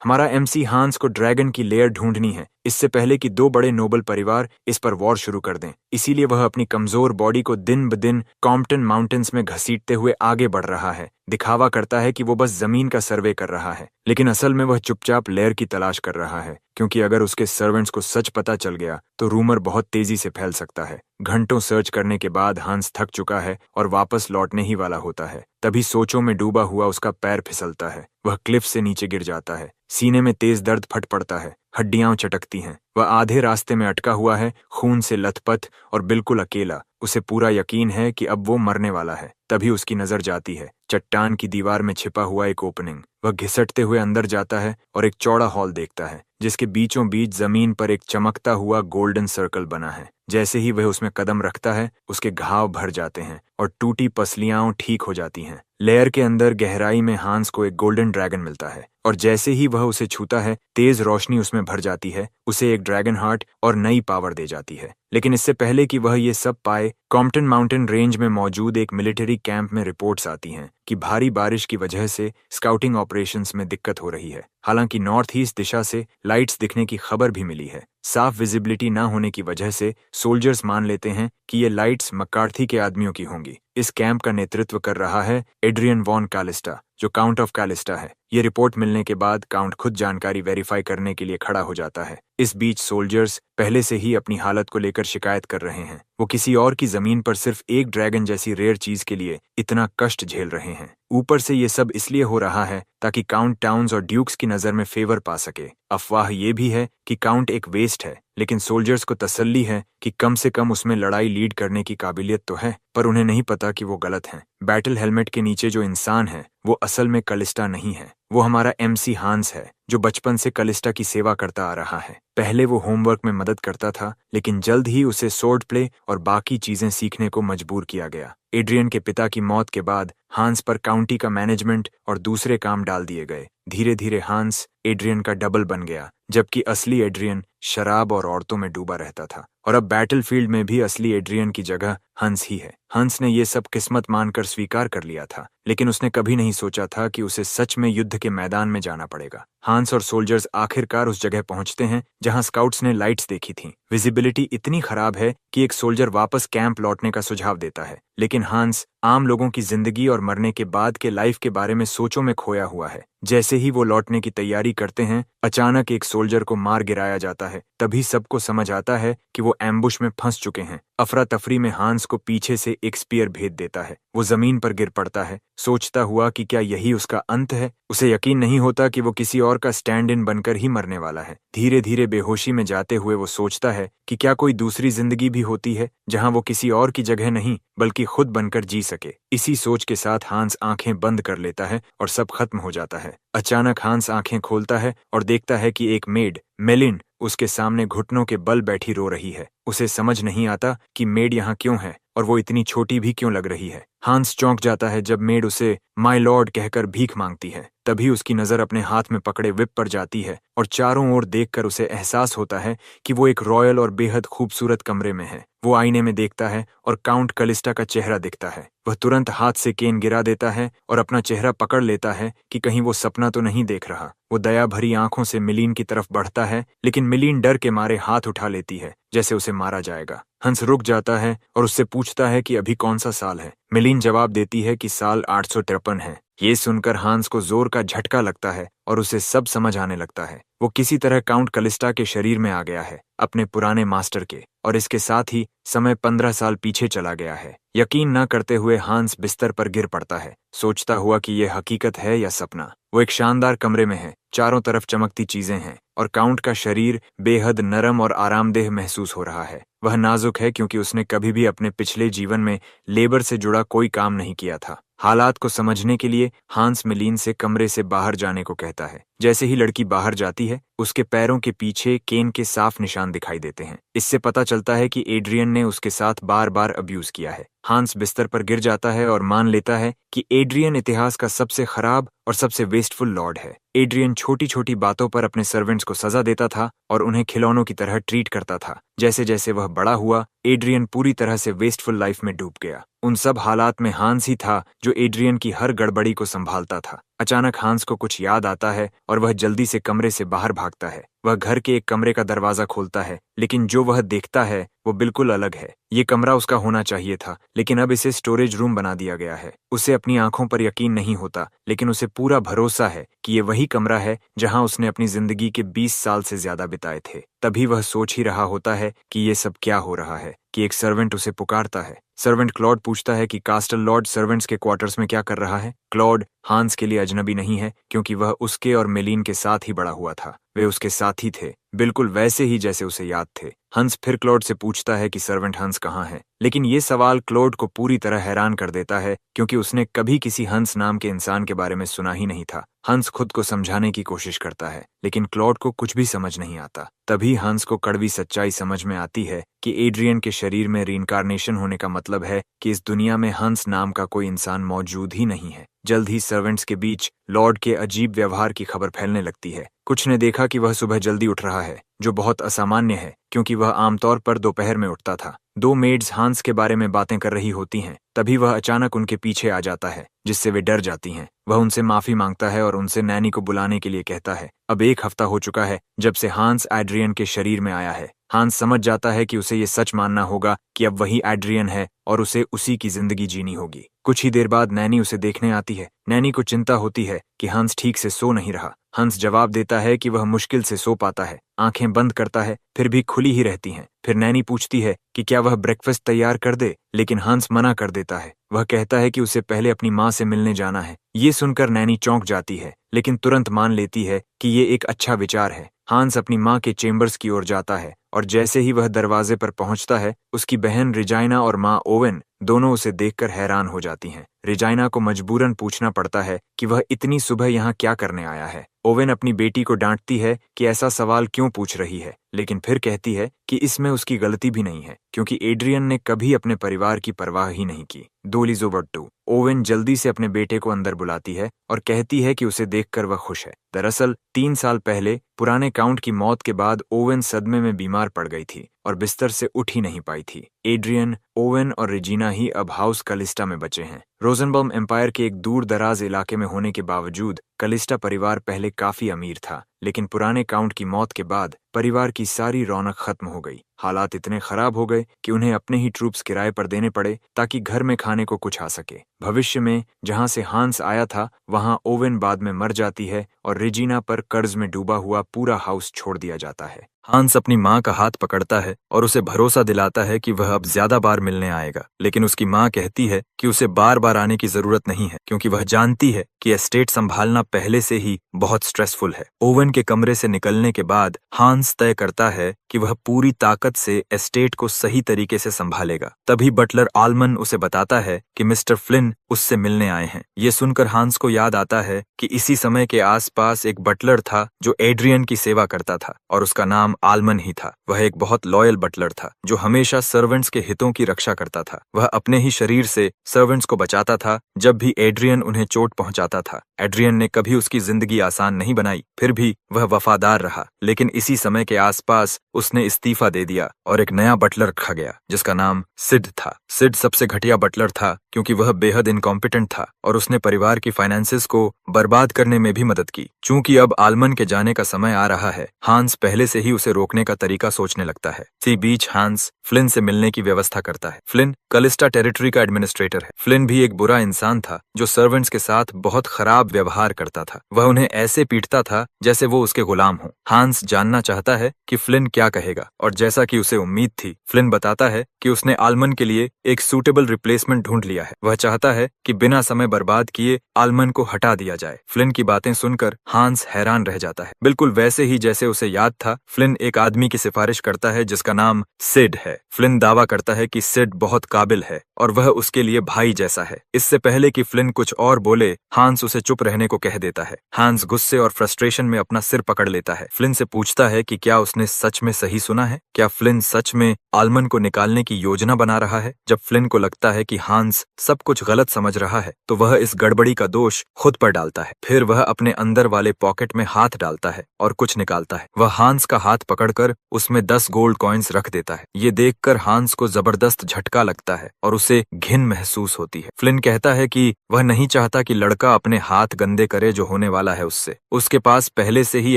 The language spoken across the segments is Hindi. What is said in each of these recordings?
हमारा एमसी हांस को ड्रैगन की लेयर ढूंढनी है, इससे पहले कि दो बड़े नोबल परिवार इस पर वॉर शुरू कर दें। इसीलिए वह अपनी कमजोर बॉडी को दिन ब दिन कॉम्पटन माउंटेन्स में घसीटते हुए आगे बढ़ रहा है। दिखावा करता है कि वो बस जमीन का सर्वे कर रहा है, लेकिन असल में वह चुपचाप लेयर की तलाश कर रहा है, क्योंकि अगर उसके सर्वेंट्स को सच पता चल गया तो रूमर बहुत तेजी से फैल सकता है। घंटों सर्च करने के बाद हांस थक चुका है और वापस लौटने ही वाला होता है। तभी सोचों में डूबा हुआ उसका पैर फिसलता है। वह क्लिफ से नीचे गिर जाता है। सीने में तेज दर्द फट पड़ता है, हड्डियां चटकती हैं। वह आधे रास्ते में अटका हुआ है, खून से लथपथ और बिल्कुल अकेला। उसे पूरा यकीन है कि अब वो मरने वाला है। तभी उसकी नजर जाती है चट्टान की दीवार में छिपा हुआ एक ओपनिंग। वह घिसटते हुए अंदर जाता है और एक चौड़ा हॉल देखता है, जिसके बीचों बीच जमीन पर एक चमकता हुआ गोल्डन सर्कल बना है। जैसे ही वह उसमें कदम रखता है, उसके घाव भर जाते हैं और टूटी पसलियां ठीक हो जाती हैं। लेयर के अंदर गहराई में हांस को एक गोल्डन ड्रैगन मिलता है, और जैसे ही वह उसे छूता है, तेज रोशनी उसमें भर जाती है, उसे एक ड्रैगन हार्ट और नई पावर दे जाती है। लेकिन इससे पहले कि वह ये सब पाए, कॉम्पटन माउंटेन रेंज में मौजूद एक मिलिट्री कैंप में रिपोर्ट्स आती हैं कि भारी बारिश की वजह से स्काउटिंग ऑपरेशंस में दिक्कत हो रही है। हालांकि नॉर्थ ईस्ट दिशा से लाइट्स दिखने की खबर भी मिली है। साफ विजिबिलिटी न होने की वजह से सोल्जर्स मान लेते हैं कि ये लाइट्स मक्कार्थी के आदमियों की होंगी। इस कैंप का नेतृत्व कर रहा है एड्रियन वॉन कालिस्टा, जो काउंट ऑफ कालिस्टा है। ये रिपोर्ट मिलने के बाद काउंट खुद जानकारी वेरीफाई करने के लिए खड़ा हो जाता है। इस बीच सोल्जर्स पहले से ही अपनी हालत को लेकर शिकायत कर रहे हैं। वो किसी और की जमीन पर सिर्फ एक ड्रैगन जैसी रेयर चीज के लिए इतना कष्ट झेल रहे हैं। ऊपर से ये सब इसलिए हो रहा है ताकि काउंट टाउन्स और ड्यूक्स की नजर में फेवर पा सके। अफवाह ये भी है कि काउंट एक वेस्ट है, लेकिन सोल्जर्स को तसल्ली है कि कम से कम उसमें लड़ाई लीड करने की काबिलियत तो है, पर उन्हें नहीं पता कि वो गलत हैं। बैटल हेलमेट के नीचे जो इंसान है वो असल में कलिस्टा नहीं है। वो हमारा एमसी हांस है, जो बचपन से कलिस्टा की सेवा करता आ रहा है। पहले वो होमवर्क में मदद करता था, लेकिन जल्द ही उसे स्वॉर्ड प्ले और बाकी चीजें सीखने को मजबूर किया गया। एड्रियन के पिता की मौत के बाद हांस पर काउंटी का मैनेजमेंट और दूसरे काम डाल दिए गए। धीरे धीरे हांस एड्रियन का डबल बन गया, जबकि असली एड्रियन शराब और औरतों में डूबा रहता था। और अब बैटलफील्ड में भी असली एड्रियन की जगह हंस ही है। हंस ने ये सब किस्मत मानकर स्वीकार कर लिया था, लेकिन उसने कभी नहीं सोचा था कि उसे सच में युद्ध के मैदान में जाना पड़ेगा। हांस और सोल्जर्स आखिरकार उस जगह पहुंचते हैं जहां स्काउट्स ने लाइट्स देखी थीं। विजिबिलिटी इतनी खराब है कि एक सोल्जर वापस कैंप लौटने का सुझाव देता है, लेकिन हांस आम लोगों की जिंदगी और मरने के बाद के लाइफ के बारे में सोचों में खोया हुआ है। जैसे ही वो लौटने की तैयारी करते हैं, अचानक एक सोल्जर को मार गिराया जाता है। तभी सबको समझ आता है कि वो एम्बुश में फंस चुके हैं। अफरा तफरी में हांस को पीछे से एक स्पीयर भेद देता है। वो जमीन पर गिर पड़ता है, सोचता हुआ कि क्या यही उसका अंत है। उसे यकीन नहीं होता कि वो किसी और का स्टैंड इन बनकर ही मरने वाला है। धीरे धीरे बेहोशी में जाते हुए वो सोचता है कि क्या कोई दूसरी जिंदगी भी होती है, जहां वो किसी और की जगह नहीं बल्कि खुद बनकर जी सके। इसी सोच के साथ हांस आंखें बंद कर लेता है और सब खत्म हो जाता है। अचानक हांस आंखें खोलता है और देखता है कि एक मेड, मेलिंड, उसके सामने घुटनों के बल बैठी रो रही है। उसे समझ नहीं आता कि मेड यहाँ क्यों है और वो इतनी छोटी भी क्यों लग रही है। हांस चौंक जाता है जब मेड उसे माय लॉर्ड कहकर भीख मांगती है। तभी उसकी नजर अपने हाथ में पकड़े विप पर जाती है और चारों ओर देखकर उसे एहसास होता है कि वो एक रॉयल और बेहद खूबसूरत कमरे में है। वो आईने में देखता है और काउंट कलिस्टा का चेहरा दिखता है। वह तुरंत हाथ से केन गिरा देता है और अपना चेहरा पकड़ लेता है कि कहीं वो सपना तो नहीं देख रहा। वो दया भरी आंखों से मिलीन की तरफ बढ़ता है, लेकिन मिलीन डर के मारे हाथ उठा लेती है, जैसे उसे मारा जाएगा। हंस रुक जाता है और उससे पूछता है कि अभी कौन सा साल है। मिलीन जवाब देती है कि साल 853 है। ये सुनकर हांस को जोर का झटका लगता है और उसे सब समझ आने लगता है। वो किसी तरह काउंट कलिस्टा के शरीर में आ गया है, अपने पुराने मास्टर के, और इसके साथ ही समय 15 साल पीछे चला गया है। यकीन न करते हुए हांस बिस्तर पर गिर पड़ता है, सोचता हुआ कि यह हकीकत है या सपना। वो एक शानदार कमरे में है, चारों तरफ चमकती चीजें हैं और काउंट का शरीर बेहद नरम और आरामदेह महसूस हो रहा है। वह नाजुक है क्योंकि उसने कभी भी अपने पिछले जीवन में लेबर से जुड़ा कोई काम नहीं किया था। हालात को समझने के लिए हांस मिलीन से कमरे से बाहर जाने को कहता है। जैसे ही लड़की बाहर जाती है, उसके पैरों के पीछे केन के साफ निशान दिखाई देते हैं। इससे पता चलता है कि एड्रियन ने उसके साथ बार बार अब्यूज किया है। हांस बिस्तर पर गिर जाता है और मान लेता है कि एड्रियन इतिहास का सबसे खराब और सबसे वेस्टफुल लॉर्ड है। एड्रियन छोटी छोटी बातों पर अपने सर्वेंट्स को सजा देता था और उन्हें खिलौनों की तरह ट्रीट करता था। जैसे जैसे वह बड़ा हुआ, एड्रियन पूरी तरह से वेस्टफुल लाइफ में डूब गया। उन सब हालात में हांस ही था जो एड्रियन की हर गड़बड़ी को संभालता था। अचानक हांस को कुछ याद आता है और वह जल्दी से कमरे से बाहर भागता है। वह घर के एक कमरे का दरवाजा खोलता है, लेकिन जो वह देखता है वो बिल्कुल अलग है। ये कमरा उसका होना चाहिए था, लेकिन अब इसे स्टोरेज रूम बना दिया गया है। उसे अपनी आंखों पर यकीन नहीं होता, लेकिन उसे पूरा भरोसा है कि ये वही कमरा है जहां उसने अपनी जिंदगी के 20 साल से ज्यादा बिताए थे। तभी वह सोच ही रहा होता है कि ये सब क्या हो रहा है कि एक सर्वेंट उसे पुकारता है। सर्वेंट क्लॉड पूछता है कि कास्टल लॉर्ड सर्वेंट्स के क्वार्टर्स में क्या कर रहा है। क्लॉड हांस के लिए अजनबी नहीं है, क्योंकि वह उसके और मेलिन के साथ ही बड़ा हुआ था। वे उसके साथी थे, बिल्कुल वैसे ही जैसे उसे याद थे। हंस फिर क्लॉड से पूछता है कि सर्वेंट हंस कहाँ है, लेकिन ये सवाल क्लॉड को पूरी तरह हैरान कर देता है, क्योंकि उसने कभी किसी हंस नाम के इंसान के बारे में सुना ही नहीं था। हंस खुद को समझाने की कोशिश करता है, लेकिन क्लॉड को कुछ भी समझ नहीं आता। तभी हंस को कड़वी सच्चाई समझ में आती है कि एड्रियन के शरीर में रीइंकार्नेशन होने का मतलब है कि इस दुनिया में हंस नाम का कोई इंसान मौजूद ही नहीं है। जल्द ही सर्वेंट्स के बीच लॉर्ड के अजीब व्यवहार की खबर फैलने लगती है। कुछ ने देखा कि वह सुबह जल्दी उठ रहा है, जो बहुत असामान्य है, क्योंकि वह आमतौर पर दोपहर में उठता था। दो मेड्स हांस के बारे में बातें कर रही होती हैं। तभी वह अचानक उनके पीछे आ जाता है, जिससे वे डर जाती हैं। वह उनसे माफी मांगता है और उनसे नैनी को बुलाने के लिए कहता है। अब 1 हफ्ता हो चुका है जब से हांस एड्रियन के शरीर में आया है। हांस समझ जाता है कि उसे ये सच मानना होगा कि अब वही एड्रियन है और उसे उसी की जिंदगी जीनी होगी। कुछ ही देर बाद नैनी उसे देखने आती है। नैनी को चिंता होती है कि हंस ठीक से सो नहीं रहा। हंस जवाब देता है कि वह मुश्किल से सो पाता है, आंखें बंद करता है, फिर भी खुली ही रहती हैं। फिर नैनी पूछती है कि क्या वह ब्रेकफास्ट तैयार कर दे, लेकिन हंस मना कर देता है। वह कहता है कि उसे पहले अपनी माँ से मिलने जाना है। ये सुनकर नैनी चौंक जाती है, लेकिन तुरंत मान लेती है कि ये एक अच्छा विचार है। हांस अपनी माँ के चेम्बर्स की ओर जाता है और जैसे ही वह दरवाजे पर पहुंचता है, उसकी बहन रिजाइना और माँ ओवेन दोनों उसे देखकर हैरान हो जाती हैं। रिजाइना को मजबूरन पूछना पड़ता है कि वह इतनी सुबह यहाँ क्या करने आया है। ओवेन अपनी बेटी को डांटती है कि ऐसा सवाल क्यों पूछ रही है, लेकिन फिर कहती है कि इसमें उसकी गलती भी नहीं है, क्योंकि एड्रियन ने कभी अपने परिवार की परवाह ही नहीं की। दोलिज़ोबर्टू ओवेन जल्दी से अपने बेटे को अंदर बुलाती है और कहती है कि उसे देखकर वह खुश है। दरअसल 3 साल पहले पुराने काउंट की मौत के बाद ओवेन सदमे में बीमार पड़ गई थी और बिस्तर से उठ ही नहीं पाई थी। एड्रियन, ओवेन और रेजिना ही अब हाउस कलिस्टा में बचे हैं। रोजनबॉम एम्पायर के एक दूर दराज इलाके में होने के बावजूद कलिस्टा परिवार पहले काफी अमीर था, लेकिन पुराने काउंट की मौत के बाद परिवार की सारी रौनक खत्म हो गई। हालात इतने खराब हो गए कि उन्हें अपने ही ट्रूप्स किराए पर देने पड़े ताकि घर में खाने को कुछ आ सके। भविष्य में जहां से हांस आया था, वहां ओवेन बाद में मर जाती है और रेजिना पर कर्ज में डूबा हुआ पूरा हाउस छोड़ दिया जाता है। हांस अपनी माँ का हाथ पकड़ता है और उसे भरोसा दिलाता है कि वह अब ज्यादा बार मिलने आएगा, लेकिन उसकी माँ कहती है कि उसे बार बार आने की जरूरत नहीं है, क्योंकि वह जानती है कि एस्टेट संभालना पहले से ही बहुत स्ट्रेसफुल है। ओवेन के कमरे से निकलने के बाद हांस तय करता है कि वह पूरी ताकत से एस्टेट को सही तरीके से संभालेगा। तभी बटलर आलमन उसे बताता है कि मिस्टर फ्लिन उससे मिलने आए हैं। ये सुनकर हांस को याद आता है कि इसी समय के आसपास एक बटलर था जो एड्रियन की सेवा करता था और उसका नाम आलमन ही था। वह एक बहुत लॉयल बटलर था जो हमेशा सर्वेंट्स के हितों की रक्षा करता था। वह अपने ही शरीर से सर्वेंट्स को बचाता था जब भी एड्रियन उन्हें चोट पहुंचाता था। एड्रियन ने कभी उसकी जिंदगी आसान नहीं बनाई, फिर भी वह वफादार रहा। लेकिन इसी समय के आसपास उसने इस्तीफा दे दिया और एक नया बटलर रखा गया जिसका नाम सिड था। सिड सबसे घटिया बटलर था क्योंकि वह बेहद इनकॉम्पिटेंट था और उसने परिवार की फाइनेंसेस को बर्बाद करने में भी मदद की। चूंकि अब आलमन के जाने का समय आ रहा है, हांस पहले से ही उसे रोकने का तरीका सोचने लगता है। इसी बीच हांस फ्लिन से मिलने की व्यवस्था करता है। फ्लिन कलिस्टा टेरिटरी का एडमिनिस्ट्रेटर है। फ्लिन भी एक बुरा इंसान था जो सर्वेंट्स के साथ बहुत खराब व्यवहार करता था। वह उन्हें ऐसे पीटता था जैसे वो उसके गुलाम हो। हांस जानना चाहता है कि फ्लिन क्या कहेगा और जैसा कि उसे उम्मीद थी, फ्लिन बताता है कि उसने आलमन के लिए एक सूटेबल रिप्लेसमेंट ढूंढ लिया है। वह चाहता है कि बिना समय बर्बाद किए आलमन को हटा दिया जाए। फ्लिन की बातें सुनकर हांस हैरान रह जाता है। बिल्कुल वैसे ही जैसे उसे याद था, फ्लिन एक आदमी की सिफारिश करता है जिसका नाम सिड है। फ्लिन दावा करता है कि सिड बहुत काबिल है और वह उसके लिए भाई जैसा है। इससे पहले कि फ्लिन कुछ और बोले, हांस उसे चुप रहने को कह देता है। हांस गुस्से और फ्रस्ट्रेशन में अपना सिर पकड़ लेता है। फ्लिन से पूछता है कि क्या उसने सच में सही सुना है। क्या फ्लिन सच में आलमन को निकालने की योजना बना रहा है। जब फ्लिन को लगता है कि हांस सब कुछ गलत समझ रहा है, तो वह इस गड़बड़ी का दोष खुद पर डालता है। फिर वह अपने अंदर वाले पॉकेट में हाथ डालता है और कुछ निकालता है। वह हांस का हाथ हाथ पकड़कर उसमें 10 गोल्ड कॉइन्स रख देता है। ये देखकर हांस को जबरदस्त झटका लगता है और उसे घिन महसूस होती है। फ्लिन कहता है कि वह नहीं चाहता कि लड़का अपने हाथ गंदे करे जो होने वाला है उससे। उसके पास पहले से ही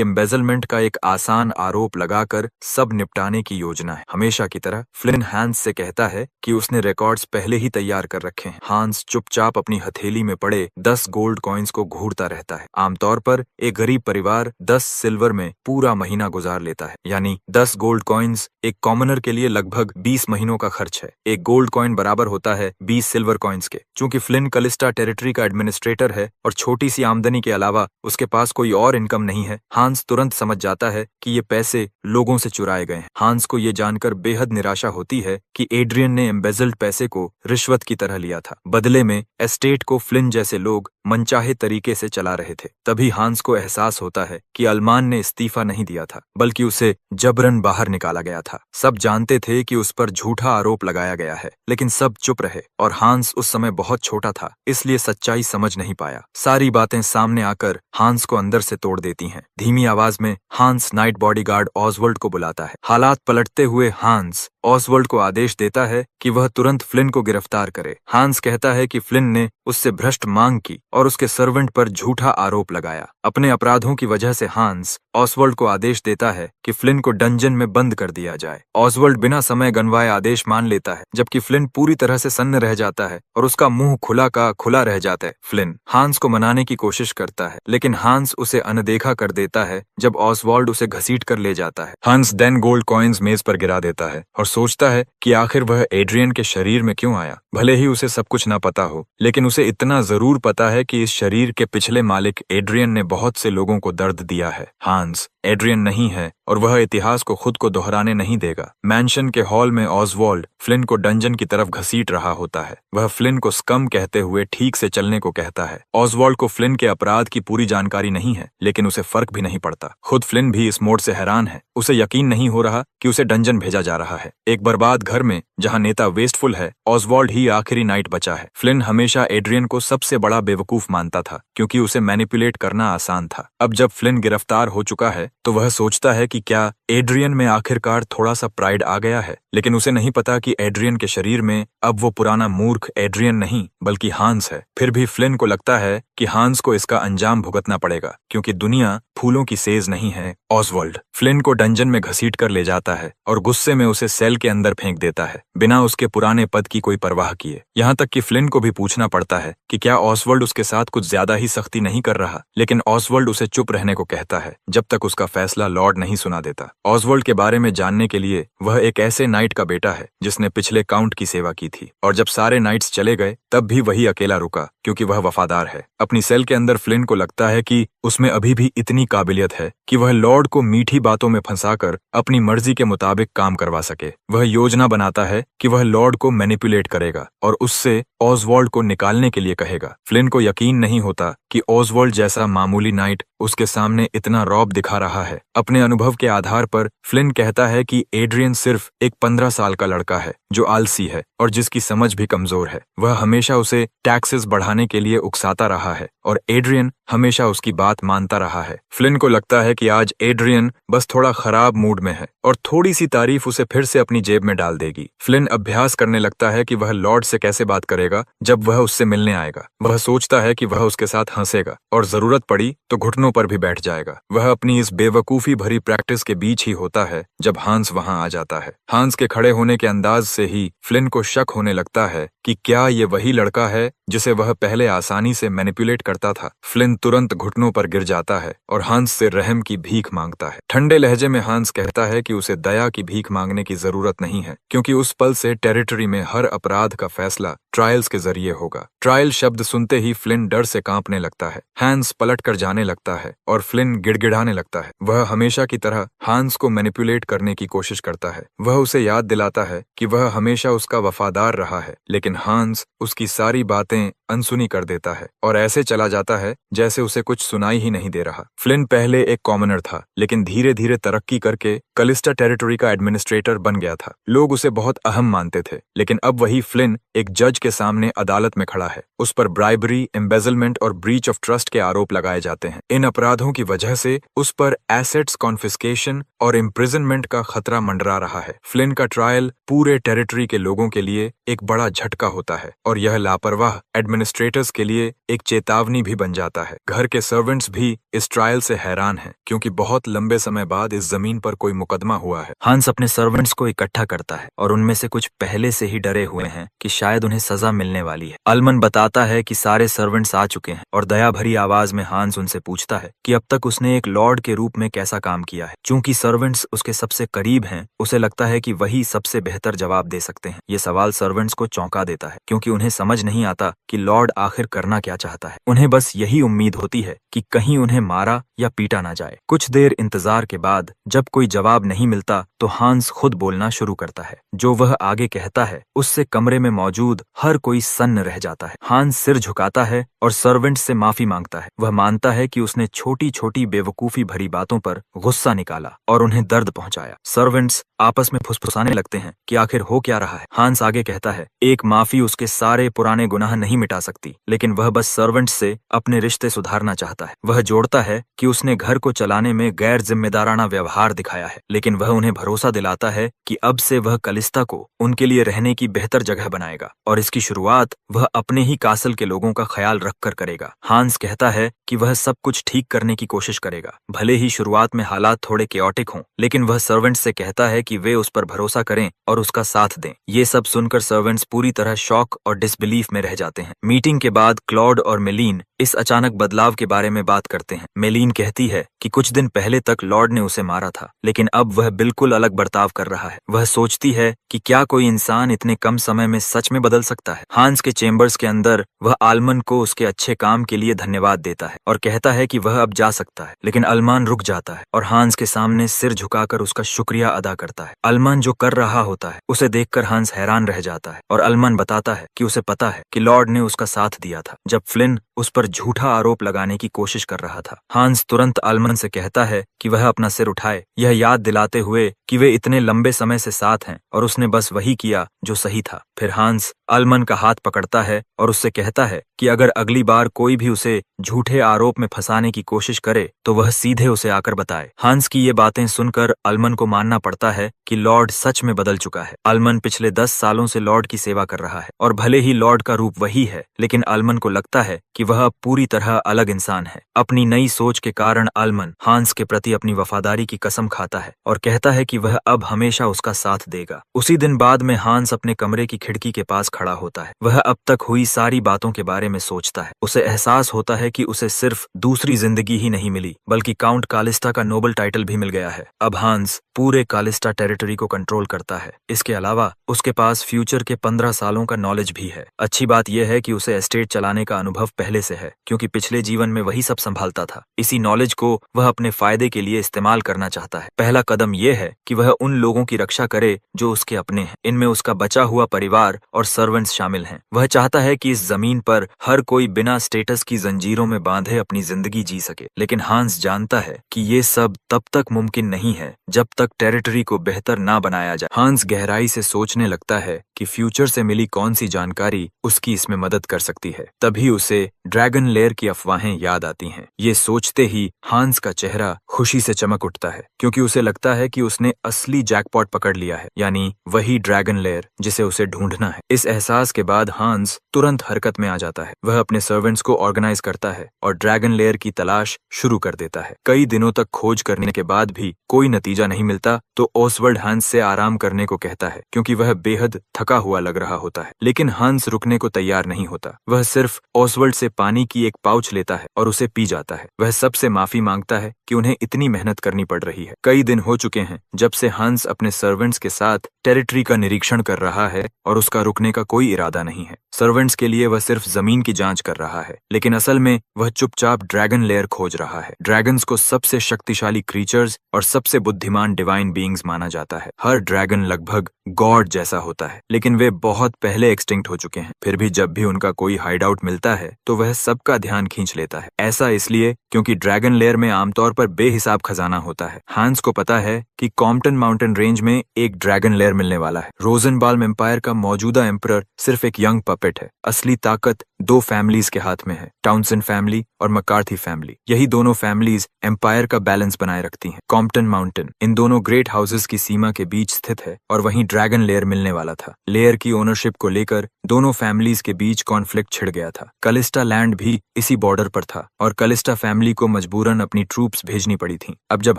एम्बेजलमेंट का एक आसान आरोप लगाकर सब निपटाने की योजना है। हमेशा की तरह फ्लिन हांस से कहता है कि उसने रिकॉर्ड्स पहले ही तैयार कर रखे हैं। हांस चुपचाप अपनी हथेली में पड़े 10 गोल्ड कॉइन्स को घूरता रहता है। आमतौर पर एक गरीब परिवार 10 सिल्वर में पूरा महीना गुजार लेता है, यानी 10 गोल्ड कॉइन्स एक कॉमनर के लिए लगभग 20 महीनों का खर्च है। एक गोल्ड कॉइन बराबर होता है 20 सिल्वर कॉइन्स के। चूंकि फ्लिन कलिस्टा टेरिटरी का एडमिनिस्ट्रेटर है और छोटी सी आमदनी के अलावा उसके पास कोई और इनकम नहीं है, हांस तुरंत समझ जाता है कि ये पैसे लोगों से चुराए गए हैं। हांस को ये जानकर बेहद निराशा होती है कि एड्रियन ने एम्बेजल्ड पैसे को रिश्वत की तरह लिया था। बदले में एस्टेट को फ्लिन जैसे लोग मनचाहे तरीके से चला रहे थे। तभी हांस को एहसास होता है कि अल्मान ने इस्तीफा नहीं दिया था, बल्कि उसे जबरन बाहर निकाला गया था। सब जानते थे कि उस पर झूठा आरोप लगाया गया है, लेकिन सब चुप रहे और हांस उस समय बहुत छोटा था, इसलिए सच्चाई समझ नहीं पाया। सारी बातें सामने आकर हांस को अंदर से तोड़ देती हैं। धीमी आवाज में हांस नाइट बॉडीगार्ड ऑसवर्ल्ड को बुलाता है। हालात पलटते हुए हांस ऑसवर्ल्ड को आदेश देता है कि वह तुरंत फ्लिन को गिरफ्तार करे। हांस कहता है कि फ्लिन ने उससे भ्रष्ट मांग की और उसके सर्वेंट पर झूठा आरोप लगाया। अपने अपराधों की वजह से हांस ऑसवर्ल्ड को आदेश देता है कि फ्लिन को डंजन में बंद कर दिया जाए। ऑसवर्ल्ड बिना समय गंवाए आदेश मान लेता है, जबकि फ्लिन पूरी तरह से सन्न रह जाता है और उसका मुंह खुला का खुला रह जाता है। फ्लिन हांस को मनाने की कोशिश करता है, लेकिन हांस उसे अनदेखा कर देता है जब ऑसवर्ल्ड उसे घसीट कर ले जाता है। हांस 10 गोल्ड कॉइन्स मेज पर गिरा देता है और सोचता है कि आखिर वह एड्रियन के शरीर में क्यों आया। भले ही उसे सब कुछ ना पता हो, लेकिन उसे इतना जरूर पता है कि इस शरीर के पिछले मालिक एड्रियन ने बहुत से लोगों को दर्द दिया है। हांस एड्रियन नहीं है और वह इतिहास को खुद को दोहराने नहीं देगा। मैंशन के हॉल में ऑसवर्ल्ड फ्लिन को डंजन की तरफ घसीट रहा होता है। वह फ्लिन को स्कम कहते हुए ठीक से चलने को कहता है। ऑसवर्ल्ड को फ्लिन के अपराध की पूरी जानकारी नहीं है, लेकिन उसे फर्क भी नहीं पड़ता। खुद फ्लिन भी इस मोड़ से हैरान है। उसे यकीन नहीं हो रहा कि उसे डंजन भेजा जा रहा है। एक बर्बाद घर में जहां नेता वेस्टफुल है, ऑसवर्ल्ड ही आखिरी नाइट बचा है। फ्लिन हमेशा एड्रियन को सबसे बड़ा बेवकूफ मानता था, क्योंकि उसे मैनिपुलेट करना आसान था। अब जब फ्लिन गिरफ्तार हो चुका है तो वह सोचता है कि क्या एड्रियन में आखिरकार थोड़ा सा प्राइड आ गया है, लेकिन उसे नहीं पता कि एड्रियन के शरीर में अब वो पुराना मूर्ख एड्रियन नहीं बल्कि हांस है। फिर भी फ्लिन को लगता है कि हांस को इसका अंजाम भुगतना पड़ेगा, क्योंकि दुनिया फूलों की सेज नहीं है। ऑसवर्ल्ड फ्लिन को डंजन में घसीट कर ले जाता है और गुस्से में उसे सेल के अंदर फेंक देता है, बिना उसके पुराने पद की कोई परवाह किए। यहाँ तक कि फ्लिन को भी पूछना पड़ता है कि क्या ऑसवर्ल्ड उसके साथ कुछ ज्यादा ही सख्ती नहीं कर रहा, लेकिन ऑसवर्ल्ड उसे चुप रहने को कहता है जब तक उसका फैसला लॉर्ड नहीं सुना देता। ऑसवर्ल्ड के बारे में जानने के लिए वह एक ऐसे नाइट का बेटा है जिसने पिछले काउंट की सेवा की थी, और जब सारे नाइट्स चले गए तब भी वही अकेला रुका, क्योंकि वह वफादार है। अपनी सेल के अंदर फ्लिन को लगता है कि उसमें अभी भी इतनी काबिलियत है कि वह लॉर्ड को मीठी बातों में फंसाकर अपनी मर्जी के मुताबिक काम करवा सके। वह योजना बनाता है कि वह लॉर्ड को मैनिपुलेट करेगा और उससे ऑसवर्ल्ड को निकालने के लिए कहेगा। फ्लिन को यकीन नहीं होता कि ऑसवर्ल्ड जैसा मामूली नाइट उसके सामने इतना रौब दिखा रहा है। अपने अनुभव के आधार पर फ्लिन कहता है कि एड्रियन सिर्फ एक 15 साल का लड़का है जो आलसी है और जिसकी समझ भी कमजोर है। वह हमेशा उसे टैक्सेस बढ़ाने के लिए उकसाता रहा है और एड्रियन हमेशा उसकी बात मानता रहा है। फ्लिन को लगता है कि आज एड्रियन बस थोड़ा खराब मूड में है और थोड़ी सी तारीफ उसे फिर से अपनी जेब में डाल देगी। फ्लिन अभ्यास करने लगता है कि वह लॉर्ड से कैसे बात करेगा जब वह उससे मिलने आएगा। वह सोचता है कि वह उसके साथ हंसेगा और जरूरत पड़ी तो घुटनों पर भी बैठ जाएगा। वह अपनी इस बेवकूफी भरी प्रैक्टिस के बीच ही होता है जब हांस वहां आ जाता है। हांस के खड़े होने के अंदाज से ही फ्लिन को शक होने लगता है कि क्या ये वही लड़का है जिसे वह पहले आसानी से मैनिपुलेट करता था। फ्लिन तुरंत घुटनों पर गिर जाता है और हांस से रहम की भीख मांगता है। ठंडे लहजे में हांस कहता है कि उसे दया की भीख मांगने की जरूरत नहीं है, क्योंकि उस पल से टेरिटरी में हर अपराध का फैसला ट्रायल्स के जरिए होगा। ट्रायल शब्द सुनते ही फ्लिन डर से कांपने लगता है। हांस पलट कर जाने लगता है और फ्लिन गिड़गिड़ाने लगता है। वह हमेशा की तरह हांस को मैनिपुलेट करने की कोशिश करता है। वह उसे याद दिलाता है कि वह हमेशा उसका वफादार रहा है, लेकिन हांस उसकी सारी बातें अनसुनी कर देता है और ऐसे चला आ जाता है जैसे उसे कुछ सुनाई ही नहीं दे रहा। फ्लिन पहले एक कॉमनर था, लेकिन धीरे धीरे तरक्की करके कलिस्टा टेरिटरी का एडमिनिस्ट्रेटर बन गया था। लोग उसे बहुत अहम मानते थे, लेकिन अब वही फ्लिन एक जज के सामने अदालत में खड़ा है। उस पर ब्राइबरी, एम्बेजलमेंट और ब्रीच ऑफ ट्रस्ट के आरोप लगाए जाते हैं। इन अपराधों की वजह से उस पर एसेट्स कॉन्फिस्केशन और इम्प्रिजनमेंट का खतरा मंडरा रहा है। फ्लिन का ट्रायल पूरे टेरिटरी के लोगों के लिए एक बड़ा झटका होता है और यह लापरवाह एडमिनिस्ट्रेटर्स के लिए एक चेतावनी भी बन जाता है। घर के सर्वेंट्स भी इस ट्रायल से हैरान हैं, क्योंकि बहुत लंबे समय बाद इस जमीन पर कोई मुकदमा हुआ है। हांस अपने सर्वेंट्स को इकट्ठा करता है और उनमें से कुछ पहले से ही डरे हुए हैं कि शायद उन्हें सजा मिलने वाली है। अल्मन बताता है कि सारे सर्वेंट्स आ चुके हैं और दया भरी आवाज में हांस उनसे पूछता है कि अब तक उसने एक लॉर्ड के रूप में कैसा काम किया है। चूंकि सर्वेंट्स उसके सबसे करीब हैं, उसे लगता है कि वही सबसे बेहतर जवाब दे सकते हैं। ये सवाल सर्वेंट्स को चौंका देता है, क्योंकि उन्हें समझ नहीं आता कि लॉर्ड आखिर करना क्या चाहता है। उन्हें बस यही उम्मीद होती है कि कहीं उन्हें मारा या पीटा ना जाए। कुछ देर इंतजार के बाद जब कोई जवाब नहीं मिलता तो हांस खुद बोलना शुरू करता है। जो वह आगे कहता है उससे कमरे में मौजूद हर कोई सन्न रह जाता है। हांस सिर झुकाता है और सर्वेंट से माफी मांगता है। वह मानता है कि उसने छोटी छोटी बेवकूफी भरी बातों पर गुस्सा निकाला और उन्हें दर्द पहुंचाया। सर्वेंट्स आपस में फुसफुसाने लगते हैं कि आखिर हो क्या रहा है। हांस आगे कहता है, एक माफी उसके सारे पुराने गुनाह नहीं मिटा सकती, लेकिन वह बस सर्वेंट्स से अपने रिश्ते सुधारना चाहता है। वह जोड़ता है कि उसने घर को चलाने में गैर जिम्मेदाराना व्यवहार दिखाया है, लेकिन वह उन्हें भरोसा दिलाता है कि अब से वह कलिस्ता को उनके लिए रहने की बेहतर जगह बनाएगा और इसकी शुरुआत वह अपने ही कासल के लोगों का ख्याल रखकर करेगा। हांस कहता है कि वह सब कुछ ठीक करने की कोशिश करेगा, भले ही शुरुआत में हालात थोड़े केओटिक हों, लेकिन वह सर्वेंट्स से कहता है कि वे उस पर भरोसा करें और उसका साथ दें। ये सब सुनकर सर्वेंट्स पूरी तरह शॉक और डिसबिलीफ में रह जाते हैं। मीटिंग के बाद क्लॉड और मेलीन इस अचानक बदलाव के बारे में बात करते हैं। मेलीन कहती है कि कुछ दिन पहले तक लॉर्ड ने उसे मारा था, लेकिन अब वह बिल्कुल अलग बर्ताव कर रहा है। वह सोचती है कि क्या कोई इंसान इतने कम समय में सच में बदल सकता है। हांस के चेम्बर्स के अंदर वह आलमन को उसके अच्छे काम के लिए धन्यवाद देता है और कहता है कि वह अब जा सकता है, लेकिन अल्मान रुक जाता है और हांस के सामने सिर झुकाकर उसका शुक्रिया अदा करता है। अल्मान जो कर रहा होता है उसे देखकर हांस हैरान रह जाता है और अल्मान बताता है कि उसे पता है कि लॉर्ड ने उसका साथ दिया था जब फ्लिन उस पर झूठा आरोप लगाने की कोशिश कर रहा था। हांस तुरंत अल्मन से कहता है कि वह अपना सिर उठाए, यह याद दिलाते हुए कि वे इतने लंबे समय से साथ हैं और उसने बस वही किया जो सही था। फिर हांस अल्मन का हाथ पकड़ता है और उससे कहता है कि अगर अगली बार कोई भी उसे झूठे आरोप में फंसाने की कोशिश करे तो वह सीधे उसे आकर बताए। हांस की ये बातें सुनकर अल्मन को मानना पड़ता है कि लॉर्ड सच में बदल चुका है। अल्मन पिछले 10 सालों से लॉर्ड की सेवा कर रहा है और भले ही लॉर्ड का रूप वही है, लेकिन अल्मन को लगता है कि वह अब पूरी तरह अलग इंसान है। अपनी नई सोच के कारण अल्मन हांस के प्रति अपनी वफादारी की कसम खाता है और कहता है कि वह अब हमेशा उसका साथ देगा। उसी दिन बाद में हांस अपने कमरे की खिड़की के पास खड़ा होता है। वह अब तक हुई सारी बातों के बारे में सोचता है। उसे एहसास होता है कि उसे सिर्फ दूसरी जिंदगी ही नहीं मिली, बल्कि काउंट कालिस्टा का नोबल टाइटल भी मिल गया है। अब हांस पूरे कालिस्टा टेरिटरी को कंट्रोल करता है। इसके अलावा उसके पास फ्यूचर के 15 सालों का नॉलेज भी है। अच्छी बात यह है कि उसे एस्टेट चलाने का अनुभव पहले से है, क्योंकि पिछले जीवन में वही सब संभालता था। इसी नॉलेज को वह अपने फायदे के लिए इस्तेमाल करना चाहता है। पहला कदम यह है कि वह उन लोगों की रक्षा करे जो उसके अपने हैं। इनमें उसका बचा हुआ परिवार और सर्वेंट्स शामिल हैं। वह चाहता है कि इस जमीन पर हर कोई बिना स्टेटस की जंजीरों में बांधे अपनी जिंदगी जी सके, लेकिन हांस जानता है कि ये सब तब तक मुमकिन नहीं है जब तक टेरिटरी को बेहतर ना बनाया जाए। हांस गहराई से सोचने लगता है कि फ्यूचर से मिली कौन सी जानकारी उसकी इसमें मदद कर सकती है। तभी उसे ड्रैगन लेयर की अफवाहें याद आती हैं। ये सोचते ही हांस का चेहरा खुशी से चमक उठता है, क्योंकि उसे लगता है कि उसने असली जैकपॉट पकड़ लिया है, यानी वही ड्रैगन लेयर जिसे उसे ढूंढना है। इस एहसास के बाद हांस तुरंत हरकत में आ जाता है। वह अपने सर्वेंट्स को ऑर्गेनाइज करता है और ड्रैगन लेयर की तलाश शुरू कर देता है। कई दिनों तक खोज करने के बाद भी कोई नतीजा नहीं मिलता तो ओसवर्ल्ड हांस से आराम करने को कहता है, क्योंकि वह बेहद थका हुआ लग रहा होता है। लेकिन हांस रुकने को तैयार नहीं होता। वह सिर्फ ओसवर्ल्ड से पानी की एक पाउच लेता है और उसे पी जाता है। वह सबसे माफी मांगता है कि उन्हें इतनी मेहनत करनी पड़ रही है। कई दिन हो चुके हैं जब से हांस अपने सर्वेंट्स के साथ टेरिटरी का निरीक्षण कर रहा है और और उसका रुकने का कोई इरादा नहीं है। सर्वेंट्स के लिए वह सिर्फ जमीन की जांच कर रहा है, लेकिन असल में वह चुपचाप ड्रैगन लेयर खोज रहा है। ड्रैगन्स को सबसे शक्तिशाली क्रीचर्स और सबसे बुद्धिमान डिवाइन बीइंग्स माना जाता है। हर ड्रैगन लगभग गॉड जैसा होता है, लेकिन वे बहुत पहले एक्सटिंक्ट हो चुके हैं। फिर भी जब भी उनका कोई हाइड आउट मिलता है तो वह सबका ध्यान खींच लेता है। ऐसा इसलिए क्योंकि ड्रैगन लेयर में आमतौर पर बेहिसाब खजाना होता है। हांस को पता है कि कॉम्पटन माउंटेन रेंज में एक ड्रैगन लेयर मिलने वाला है। रोजनबाल्म एम्पायर का मौजूदा एम्परर सिर्फ एक यंग पपेट है। असली ताकत दो फैमिलीज के हाथ में है, टाउनसन फैमिली और मकार्थी फैमिली। यही दोनों फैमिलीज एम्पायर का बैलेंस बनाए रखती हैं। कॉम्पटन माउंटेन इन दोनों ग्रेट हाउसेस की सीमा के बीच स्थित है और वहीं ड्रैगन लेयर मिलने वाला था। लेयर की ओनरशिप को लेकर दोनों फैमिलीज के बीच कॉन्फ्लिक्ट छिड़ गया था। कलिस्टा लैंड भी इसी बॉर्डर पर था और कलिस्टा फैमिली को मजबूरन अपनी ट्रूप्स भेजनी पड़ी थी। अब जब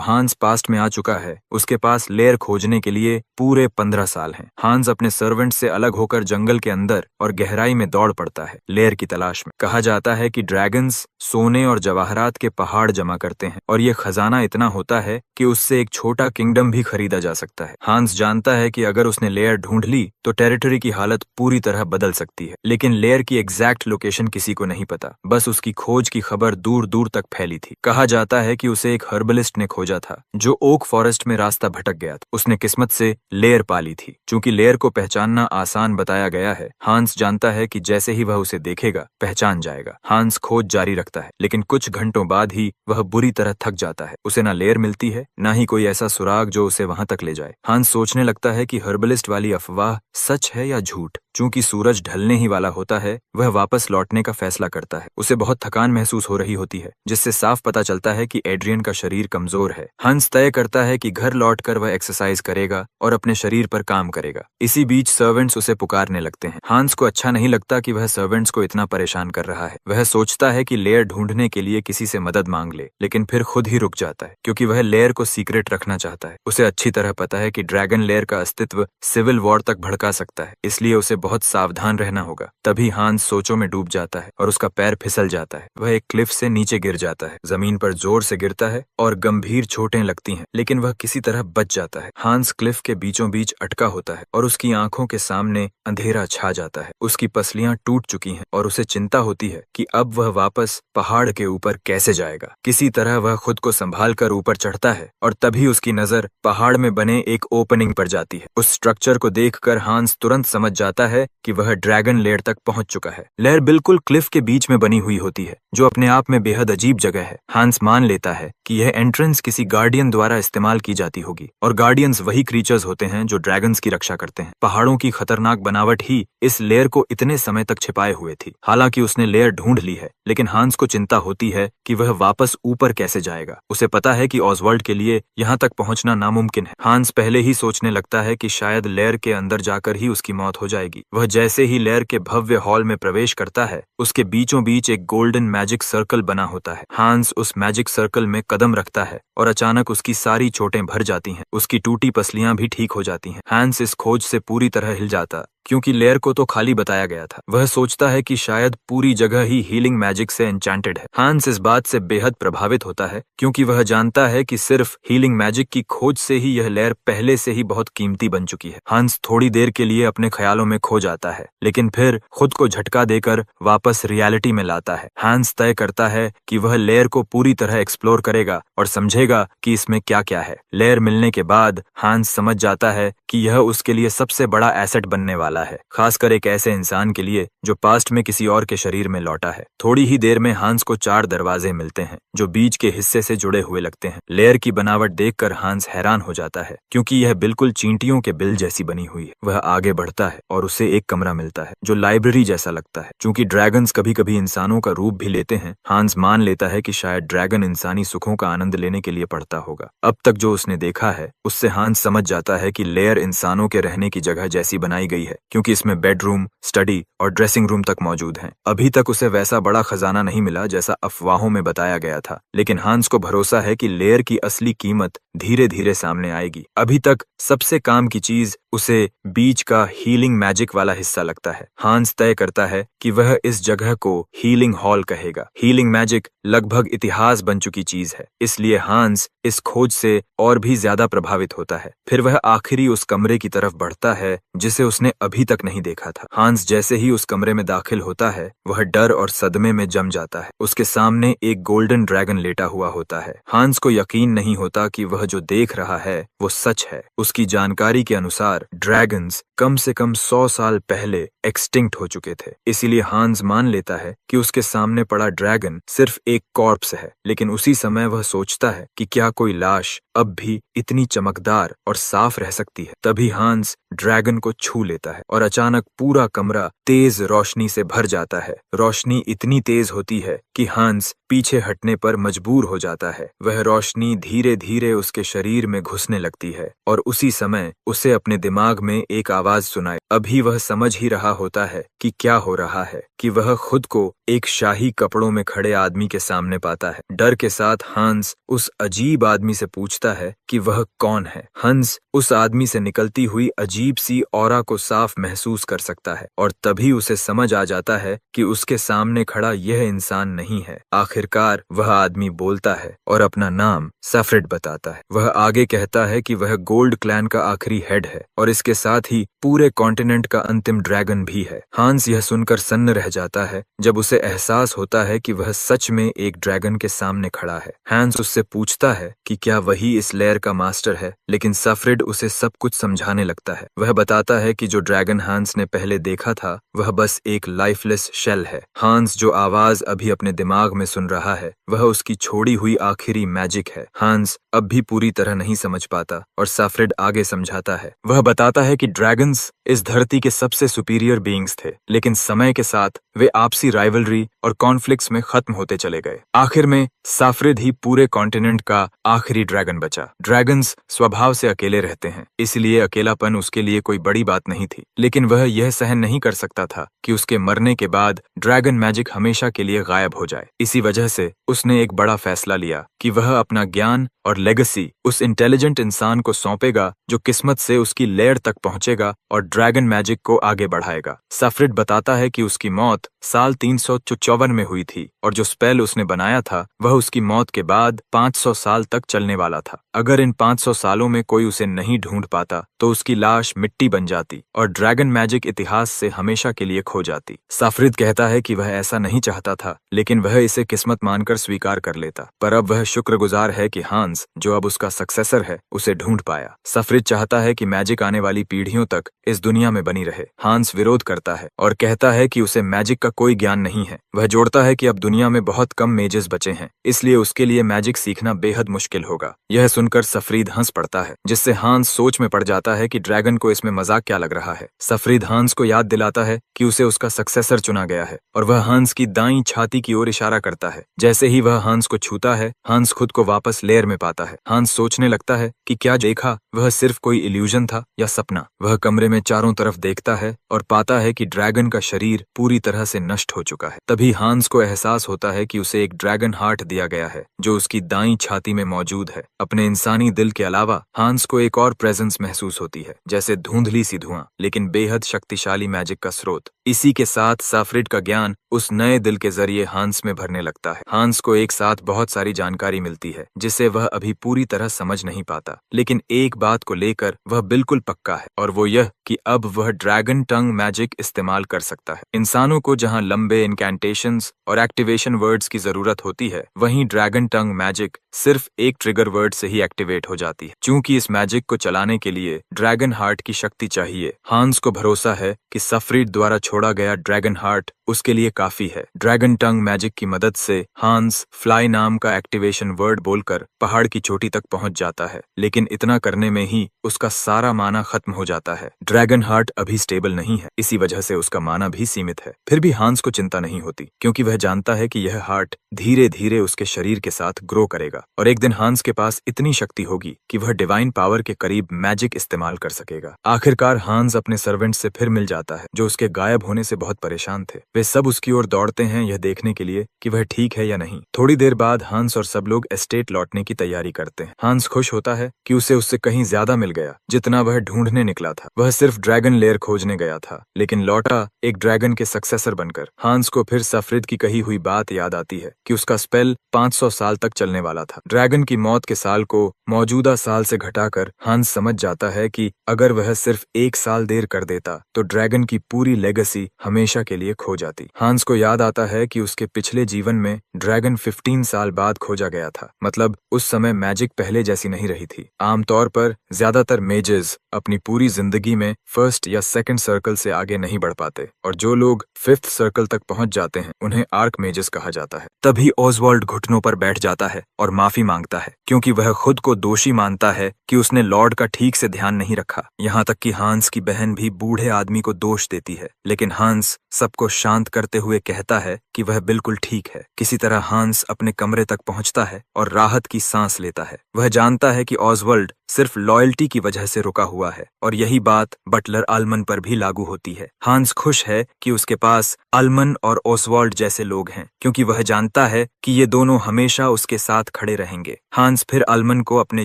हांस पास्ट में आ चुका है, उसके पास लेयर खोजने के लिए पूरे 15 साल हैं। हांस अपने सर्वेंट से अलग होकर जंगल के अंदर और गहराई में दौड़ पड़ता है लेयर की तलाश में। कहा जाता है कि ड्रैगन्स सोने और जवाहरात के पहाड़ जमा करते हैं और ये खजाना इतना होता है कि उससे एक छोटा किंगडम भी खरीदा जा सकता है। हांस जानता है कि अगर उसने लेयर ढूंढ ली तो टेरिटरी की हालत पूरी तरह बदल सकती है, लेकिन लेयर की एग्जैक्ट लोकेशन किसी को नहीं पता। बस उसकी खोज की खबर दूर दूर तक फैली थी। कहा जाता है कि उसे एक हर्बलिस्ट ने खोजा था जो ओक फॉरेस्ट में रास्ता भटक गया था। उसने किस्मत से लेयर पाली थी। चूंकि लेयर को पहचानना आसान बताया गया है, हांस जानता है कि जैसे ही वह उसे देखेगा पहचान जाएगा। हांस खोज जारी रखता है, लेकिन कुछ घंटों बाद ही वह बुरी तरह थक जाता है। उसे ना लेयर मिलती है, ना ही कोई ऐसा सुराग जो उसे वहां तक ले जाए। हांस सोचने लगता है कि हर्बलिस्ट वाली अफवाह सच है या झूठ। चूंकि सूरज ढलने ही वाला होता है, वह वापस लौटने का फैसला करता है। उसे बहुत थकान महसूस हो रही होती है, जिससे साफ पता चलता है कि एड्रियन का शरीर कमजोर है। हंस तय करता है कि घर लौटकर वह एक्सरसाइज करेगा और अपने शरीर पर काम करेगा। इसी बीच सर्वेंट्स उसे पुकारने लगते हैं। हांस को अच्छा नहीं लगता कि वह सर्वेंट्स को इतना परेशान कर रहा है। वह सोचता है कि लेयर ढूंढने के लिए किसी से मदद मांग ले, लेकिन फिर खुद ही रुक जाता है क्योंकि वह लेयर को सीक्रेट रखना चाहता है। उसे अच्छी तरह पता है कि ड्रैगन लेयर का अस्तित्व सिविल वॉर तक भड़का सकता है, इसलिए उसे बहुत सावधान रहना होगा। तभी हांस सोचों में डूब जाता है और उसका पैर फिसल जाता है। वह एक क्लिफ से नीचे गिर जाता है, जमीन पर जोर से गिरता है और गंभीर चोटें लगती हैं, लेकिन वह किसी तरह बच जाता है। हांस क्लिफ के बीचों बीच अटका होता है और उसकी आंखों के सामने अंधेरा छा जाता है। उसकी पसलियां टूट चुकी हैं और उसे चिंता होती है कि अब वह वापस पहाड़ के ऊपर कैसे जाएगा। किसी तरह वह खुद को संभाल कर ऊपर चढ़ता है और तभी उसकी नजर पहाड़ में बने एक ओपनिंग पर जाती है। उस स्ट्रक्चर को देखकर हांस तुरंत समझ जाता है कि वह ड्रैगन लेयर तक पहुंच चुका है। लेयर बिल्कुल क्लिफ के बीच में बनी हुई होती है, जो अपने आप में बेहद अजीब जगह है। हांस मान लेता है कि यह एंट्रेंस किसी गार्डियन द्वारा इस्तेमाल की जाती होगी और गार्डियंस वही क्रीचर्स होते हैं जो ड्रैगन्स की रक्षा करते हैं। पहाड़ों की खतरनाक बनावट ही इस लेयर को इतने समय तक छिपाए हुए थी। हालांकि उसने लेयर ढूंढ ली है, लेकिन हांस को चिंता होती है कि वह वापस ऊपर कैसे जाएगा। उसे पता है कि ऑसवर्ल्ड के लिए यहाँ तक पहुंचना नामुमकिन है। हांस पहले ही सोचने लगता है कि शायद लेयर के अंदर जाकर ही उसकी मौत हो जाएगी। वह जैसे ही लेयर के भव्य हॉल में प्रवेश करता है, उसके बीचों बीच एक गोल्डन मैजिक सर्कल बना होता है। हांस उस मैजिक सर्कल में कदम रखता है और अचानक उसकी सारी चोटें भर जाती हैं। उसकी टूटी पसलियां भी ठीक हो जाती हैं। हांस इस खोज से पूरी तरह हिल जाता, क्योंकि लेयर को तो खाली बताया गया था। वह सोचता है कि शायद पूरी जगह ही हीलिंग मैजिक से एन्चेंटेड है। हांस इस बात से बेहद प्रभावित होता है, क्योंकि वह जानता है कि सिर्फ हीलिंग मैजिक की खोज से ही यह लेयर पहले से ही बहुत कीमती बन चुकी है। हांस थोड़ी देर के लिए अपने ख्यालों में खो जाता है, लेकिन फिर खुद को झटका देकर वापस रियलिटी में लाता है। हांस तय करता है कि वह लेयर को पूरी तरह एक्सप्लोर करेगा और समझेगा कि इसमें क्या क्या है। लेयर मिलने के बाद हांस समझ जाता है कि यह उसके लिए सबसे बड़ा एसेट बनने वाला है, खासकर एक ऐसे इंसान के लिए जो पास्ट में किसी और के शरीर में लौटा है। थोड़ी ही देर में हांस को 4 दरवाजे मिलते हैं जो बीच के हिस्से से जुड़े हुए लगते हैं। लेयर की बनावट देखकर हांस हैरान हो जाता है, क्योंकि यह बिल्कुल चींटियों के बिल जैसी बनी हुई है। वह आगे बढ़ता है और उसे एक कमरा मिलता है जो लाइब्रेरी जैसा लगता है। चूंकि ड्रैगन्स कभी कभी इंसानों का रूप भी लेते हैं, हांस मान लेता है कि शायद ड्रैगन इंसानी सुखों का आनंद लेने के लिए पढ़ता होगा। अब तक जो उसने देखा है उससे हांस समझ जाता है कि लेयर इंसानों के रहने की जगह जैसी बनाई गई है, क्योंकि इसमें बेडरूम, स्टडी और ड्रेसिंग रूम तक मौजूद हैं। अभी तक उसे वैसा बड़ा खजाना नहीं मिला जैसा अफवाहों में बताया गया था, लेकिन हांस को भरोसा है कि लेयर की असली कीमत धीरे धीरे सामने आएगी। अभी तक सबसे काम की चीज उसे बीच का हीलिंग मैजिक वाला हिस्सा लगता है। हांस तय करता है कि वह इस जगह को हीलिंग हॉल कहेगा। हीलिंग मैजिक लगभग इतिहास बन चुकी चीज है, इसलिए हांस इस खोज से और भी ज्यादा प्रभावित होता है। फिर वह आखिरी उस कमरे की तरफ बढ़ता है जिसे उसने अभी तक नहीं देखा था। हांस जैसे ही उस कमरे में दाखिल होता है, वह डर और सदमे में जम जाता है। उसके सामने एक गोल्डन ड्रैगन लेटा हुआ होता है। हांस को यकीन नहीं होता कि वह जो देख रहा है वो सच है। उसकी जानकारी के अनुसार ड्रैगन्स कम से कम 100 साल पहले एक्सटिंक्ट हो चुके थे, इसीलिए हांस मान लेता है कि उसके सामने पड़ा ड्रैगन सिर्फ एक कॉर्प्स है। लेकिन उसी समय वह सोचता है कि क्या कोई लाश अब भी इतनी चमकदार और साफ रह सकती है। तभी हांस ड्रैगन को छू लेता है और अचानक पूरा कमरा तेज रोशनी से भर जाता है। रोशनी इतनी तेज होती है कि हांस पीछे हटने पर मजबूर हो जाता है। वह रोशनी धीरे धीरे उसके शरीर में घुसने लगती है और उसी समय उसे अपने दिमाग में एक आवाज सुनाई। अभी वह समझ ही रहा होता है कि क्या हो रहा है कि वह खुद को एक शाही कपड़ों में खड़े आदमी के सामने पाता है। डर के साथ हांस उस अजीब आदमी से पूछता है कि वह कौन है। हंस उस आदमी से निकलती हुई अजीब सी ऑरा को साफ महसूस कर सकता है और तभी उसे समझ आ जाता है कि उसके सामने खड़ा यह इंसान नहीं है। आखिरकार वह आदमी बोलता है और अपना नाम सफ्रेड बताता है। वह आगे कहता है कि वह गोल्ड क्लैन का आखिरी हेड है और इसके साथ ही पूरे कॉन्टिनेंट का अंतिम ड्रैगन भी है। हांस यह सुनकर सन्न रह जाता है जब उसे एहसास होता है कि वह सच में एक ड्रैगन के सामने खड़ा है। हांस उससे पूछता है कि क्या वही इस लेयर का मास्टर है, लेकिन सफ्रेड उसे सब कुछ समझाने लगता है। वह बताता है कि जो ड्रैगन हांस ने पहले देखा था वह बस एक लाइफलेस शेल है। हांस जो आवाज अभी अपने दिमाग में सुन रहा है वह उसकी छोड़ी हुई आखिरी मैजिक है। हांस अब भी पूरी तरह नहीं समझ पाता और सफ्रेड आगे समझाता है। वह बताता है कि ड्रैगन्स इस धरती के सबसे सुपीरियर बीइंग्स थे, लेकिन समय के साथ वे आपसी राइवलरी और कॉन्फ्लिक्ट्स में खत्म होते चले गए। आखिर में सफ्रेड ही पूरे कॉन्टिनेंट का आखिरी ड्रैगन बचा। ड्रैगन्स स्वभाव से अकेले रहते हैं, इसलिए अकेलापन उसके लिए कोई बड़ी बात नहीं थी, लेकिन वह यह सहन नहीं कर सकता था कि उसके मरने के बाद ड्रैगन मैजिक हमेशा के लिए गायब हो जाए। इसी वजह से उसने एक बड़ा फैसला लिया कि वह अपना ज्ञान और लेगेसी उस इंटेलिजेंट इंसान को सौंपेगा जो किस्मत से उसकी लेयर तक पहुंचेगा और ड्रैगन मैजिक को आगे बढ़ाएगा। सफ्रेड बताता है कि उसकी मौत साल 354 में हुई थी और जो स्पेल उसने बनाया था वह उसकी मौत के बाद 500 साल तक चलने वाला था। अगर इन 500 सालों में कोई उसे नहीं ढूंढ पाता तो उसकी लाश मिट्टी बन जाती और ड्रैगन मैजिक इतिहास से हमेशा के लिए खो जाती। सफ्रेड कहता है कि वह ऐसा नहीं चाहता था, लेकिन वह इसे किस्मत मानकर स्वीकार कर लेता। पर अब वह शुक्रगुजार है कि हांस, जो अब उसका सक्सेसर है, उसे ढूंढ पाया। सफ्रेड चाहता है कि मैजिक आने वाली पीढ़ियों तक इस दुनिया में बनी रहे। हांस विरोध करता है और कहता है कि उसे मैजिक का कोई ज्ञान नहीं है। वह जोड़ता है कि अब दुनिया में बहुत कम मेजेस बचे हैं, इसलिए उसके लिए मैजिक सीखना बेहद मुश्किल होगा। यह सुनकर सफ्रीद हंस पड़ता है, जिससे हांस सोच में पड़ जाता है कि ड्रैगन को इसमें मजाक क्या लग रहा है। सफ्रीद हांस को याद दिलाता है कि उसे उसका सक्सेसर चुना गया है और वह हांस की दाईं छाती की ओर इशारा करता है। जैसे ही वह हांस को छूता है, हांस खुद को वापस लेयर में पाता है। हांस सोचने लगता है कि क्या देखा वह सिर्फ कोई इल्यूजन था या सपना। वह कमरे में चारों तरफ देखता है और पाता है कि ड्रैगन का शरीर पूरी तरह से नष्ट हो चुका है। तभी हांस को एहसास होता है कि उसे एक ड्रैगन हार्ट दिया गया है जो उसकी दाईं छाती में मौजूद है। अपने इंसानी दिल के अलावा हांस को एक और प्रेजेंस महसूस होती है, जैसे धुंधली सी धुआं, लेकिन बेहद शक्तिशाली मैजिक का स्रोत। इसी के साथ सफ्रेड का ज्ञान उस नए दिल के जरिए हांस में भरने लगता है। हांस को एक साथ बहुत सारी जानकारी मिलती है जिसे वह अभी पूरी तरह समझ नहीं पाता, लेकिन एक बात को लेकर वह बिल्कुल पक्का है और वो यह कि अब वह ड्रैगन टंग मैजिक इस्तेमाल कर सकता है। इंसानों को जहां लंबे इनकैंटेशंस और एक्टिवेशन वर्ड्स की जरूरत होती है, वहीं ड्रैगन टंग मैजिक सिर्फ एक ट्रिगर वर्ड से ही एक्टिवेट हो जाती है। चूंकि इस मैजिक को चलाने के लिए ड्रैगन हार्ट की शक्ति चाहिए, हांस को भरोसा है कि सफ्रीड द्वारा छोड़ा गया ड्रैगन हार्ट उसके लिए काफी है। ड्रैगन टंग मैजिक की मदद से हांस फ्लाई नाम का एक्टिवेशन वर्ड बोलकर पहाड़ की चोटी तक पहुंच जाता है, लेकिन इतना करने में ही उसका सारा माना खत्म हो जाता है। ड्रैगन हार्ट अभी स्टेबल नहीं है, इसी वजह से उसका माना भी सीमित है। फिर भी हांस को चिंता नहीं होती, क्योंकि वह जानता है कि यह हार्ट धीरे धीरे उसके शरीर के साथ ग्रो करेगा और एक दिन हांस के पास इतनी शक्ति होगी कि वह डिवाइन पावर के करीब मैजिक इस्तेमाल कर सकेगा। आखिरकार हांस अपने सर्वेंट से फिर मिल जाता है, जो उसके गायब होने से बहुत परेशान थे। वे सब उसकी ओर दौड़ते हैं यह देखने के लिए कि वह ठीक है या नहीं। थोड़ी देर बाद हांस और सब लोग एस्टेट लौटने की तैयारी तैयारी करते हैं। हांस खुश होता है कि उसे उससे कहीं ज्यादा मिल गया जितना वह ढूंढने निकला था। वह सिर्फ ड्रैगन लेयर खोजने गया था, लेकिन लौटा एक ड्रैगन के सक्सेसर बनकर। हांस को फिर सफरिद की कही हुई बात याद आती है कि उसका स्पेल 500 साल तक चलने वाला था। ड्रैगन की मौत के साल को मौजूदा साल से घटाकर हांस समझ जाता है कि अगर वह सिर्फ 1 साल देर कर देता तो ड्रैगन की पूरी लेगेसी हमेशा के लिए खो जाती। हांस को याद आता है कि उसके पिछले जीवन में ड्रैगन 15 साल बाद खोजा गया था। मतलब उस समय मैजिक पहले जैसी नहीं रही थी। आमतौर पर ज्यादातर मेजेस अपनी पूरी जिंदगी में फर्स्ट या सेकंड सर्कल से आगे नहीं बढ़ पाते, और जो लोग 5th सर्कल तक पहुंच जाते हैं उन्हें आर्क मेजेस कहा जाता है। तभी ओसवाल्ड घुटनों पर बैठ जाता है और माफी मांगता है, क्योंकि वह खुद को दोषी मानता है कि उसने लॉर्ड का ठीक से ध्यान नहीं रखा। यहाँ तक कि हांस की बहन भी बूढ़े आदमी को दोष देती है, लेकिन हांस सबको शांत करते हुए कहता है कि वह बिल्कुल ठीक है। किसी तरह हांस अपने कमरे तक पहुंचता है और राहत की सांस लेता है। वह जानता है कि ओसवाल्ड सिर्फ लॉयल्टी की वजह से रुका हुआ है, और यही बात बटलर आल्मन पर भी लागू होती है। हांस खुश है कि उसके पास आल्मन और ओसवाल्ड जैसे लोग हैं, क्योंकि वह जानता है कि ये दोनों हमेशा उसके साथ खड़े रहेंगे। हांस फिर आल्मन को अपने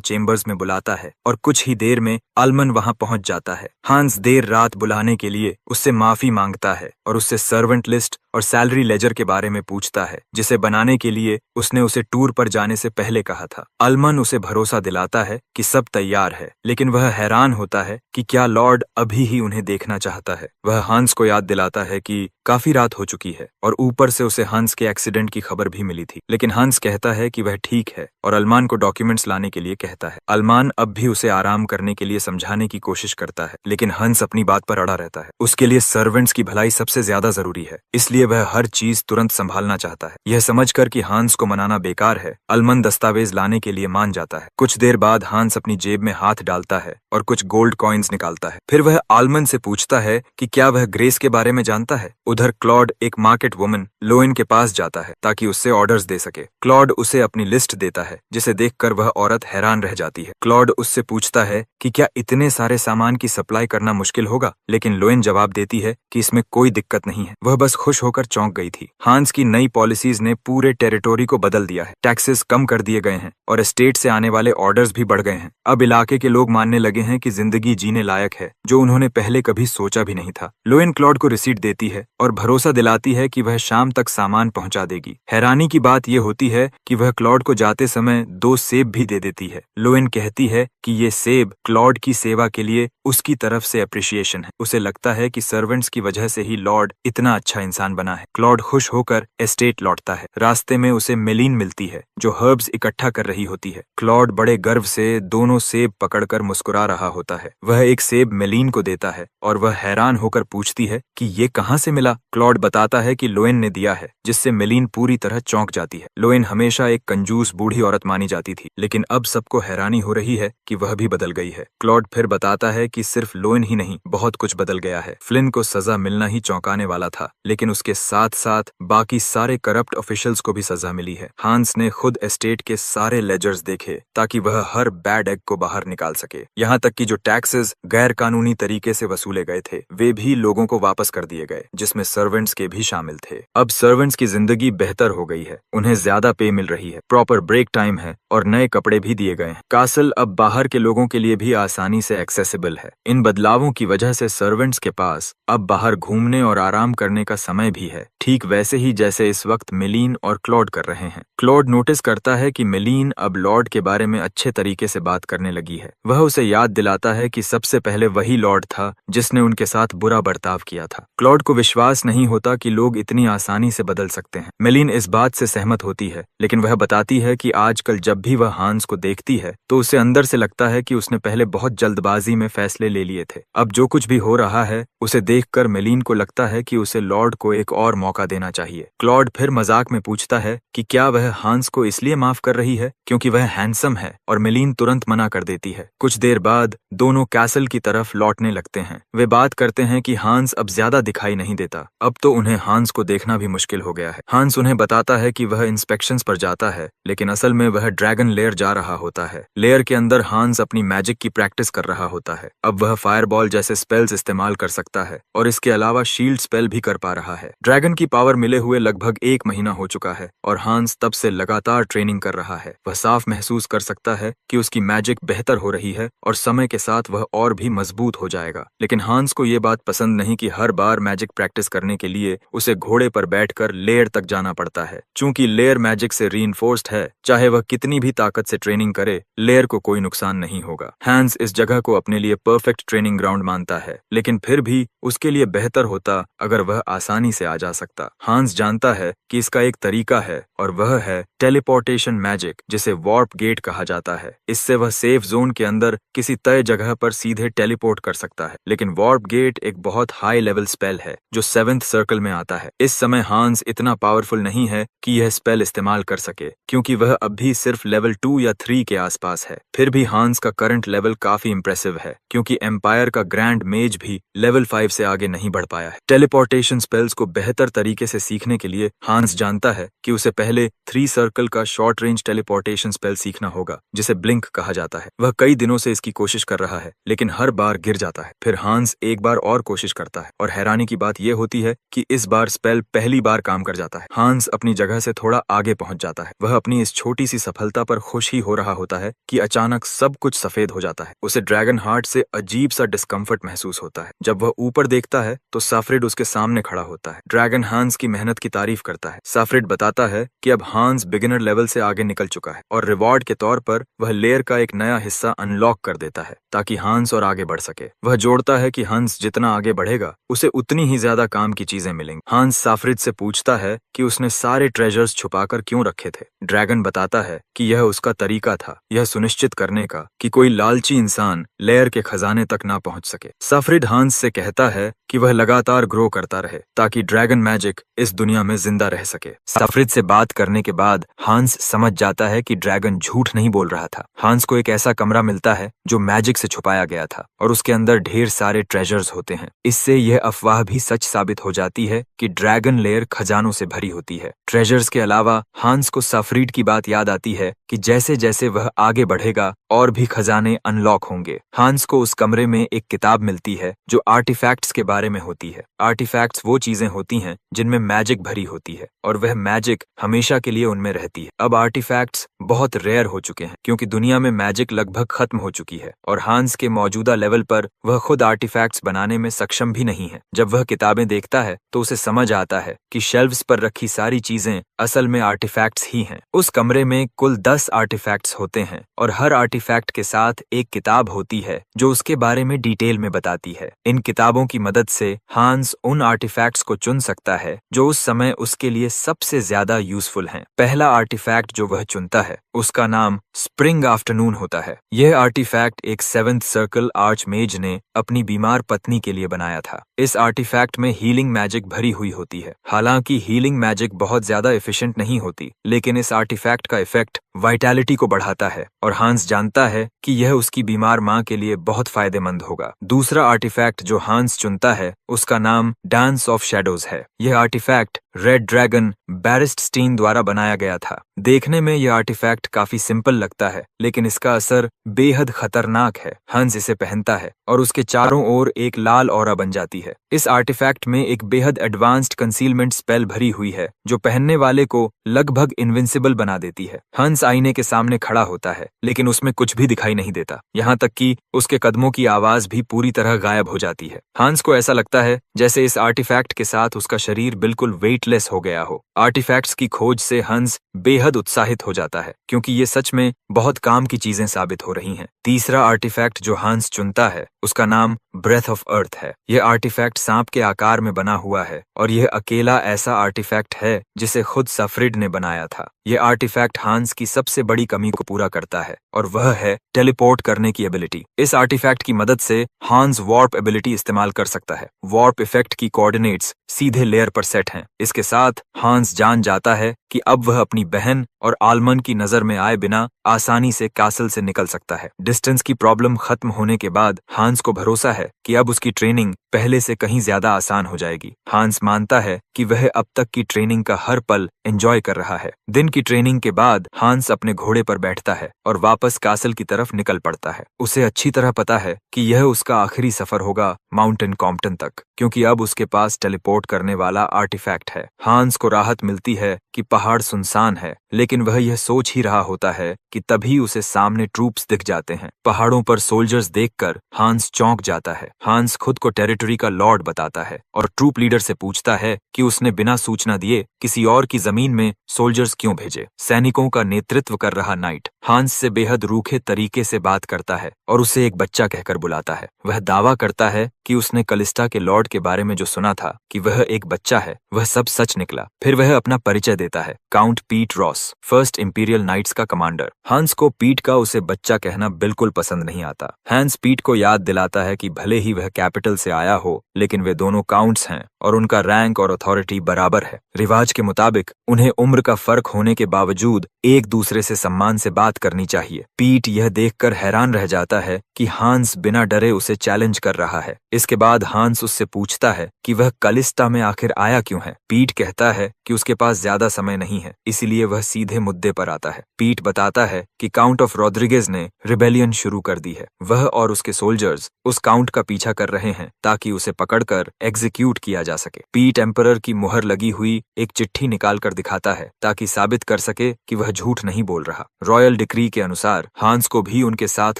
चेम्बर्स में बुलाता है और कुछ ही देर में आल्मन वहां पहुंच जाता है। हांस देर रात बुलाने के लिए उससे माफी मांगता है और उससे सर्वेंट लिस्ट और सैलरी लेजर के बारे में पूछता है, जिसे बनाने के लिए उसने उसे टूर पर जाने से पहले कहा था। आल्मन उसे भरोसा दिलाता है कि सब तैयार है, लेकिन वह हैरान होता है कि क्या लॉर्ड अभी ही उन्हें देखना चाहता है। वह हांस को याद दिलाता है कि काफी रात हो चुकी है, और ऊपर से उसे हांस के एक्सीडेंट की खबर भी मिली थी। लेकिन हांस कहता है कि वह ठीक है और अल्मान को डॉक्यूमेंट्स लाने के लिए कहता है। अल्मान अब भी उसे आराम करने के लिए समझाने की कोशिश करता है, लेकिन हंस अपनी बात पर अड़ा रहता है। उसके लिए सर्वेंट्स की भलाई सबसे ज्यादा जरूरी है, इसलिए वह हर चीज तुरंत संभालना चाहता है। यह समझकर कि हांस को मनाना बेकार है, अल्मन दस्तावेज लाने के लिए मान जाता है। कुछ देर बाद हांस अपनी जेब में हाथ डालता है और कुछ गोल्ड कॉइन्स निकालता है। फिर वह आल्मन से पूछता है कि क्या वह ग्रेस के बारे में जानता है। उधर क्लॉड एक मार्केट वुमन लोएन के पास जाता है ताकि उससे ऑर्डर्स दे सके। क्लॉड उसे अपनी लिस्ट देता है, जिसे देखकर वह औरत हैरान रह जाती है। क्लॉड उससे पूछता है कि क्या इतने सारे सामान की सप्लाई करना मुश्किल होगा, लेकिन लोएन जवाब देती है कि इसमें कोई दिक्कत नहीं है। वह बस खुश होकर चौंक गई थी। हांस की नई पॉलिसीज ने पूरे टेरिटोरी को बदल दिया है। टैक्सेस कम कर दिए गए हैं और एस्टेट से आने वाले ऑर्डर्स भी बढ़ गए हैं। अब इलाके के लोग मानने लगे हैं कि जिंदगी जीने लायक है, जो उन्होंने पहले कभी सोचा भी नहीं था। लोएन क्लॉड को रिसीट देती है और भरोसा दिलाती है कि वह शाम तक सामान पहुंचा देगी। हैरानी की बात यह होती है कि वह क्लॉड को जाते समय 2 सेब भी दे देती है। लोएन कहती है कि ये सेब क्लॉड की सेवा के लिए उसकी तरफ से अप्रिशिएशन है। उसे लगता है कि सर्वेंट्स की वजह से ही लॉर्ड इतना अच्छा इंसान बना है। क्लॉड खुश होकर एस्टेट लौटता है। रास्ते में उसे मेलिन मिलती है, जो हर्ब्स इकट्ठा कर रही होती है। क्लॉड बड़े गर्व से दोनों सेब पकड़कर मुस्कुरा रहा होता है। वह एक सेब मेलिन को देता है और वह हैरान होकर पूछती है कि ये कहाँ से मिला। क्लॉड बताता है कि लोएन ने दिया है, जिससे मेलिन पूरी तरह चौंक जाती है। लोएन हमेशा एक कंजूस बूढ़ी औरत मानी जाती थी, लेकिन अब सबको हैरानी हो रही है कि वह भी बदल गई है। क्लॉड फिर बताता है कि सिर्फ लोएन ही नहीं, बहुत कुछ बदल गया है। फ्लिन को सजा मिलना ही चौंकाने वाला था, लेकिन उसके साथ साथ बाकी सारे करप्ट ऑफिशियल्स को भी सजा मिली है। हांस ने खुद एस्टेट के सारे लेजर्स देखे ताकि वह हर बैड एग को बाहर निकाल सके। यहाँ तक कि जो टैक्सेस गैर कानूनी तरीके से वसूले गए थे, वे भी लोगों को वापस कर दिए गए, जिसमें सर्वेंट्स के भी शामिल थे। अब सर्वेंट्स की जिंदगी बेहतर हो गई है, उन्हें ज्यादा पे मिल रही है, प्रॉपर ब्रेक टाइम है और नए कपड़े भी दिए गए हैं। कासल अब बाहर के लोगों के लिए भी आसानी से एक्सेसिबल है। इन बदलावों की वजह से सर्वेंट्स के पास अब बाहर घूमने और आराम करने का समय भी है, ठीक वैसे ही जैसे इस वक्त मेलिन और क्लॉड कर रहे हैं। क्लॉड नोटिस करता है कि मेलिन अब लॉर्ड के बारे में अच्छे तरीके से बात करने लगी है। वह उसे याद दिलाता है कि सबसे पहले वही लॉर्ड था जिसने उनके साथ बुरा बर्ताव किया था। क्लॉड को विश्वास नहीं होता कि लोग इतनी आसानी से बदल सकते हैं। मेलिन इस बात से सहमत होती है, लेकिन वह बताती है कि आजकल जब भी वह हांस को देखती है तो उसे अंदर से लगता है कि उसने पहले बहुत जल्दबाजी में फैसले ले लिए थे। अब जो कुछ भी हो रहा है उसे देखकर मेलिन को लगता है कि उसे लॉर्ड को एक और मौका देना चाहिए। क्लॉड फिर मजाक में पूछता है कि क्या वह हांस को इसलिए माफ कर रही है क्योंकि वह हैंडसम है, और मेलिन तुरंत मना कर देती है। कुछ देर बाद दोनों कैसल की तरफ लौटने लगते हैं। वे बात करते हैं कि हांस अब ज्यादा दिखाई नहीं देता। अब तो उन्हें हांस को देखना भी मुश्किल हो गया है। हांस उन्हें बताता है कि वह इंस्पेक्शंस पर जाता है, लेकिन असल में वह ड्रैगन लेयर जा रहा होता है। लेयर के अंदर हांस अपनी मैजिक की प्रैक्टिस कर रहा होता है। अब वह फायरबॉल जैसे स्पेल्स इस्तेमाल कर सकता है और इसके अलावा शील्ड स्पेल भी कर पा रहा है। ड्रैगन की पावर मिले हुए लगभग 1 महीना हो चुका है और हांस तब से लगातार ट्रेनिंग कर रहा है। वह साफ महसूस कर सकता है कि उसकी मैजिक बेहतर हो रही है और समय के साथ वह और भी मजबूत हो जाएगा। लेकिन हांस को ये बात पसंद नहीं कि हर बार मैजिक प्रैक्टिस करने के लिए उसे घोड़े पर बैठकर लेयर तक जाना पड़ता है। चूंकि लेयर मैजिक से रीइंफोर्स्ड है, चाहे वह कितनी भी ताकत से ट्रेनिंग करे, लेयर को कोई नुकसान नहीं होगा। हांस इस जगह को अपने लिए परफेक्ट ट्रेनिंग ग्राउंड मानता है, लेकिन फिर भी उसके लिए बेहतर होता अगर वह आसानी से आ जा सकता। हांस जानता है कि इसका एक तरीका है और वह है टेलीपोर्टेशन मैजिक, जिसे वार्प गेट कहा जाता है। इससे वह सेफ जोन के अंदर किसी तय जगह पर सीधे टेलीपोर्ट कर सकता है। लेकिन वार्प गेट एक बहुत हाई लेवल स्पेल है जो 7th सर्कल में आता है। इस समय हांस इतना पावरफुल नहीं है कि यह स्पेल इस्तेमाल कर सके, क्योंकि वह अब भी सिर्फ लेवल 2 या 3 के आसपास है। फिर भी हांस का करंट लेवल काफी इंप्रेसिव है, क्योंकि एम्पायर का ग्रैंड मेज भी लेवल 5 से आगे नहीं बढ़ पाया है। टेलीपोर्टेशन स्पेल्स को बेहतर तरीके से सीखने के लिए हांस जानता है कि उसे पहले 3 सर्कल का शॉर्ट रेंज टेलीपोर्टेशन स्पेल सीखना होगा, जिसे ब्लिंक कहा जाता है। वह कई दिनों से इसकी कोशिश कर रहा है, लेकिन हर बार गिर जाता है। फिर हांस एक बार और कोशिश करता है और हैरानी की बात यह होती है कि इस बार स्पेल पहली बार काम कर जाता है। हांस अपनी जगह से थोड़ा आगे पहुंच जाता है। वह अपनी इस छोटी सी सफलता पर खुश ही हो रहा होता है कि अचानक सब कुछ सफेद हो जाता है। उसे ड्रैगन हार्ट से अजीब सा डिस्कम्फर्ट महसूस होता है। जब वह ऊपर देखता है तो साफ्रिड उसके सामने खड़ा होता है। ड्रैगन हांस की मेहनत की तारीफ करता है। साफ्रिड बताता है कि अब हांस बिगिनर लेवल से आगे निकल चुका है और रिवॉर्ड के तौर पर वह लेयर का एक नया हिस्सा अनलॉक कर देता है ताकि हांस और आगे बढ़ सके। वह जोड़ता है कि हंस जितना आगे बढ़ेगा उसे उतनी ही ज्यादा काम की चीजें मिलेंगी। हांस साफ्रिड से पूछता है कि उसने सारे ट्रेजर्स छुपाकर क्यों रखे थे। ड्रैगन बताता है कि यह उसका तरीका था, यह सुनिश्चित करने का कि कोई लालची इंसान लेयर के खजाने तक ना पहुंच सके। साफ्रिड हांस से कहता है कि वह लगातार ग्रो करता रहे ताकि ड्रैगन मैजिक इस दुनिया में जिंदा रह सके। साफ्रिड से बात करने के बाद हांस समझ जाता है कि ड्रैगन झूठ नहीं बोल रहा था। हांस को एक ऐसा कमरा मिलता है जो मैजिक से छुपाया गया था और उसके अंदर ढेर सारे ट्रेजर्स होते हैं। इससे यह अफवाह भी सच साबित हो जाती है कि ड्रैगन लेयर खजानों से भरी होती है। ट्रेजर्स के अलावा हांस को साफ्रिड की बात याद आती है कि जैसे जैसे वह आगे बढ़ेगा और भी खजाने अनलॉक होंगे। हांस को उस कमरे में एक किताब मिलती है जो आर्टिफैक्ट्स के बारे में होती है। आर्टिफैक्ट्स वो चीजें होती हैं जिनमें मैजिक भरी होती है और वह मैजिक हमेशा के लिए उनमें रहती है। अब आर्टिफैक्ट्स बहुत रेयर हो चुके हैं क्योंकि दुनिया में मैजिक लगभग खत्म हो चुकी है और हांस के मौजूदा लेवल पर वह खुद आर्टिफैक्ट्स बनाने में सक्षम भी नहीं है। जब वह किताबें देखता है तो उसे समझ आता है कि शेल्व्स पर रखी सारी चीजें असल में आर्टिफैक्ट्स ही हैं। उस कमरे में कुल 10 आर्टिफैक्ट्स होते हैं और हर आर्टिफैक्ट के साथ एक किताब होती है जो उसके बारे में डिटेल में बताती है। इन किताबों की मदद से हांस उन आर्टिफैक्ट्स को चुन सकता है जो उस समय उसके लिए सबसे ज्यादा यूजफुल हैं। पहला आर्टिफैक्ट जो वह चुनता है उसका नाम स्प्रिंग आफ्टरनून होता है। यह आर्टिफैक्ट एक 7th सर्कल आर्चमेज ने अपनी बीमार पत्नी के लिए बनाया था। इस आर्टिफैक्ट में हीलिंग मैजिक भरी हुई होती है। हालांकि हीलिंग मैजिक बहुत ज्यादा एफिशिएंट नहीं होती, लेकिन इस आर्टिफैक्ट का इफेक्ट वाइटैलिटी को बढ़ाता है और हांस जानता है कि यह उसकी बीमार माँ के लिए बहुत फायदेमंद होगा। दूसरा आर्टिफैक्ट जो हांस चुनता है उसका नाम डांस ऑफ शैडोज है। यह आर्टिफैक्ट रेड ड्रैगन बैरिस्टस्टीन द्वारा बनाया गया था। देखने में यह आर्टिफैक्ट काफी सिंपल लगता है, लेकिन इसका असर बेहद खतरनाक है। हंस इसे पहनता है और उसके चारों ओर एक लाल ऑरा बन जाती है। इस आर्टिफैक्ट में एक बेहद एडवांस्ड कंसीलमेंट स्पेल भरी हुई है जो पहनने वाले को लगभग इनविंसिबल बना देती है। हंस आईने के सामने खड़ा होता है, लेकिन उसमें कुछ भी दिखाई नहीं देता, यहाँ तक कि उसके कदमों की आवाज भी पूरी तरह गायब हो जाती है। हंस को ऐसा लगता है जैसे इस आर्टिफैक्ट के साथ उसका शरीर बिल्कुल वेटलेस हो गया हो। आर्टिफैक्ट्स की खोज से हंस बेहद उत्साहित हो जाता है क्योंकि ये सच में बहुत काम की चीजें साबित हो रही हैं। तीसरा आर्टिफैक्ट जो हंस चुनता है उसका नाम ब्रेथ ऑफ अर्थ है। यह आर्टिफैक्ट सांप के आकार में बना हुआ है और यह अकेला ऐसा आर्टिफैक्ट है जिसे खुद साफ्रिड ने बनाया था। यह आर्टिफैक्ट हांस की सबसे बड़ी कमी को पूरा करता है और वह है टेलीपोर्ट करने की एबिलिटी। इस आर्टिफैक्ट की मदद से हांस वार्प एबिलिटी इस्तेमाल कर सकता है। वार्प इफेक्ट की कोऑर्डिनेट्स सीधे लेयर पर सेट हैं। इसके साथ हांस जान जाता है कि अब वह अपनी बहन और आलमन की नजर में आए बिना आसानी से कैसल से निकल सकता है। डिस्टेंस की प्रॉब्लम खत्म होने के बाद हांस को भरोसा है कि अब उसकी ट्रेनिंग पहले से कहीं ज्यादा आसान हो जाएगी। हांस मानता है कि वह अब तक की ट्रेनिंग का हर पल एंजॉय कर रहा है। दिन की ट्रेनिंग के बाद हांस अपने घोड़े पर बैठता है और वापस कासल की तरफ निकल पड़ता है। उसे अच्छी तरह पता है कि यह उसका आखिरी सफर होगा माउंटेन कॉम्पटन तक, क्योंकि अब उसके पास टेलीपोर्ट करने वाला आर्टिफैक्ट है। हांस को राहत मिलती है कि पहाड़ सुनसान है, लेकिन वह यह सोच ही रहा होता है कि तभी उसे सामने ट्रूप्स दिख जाते हैं। पहाड़ों पर सोल्जर्स देखकर हांस चौंक जाता है। हांस खुद को टेरिटरी का लॉर्ड बताता है और ट्रूप लीडर से पूछता है कि उसने बिना सूचना दिए किसी और की जमीन में सोल्जर्स क्यों भेजे। सैनिकों का नेतृत्व कर रहा नाइट हांस से बेहद रूखे तरीके से बात करता है और उसे एक बच्चा कहकर बुलाता है। वह दावा करता है कि उसने कलिस्टा के लॉर्ड के बारे में जो सुना था कि वह एक बच्चा है, वह सब सच निकला। फिर वह अपना परिचय देता है, काउंट पीट रॉस, फर्स्ट इंपीरियल नाइट्स का कमांडर। हांस को पीट का उसे बच्चा कहना बिल्कुल पसंद नहीं आता। हांस पीट को याद दिलाता है कि भले ही वह कैपिटल से आया हो, लेकिन वे दोनों काउंट्स हैं और उनका रैंक और अथॉरिटी बराबर है। रिवाज के मुताबिक उन्हें उम्र का फर्क होने के बावजूद एक दूसरे से सम्मान से बात करनी चाहिए। पीट यह देखकर हैरान रह जाता है कि हांस बिना डरे उसे चैलेंज कर रहा है। इसके बाद हांस उससे पूछता है कि वह कलिस्टा में आखिर आया क्यों है। पीट कहता है कि उसके पास ज्यादा समय नहीं है, इसीलिए वह सीधे मुद्दे पर आता है। पीट बताता है कि काउंट ऑफ रॉड्रिगेज ने रिबेलियन शुरू कर दी है। वह और उसके सोल्जर्स उस काउंट का पीछा कर रहे हैं ताकि उसे पकड़कर एग्जीक्यूट किया जा सके। पीट एम्परर की मुहर लगी हुई एक चिट्ठी निकाल कर दिखाता है ताकि साबित कर सके कि वह झूठ नहीं बोल रहा। रॉयल डिक्री के अनुसार हांस को भी उनके साथ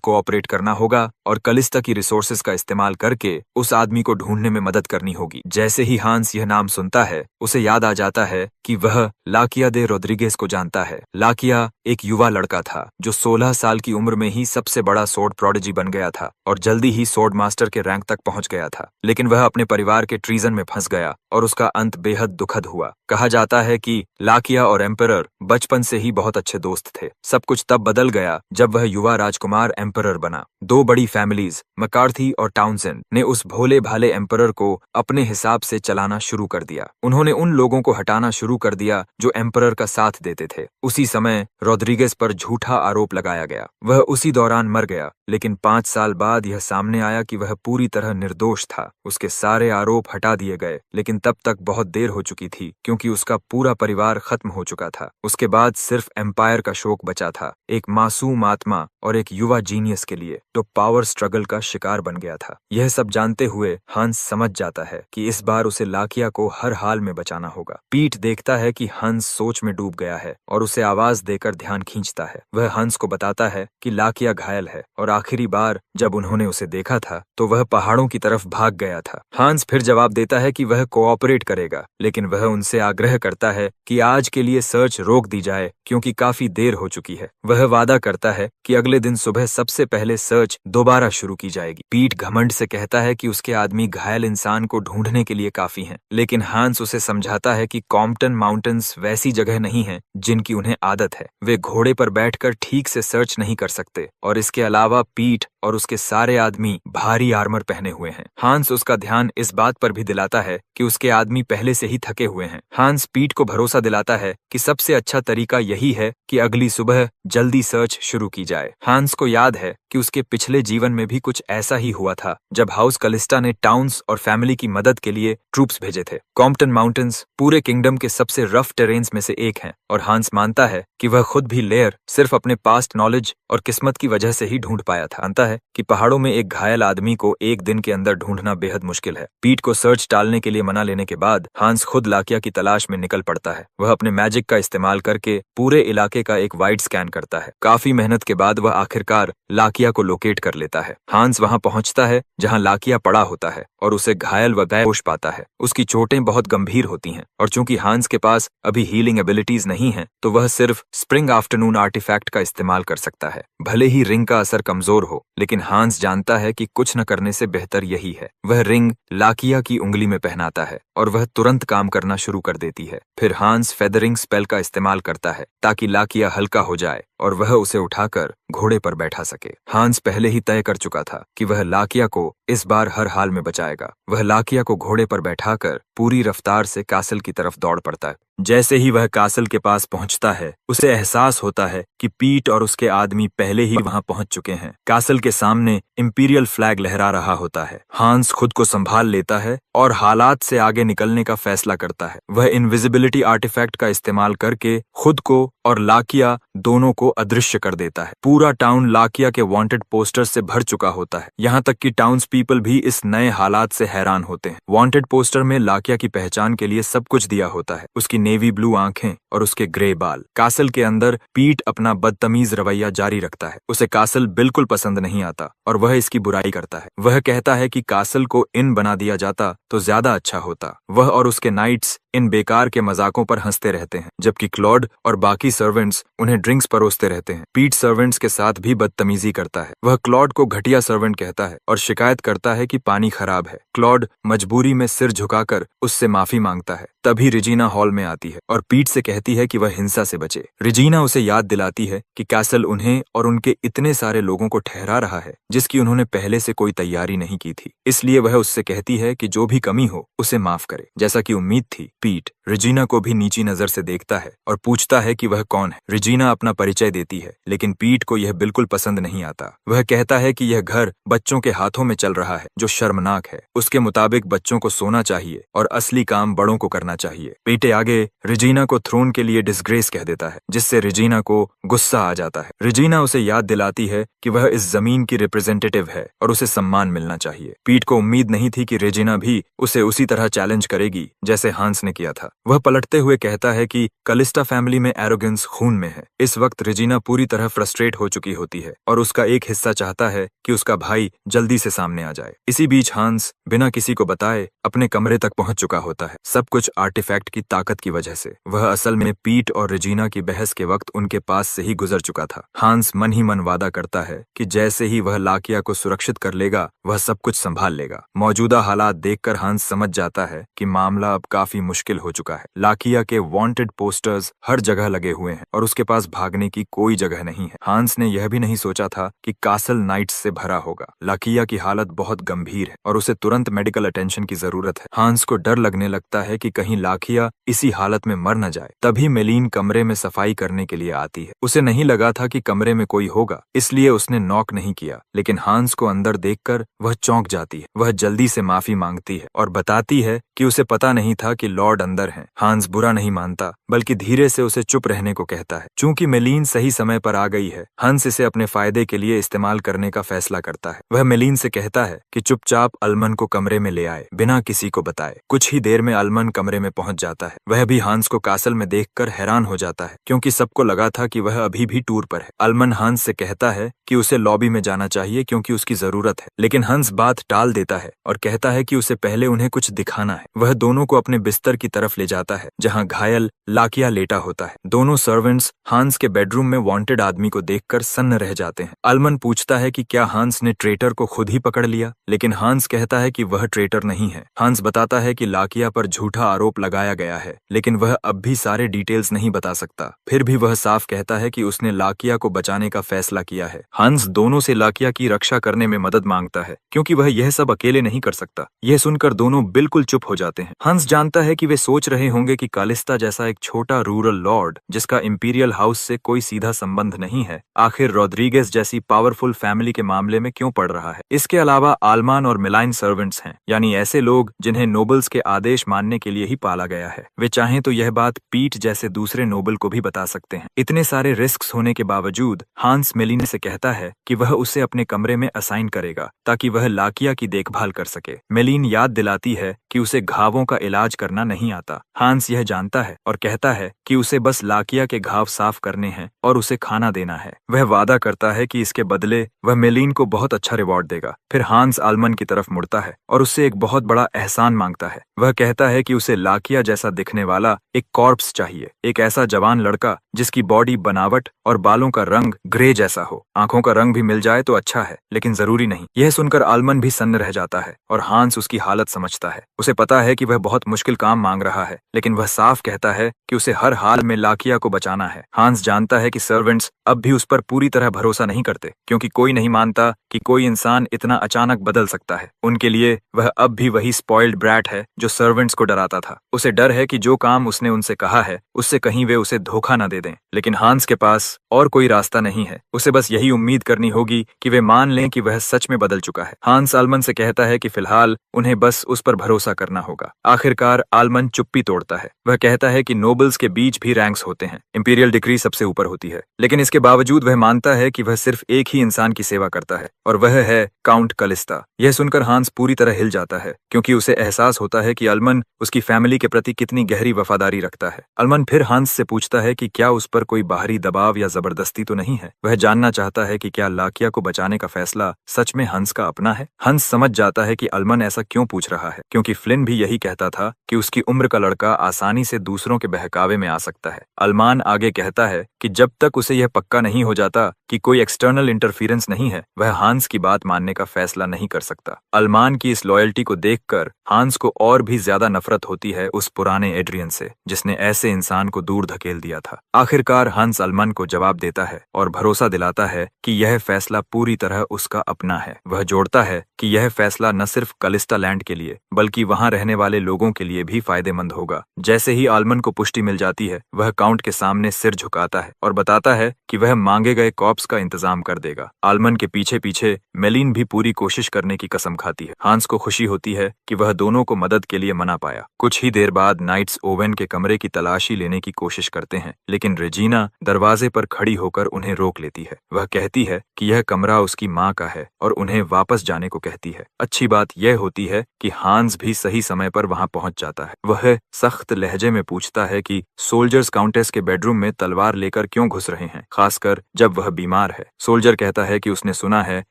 कोऑपरेट करना होगा और कलिस्टा की रिसोर्सेज का इस्तेमाल करके उस आदमी को ढूंढने में मदद करनी होगी। जैसे ही हांस यह नाम सुनता है, उसे याद आ जाता है कि वह लाकिया दे रोड्रिगेज को जानता है। लाकिया एक युवा लड़का था जो 16 साल की उम्र में ही सबसे बड़ा सोर्ड प्रोडिजी बन गया था और जल्दी ही सोर्ड मास्टर के रैंक तक पहुंच गया था। लेकिन वह अपने परिवार के ट्रीजन में फंस गया और उसका अंत बेहद दुखद हुआ। कहा जाता है कि लाकिया और एम्परर बचपन से ही बहुत अच्छे दोस्त थे। सब कुछ तब बदल गया जब वह युवा राजकुमार एम्परर बना। दो बड़ी फैमिलीज मैकार्थी और टाउनसेंड ने उस भोले भाले एम्परर को अपने हिसाब से चलाना शुरू कर दिया। उन्होंने उन लोगों को हटाना शुरू कर दिया जो एम्परर का साथ देते थे। उसी समय रॉड्रिगेज पर झूठा आरोप लगाया गया। वह उसी दौरान मर गया, लेकिन 5 साल बाद यह सामने आया कि वह पूरी तरह निर्दोष था। उसके सारे आरोप हटा दिए गए, लेकिन तब तक बहुत देर हो चुकी थी क्योंकि उसका पूरा परिवार खत्म हो चुका था। उसके बाद सिर्फ एम्पायर का शोक बचा था, एक मासूम आत्मा और एक युवा जीनियस के लिए जो पावर स्ट्रगल का शिकार बन गया था। यह सब जानते हुए हंस समझ जाता है कि इस बार उसे लाकिया को हर हाल में बचाना होगा। पीट देखता है कि हंस सोच में डूब गया है और उसे आवाज देकर ध्यान खींचता है। वह हंस को बताता है कि लाकिया घायल है और आखिरी बार जब उन्होंने उसे देखा था तो वह पहाड़ों की तरफ भाग गया था। हंस फिर जवाब देता है कि वह कोऑपरेट करेगा, लेकिन वह उनसे आग्रह करता है कि आज के लिए सर्च रोक दी जाए क्योंकि काफी देर हो चुकी है। वह वादा करता है कि अगले दिन सुबह सबसे पहले सर्च दोबारा शुरू की जाएगी। पीट घमंड से कहता है कि उसके आदमी घायल इंसान को ढूंढने के लिए काफी हैं, लेकिन हंस उसे समझाता है कि कॉम्पटन माउंटेन्स वैसी जगह नहीं है जिनकी उन्हें आदत है। वे घोड़े पर बैठकर ठीक से सर्च नहीं कर सकते और इसके अलावा पीट और उसके सारे आदमी भारी आर्मर पहने हुए हैं। हंस उसका ध्यान इस बात पर भी दिलाता है कि उसके आदमी पहले से ही थके हुए हैं। हंस पीट को भरोसा दिलाता है कि सबसे अच्छा तरीका यही है कि अगली सुबह जल्दी सर्च शुरू की जाए। हंस को याद है कि उसके पिछले जीवन में भी कुछ ऐसा ही हुआ था जब हाउस कलिस्टा ने टाउन्स और फैमिली की मदद के लिए ट्रूप्स भेजे थे। कॉम्पटन माउंटेन्स पूरे किंगडम के सबसे रफ टेरेन्स में से एक हैं और हंस मानता है कि वह खुद भी लेयर सिर्फ अपने पास्ट नॉलेज और किस्मत की वजह से ही ढूंढ पाया था। मानता है कि पहाड़ों में एक घायल आदमी को एक दिन के अंदर ढूंढना बेहद मुश्किल है। पीट को सर्च टालने के लिए मना लेने के बाद हंस खुद लाकिया की तलाश में निकल पड़ता है। वह अपने मैजिक का इस्तेमाल करके पूरे इलाके का एक वाइड स्कैन करता है। काफी मेहनत के बाद वह आखिरकार लाकिया को लोकेट कर लेता है। हंस वहां पहुंचता है जहां लाकिया पड़ा होता है और उसे घायल व बेहोश पाता है। उसकी चोटें बहुत गंभीर होती हैं और चूंकि हंस के पास अभी हीलिंग एबिलिटीज नहीं है तो वह सिर्फ स्प्रिंग आफ्टरनून आर्टिफैक्ट का इस्तेमाल कर सकता है। भले ही रिंग का असर कमजोर हो, लेकिन हंस जानता है कि कुछ न करने से बेहतर यही है। वह रिंग लाकिया की उंगली में पहनाता है और वह तुरंत काम करना शुरू कर देती है। फिर हंस फेदरिंग स्पेल का इस्तेमाल करता है ताकि लाकिया हल्का हो जाए और वह उसे उठाकर घोड़े पर बैठा सके। हंस पहले ही तय कर चुका था कि वह लाकिया को इस बार हर हाल में बचाएगा। वह लाकिया को घोड़े पर बैठाकर पूरी रफ्तार से कासल की तरफ दौड़ पड़ता है। जैसे ही वह कासल के पास पहुंचता है, उसे एहसास होता है कि पीट और उसके आदमी पहले ही वहां पहुंच चुके हैं। कासल के सामने इंपीरियल फ्लैग लहरा रहा होता है। हांस खुद को संभाल लेता है और हालात से आगे निकलने का फैसला करता है। वह इनविजिबिलिटी आर्टिफैक्ट का इस्तेमाल करके खुद को और लाकिया दोनों को अदृश्य कर देता है। पूरा टाउन लाकिया के वांटेड पोस्टर से भर चुका होता है। यहाँ तक कि टाउन्स पीपल भी इस नए हालात से हैरान होते हैं। वांटेड पोस्टर में लाकिया की पहचान के लिए सब कुछ दिया होता है, उसकी नेवी ब्लू आंखें और उसके ग्रे बाल। कासल के अंदर पीट अपना बदतमीज रवैया जारी रखता है। उसे कासल बिल्कुल पसंद नहीं आता और वह इसकी बुराई करता है। वह कहता है कि कासल को इन बना दिया जाता तो ज्यादा अच्छा होता। वह और उसके नाइट्स इन बेकार के मजाकों पर हंसते रहते हैं, जबकि क्लॉड और बाकी सर्वेंट्स उन्हें ड्रिंक्स परोसते रहते हैं। पीट सर्वेंट्स के साथ भी बदतमीजी करता है। वह क्लॉड को घटिया सर्वेंट कहता है और शिकायत करता है कि पानी खराब है। क्लॉड मजबूरी में सिर झुकाकर उससे माफी मांगता है। तभी रिजीना हॉल में आती है और पीट से कहती है कि वह हिंसा से बचे। रिजीना उसे याद दिलाती है कि कासल उन्हें और उनके इतने सारे लोगों को ठहरा रहा है जिसकी उन्होंने पहले से कोई तैयारी नहीं की थी। इसलिए वह उससे कहती है कि जो भी कमी हो उसे माफ करे। जैसा कि उम्मीद थी, पीट रिजीना को भी नीची नजर से देखता है और पूछता है कि वह कौन है। रिजीना अपना परिचय देती है, लेकिन पीट को यह बिल्कुल पसंद नहीं आता। वह कहता है कि यह घर बच्चों के हाथों में चल रहा है, जो शर्मनाक है। उसके मुताबिक बच्चों को सोना चाहिए और असली काम बड़ों को करना चाहिए। पीटे आगे रिजीना को थ्रोन के लिए डिसग्रेस कह देता है, जिससे रिजीना को गुस्सा आ जाता है। रिजीना उसे याद दिलाती है कि वह इस जमीन की रिप्रेजेंटेटिव है और उसे सम्मान मिलना चाहिए। पीट को उम्मीद नहीं थी कि रिजीना भी उसे उसी तरह चैलेंज करेगी जैसे हांस ने किया था। वह पलटते हुए कहता है कि कलिस्टा फैमिली में एरोगेंस खून में है। इस वक्त रिजीना पूरी तरह फ्रस्ट्रेट हो चुकी होती है और उसका एक हिस्सा चाहता है कि उसका भाई जल्दी से सामने आ जाए। इसी बीच हांस बिना किसी को बताए अपने कमरे तक पहुंच चुका होता है, सब कुछ आर्टिफैक्ट की ताकत की वजह से। वह असल में पीट और रिजीना की बहस के वक्त उनके पास से ही गुजर चुका था। हांस मन ही मन वादा करता है कि जैसे ही वह लाकिया को सुरक्षित कर लेगा, वह सब कुछ संभाल लेगा। मौजूदा हालात देखकर हांस समझ जाता है कि मामला अब काफी मुश्किल हो चुका है। लाकिया के वांटेड पोस्टर्स हर जगह लगे हुए हैं और उसके पास भागने की कोई जगह नहीं है। हांस ने यह भी नहीं सोचा था कि कासल नाइट्स से भरा होगा। लाकिया की हालत बहुत गंभीर है और उसे तुरंत मेडिकल अटेंशन की जरूरत है। हांस को डर लगने लगता है कि कहीं लाकिया इसी हालत में मर न जाए। तभी मेलीन कमरे में सफाई करने के लिए आती है। उसे नहीं लगा था कि कमरे में कोई होगा, इसलिए उसने नॉक नहीं किया, लेकिन हांस को अंदर देखकर वह चौंक जाती है। वह जल्दी से माफी मांगती है और बताती है कि उसे पता नहीं था कि लॉर्ड अंदर हैं। हांस बुरा नहीं मानता, बल्कि धीरे से उसे चुप रहने को कहता है। चूंकि मेलीन सही समय पर आ गई है, हंस इसे अपने फायदे के लिए इस्तेमाल करने का फैसला करता है। वह मेलीन से कहता है कि चुपचाप अलमन को कमरे में ले आए, बिना किसी को बताए। कुछ ही देर में अलमन कमरे में पहुंच जाता है। वह भी हांस को कासल में देखकर हैरान हो जाता है, क्योंकि सबको लगा था कि वह अभी भी टूर पर है। अलमन हांस से कहता है कि उसे लॉबी में जाना चाहिए क्योंकि उसकी जरूरत है, लेकिन हंस बात टाल देता है और कहता है कि उसे पहले उन्हें कुछ दिखाना है। वह दोनों को अपने बिस्तर की तरफ ले जाता है, जहां घायल लाकिया लेटा होता है। दोनों सर्वेंट्स हांस के बेडरूम में वांटेड आदमी को देखकर सन्न रह जाते हैं। अलमन पूछता है कि क्या हांस ने ट्रेटर को खुद ही पकड़ लिया, लेकिन हांस कहता है कि वह ट्रेटर नहीं है। हांस बताता है कि लाकिया पर झूठा आरोप लगाया गया है, लेकिन वह अब भी सारे डिटेल्स नहीं बता सकता। फिर भी वह साफ कहता है कि उसने लाकिया को बचाने का फैसला किया है। हांस दोनों से लाकिया की रक्षा करने में मदद मांगता है, क्योंकि वह यह सब अकेले नहीं कर सकता। यह सुनकर दोनों बिल्कुल चुप हो जाते हैं। हंस जानता है कि वे सोच रहे होंगे कि कालिस्ता जैसा एक छोटा रूरल लॉर्ड, जिसका इंपीरियल हाउस से कोई सीधा संबंध नहीं है, आखिर रॉड्रिगेज जैसी पावरफुल फैमिली के मामले में क्यों पड़ रहा है। इसके अलावा आलमान और मिलाइन सर्वेंट्स हैं, यानी ऐसे लोग जिन्हें नोबल्स के आदेश मानने के लिए ही पाला गया है। वे चाहें तो यह बात पीट जैसे दूसरे नोबल को भी बता सकते हैं। इतने सारे रिस्क्स होने के बावजूद हांस मेलिन से कहता है कि वह उसे अपने कमरे में असाइन करेगा, ताकि वह लाकिया की देखभाल कर सके। मेलिन याद दिलाती है कि उसे घावों का इलाज करना नहीं आता। हांस यह जानता है और कहता है कि उसे बस लाकिया के घाव साफ करने हैं और उसे खाना देना है। वह वादा करता है कि इसके बदले वह मेलिन को बहुत अच्छा रिवॉर्ड देगा। फिर हांस आलमन की तरफ मुड़ता है और उससे एक बहुत बड़ा एहसान मांगता है। वह कहता है कि उसे लाकिया जैसा दिखने वाला एक कॉर्प्स चाहिए, एक ऐसा जवान लड़का जिसकी बॉडी बनावट और बालों का रंग ग्रे जैसा हो। आंखों का रंग भी मिल जाए तो अच्छा है, लेकिन जरूरी नहीं। यह सुनकर आलमन भी सन्न रह जाता है और हांस उसकी हालत समझता है। उसे पता पता है कि वह बहुत मुश्किल काम मांग रहा है, लेकिन वह साफ कहता है कि उसे हर हाल में लाकिया को बचाना है। हांस जानता है कि सर्वेंट्स अब भी उस पर पूरी तरह भरोसा नहीं करते, क्योंकि कोई नहीं मानता कि कोई इंसान इतना अचानक बदल सकता है। उनके लिए वह अब भी वही स्पॉइल्ड ब्रैट है जो सर्वेंट्स को डराता था। उसे डर है कि जो काम उसने उनसे कहा है उससे कहीं वे उसे धोखा न दे दें। लेकिन हांस के पास और कोई रास्ता नहीं है। उसे बस यही उम्मीद करनी होगी कि वे मान लें कि वह सच में बदल चुका है। हांस आलमन से कहता है कि फिलहाल उन्हें बस उस पर भरोसा करना होगा। आखिरकार आलमन चुप्पी तोड़ता है। वह कहता है कि नोबल्स के बीच भी रैंक्स होते हैं, इंपीरियल डिक्री सबसे ऊपर होती है, लेकिन इसके बावजूद वह मानता है कि वह सिर्फ एक ही इंसान की सेवा करता है और वह है काउंट कलिस्ता। यह सुनकर हांस पूरी तरह हिल जाता है, क्योंकि उसे एहसास होता है कि आलमन उसकी फैमिली के प्रति कितनी गहरी वफादारी रखता है। आलमन फिर हांस से पूछता है कि क्या उस पर कोई बाहरी दबाव या जबरदस्ती तो नहीं है। वह जानना चाहता है कि क्या लाकिया को बचाने का फैसला सच में हंस का अपना है। हंस समझ जाता है कि आलमन ऐसा क्यों पूछ रहा है, क्योंकि फ्लिन भी यही कहता था कि उसकी उम्र का लड़का आसानी से दूसरों के बहकावे में आ सकता है। अल्मान आगे कहता है कि जब तक उसे यह पक्का नहीं हो जाता कि कोई एक्सटर्नल इंटरफेरेंस नहीं है, वह हांस की बात मानने का फैसला नहीं कर सकता। अल्मान की इस लॉयल्टी को देखकर हांस को और भी ज्यादा नफरत होती है उस पुराने एड्रियन से, जिसने ऐसे इंसान को दूर धकेल दिया था। आखिरकार हंस अल्मान को जवाब देता है और भरोसा दिलाता है कि यह फैसला पूरी तरह उसका अपना है। वह जोड़ता है कि यह फैसला न सिर्फ कलिस्टा लैंड के लिए बल्कि वहां रहने वाले लोगों के लिए भी फायदेमंद होगा। जैसे ही आलमन को पुष्टि मिल जाती है, वह काउंट के सामने सिर झुकाता है और बताता है कि वह मांगे गए कॉप्स का इंतजाम कर देगा। आलमन के पीछे पीछे मेलिन भी पूरी कोशिश करने की कसम खाती है। हांस को खुशी होती है कि वह दोनों को मदद के लिए मना पाया। कुछ ही देर बाद नाइट्स ओवेन के कमरे की तलाशी लेने की कोशिश करते हैं, लेकिन रेजिना दरवाजे पर खड़ी होकर उन्हें रोक लेती है। वह कहती है कि यह कमरा उसकी माँ का है और उन्हें वापस जाने को कहती है। अच्छी बात यह होती है कि हांस भी सही समय पर वहां पहुंच जाता है। वह सख्त लहजे में पूछता है कि सोल्जर्स काउंटेस के बेडरूम में तलवार लेकर क्यों घुस रहे हैं, खासकर जब वह बीमार है। सोल्जर कहता है कि उसने सुना है